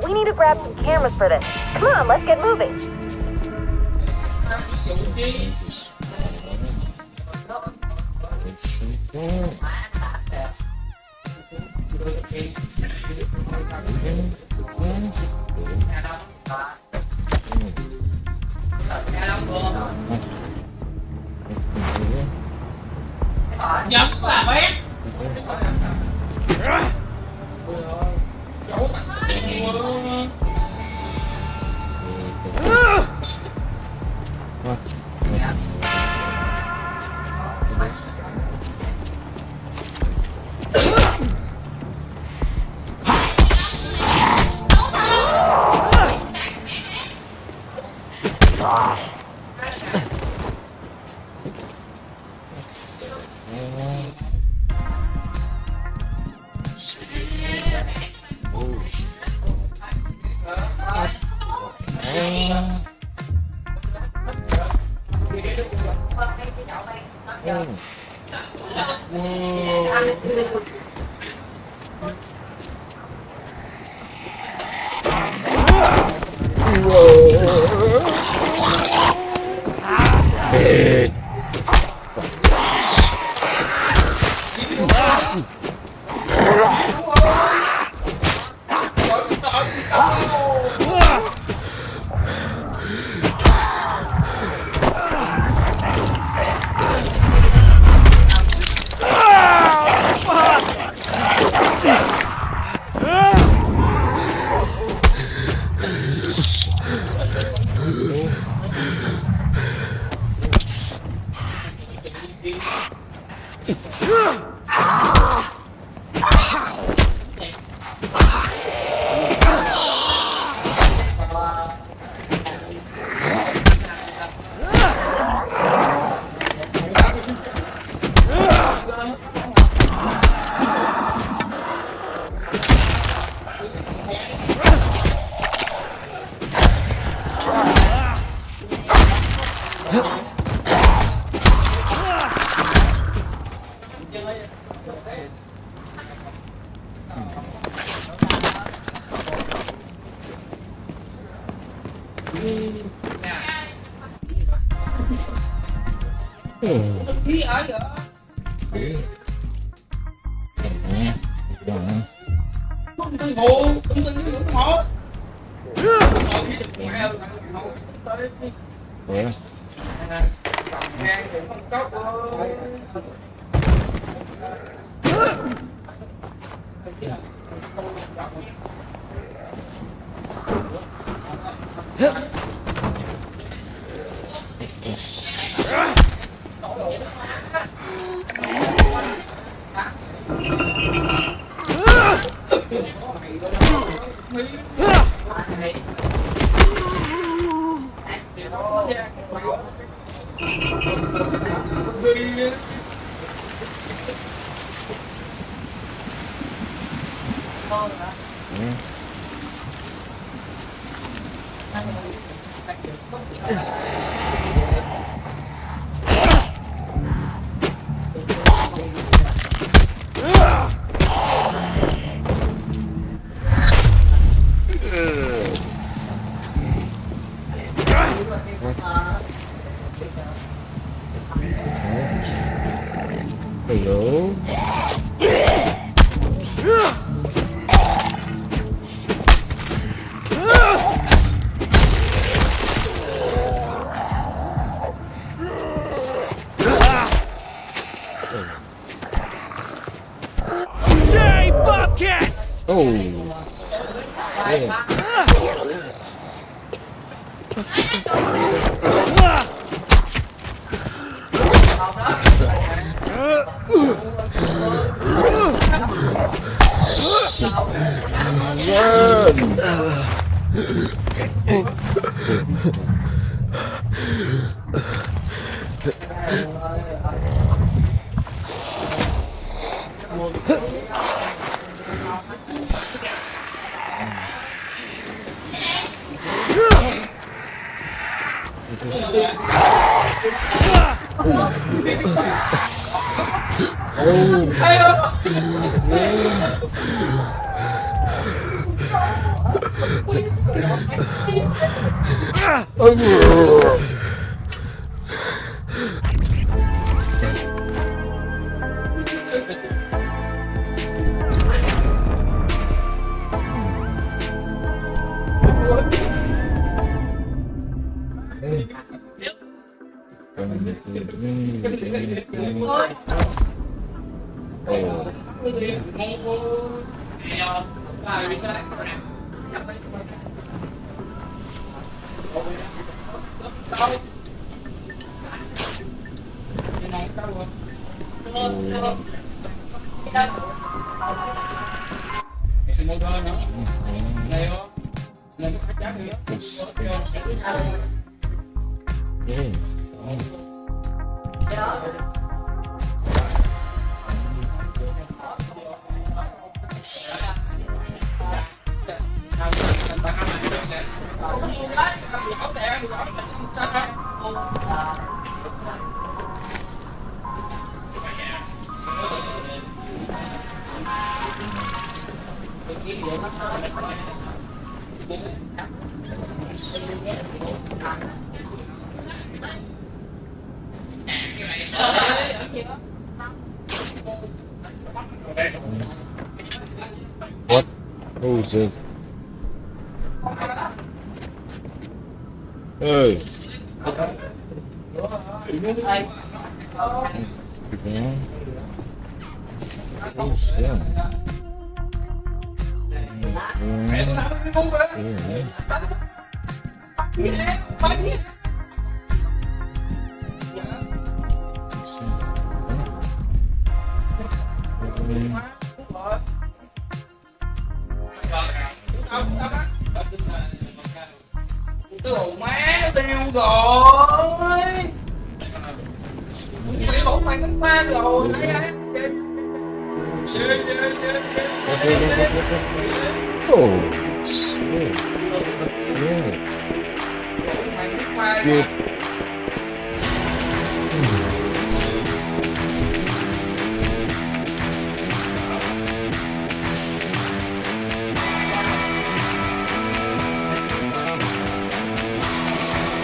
We need to grab some cameras for this. Come on, let's get moving. Nhắm là bé. Hello. J Bobcats! Oh. Yeah. What? Who is it? Hey. Who's that? Đồ má nó tiêu rồi. Cái bóng mày bánh qua rồi. Oh, shit. Yeah. Good.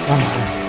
Come on.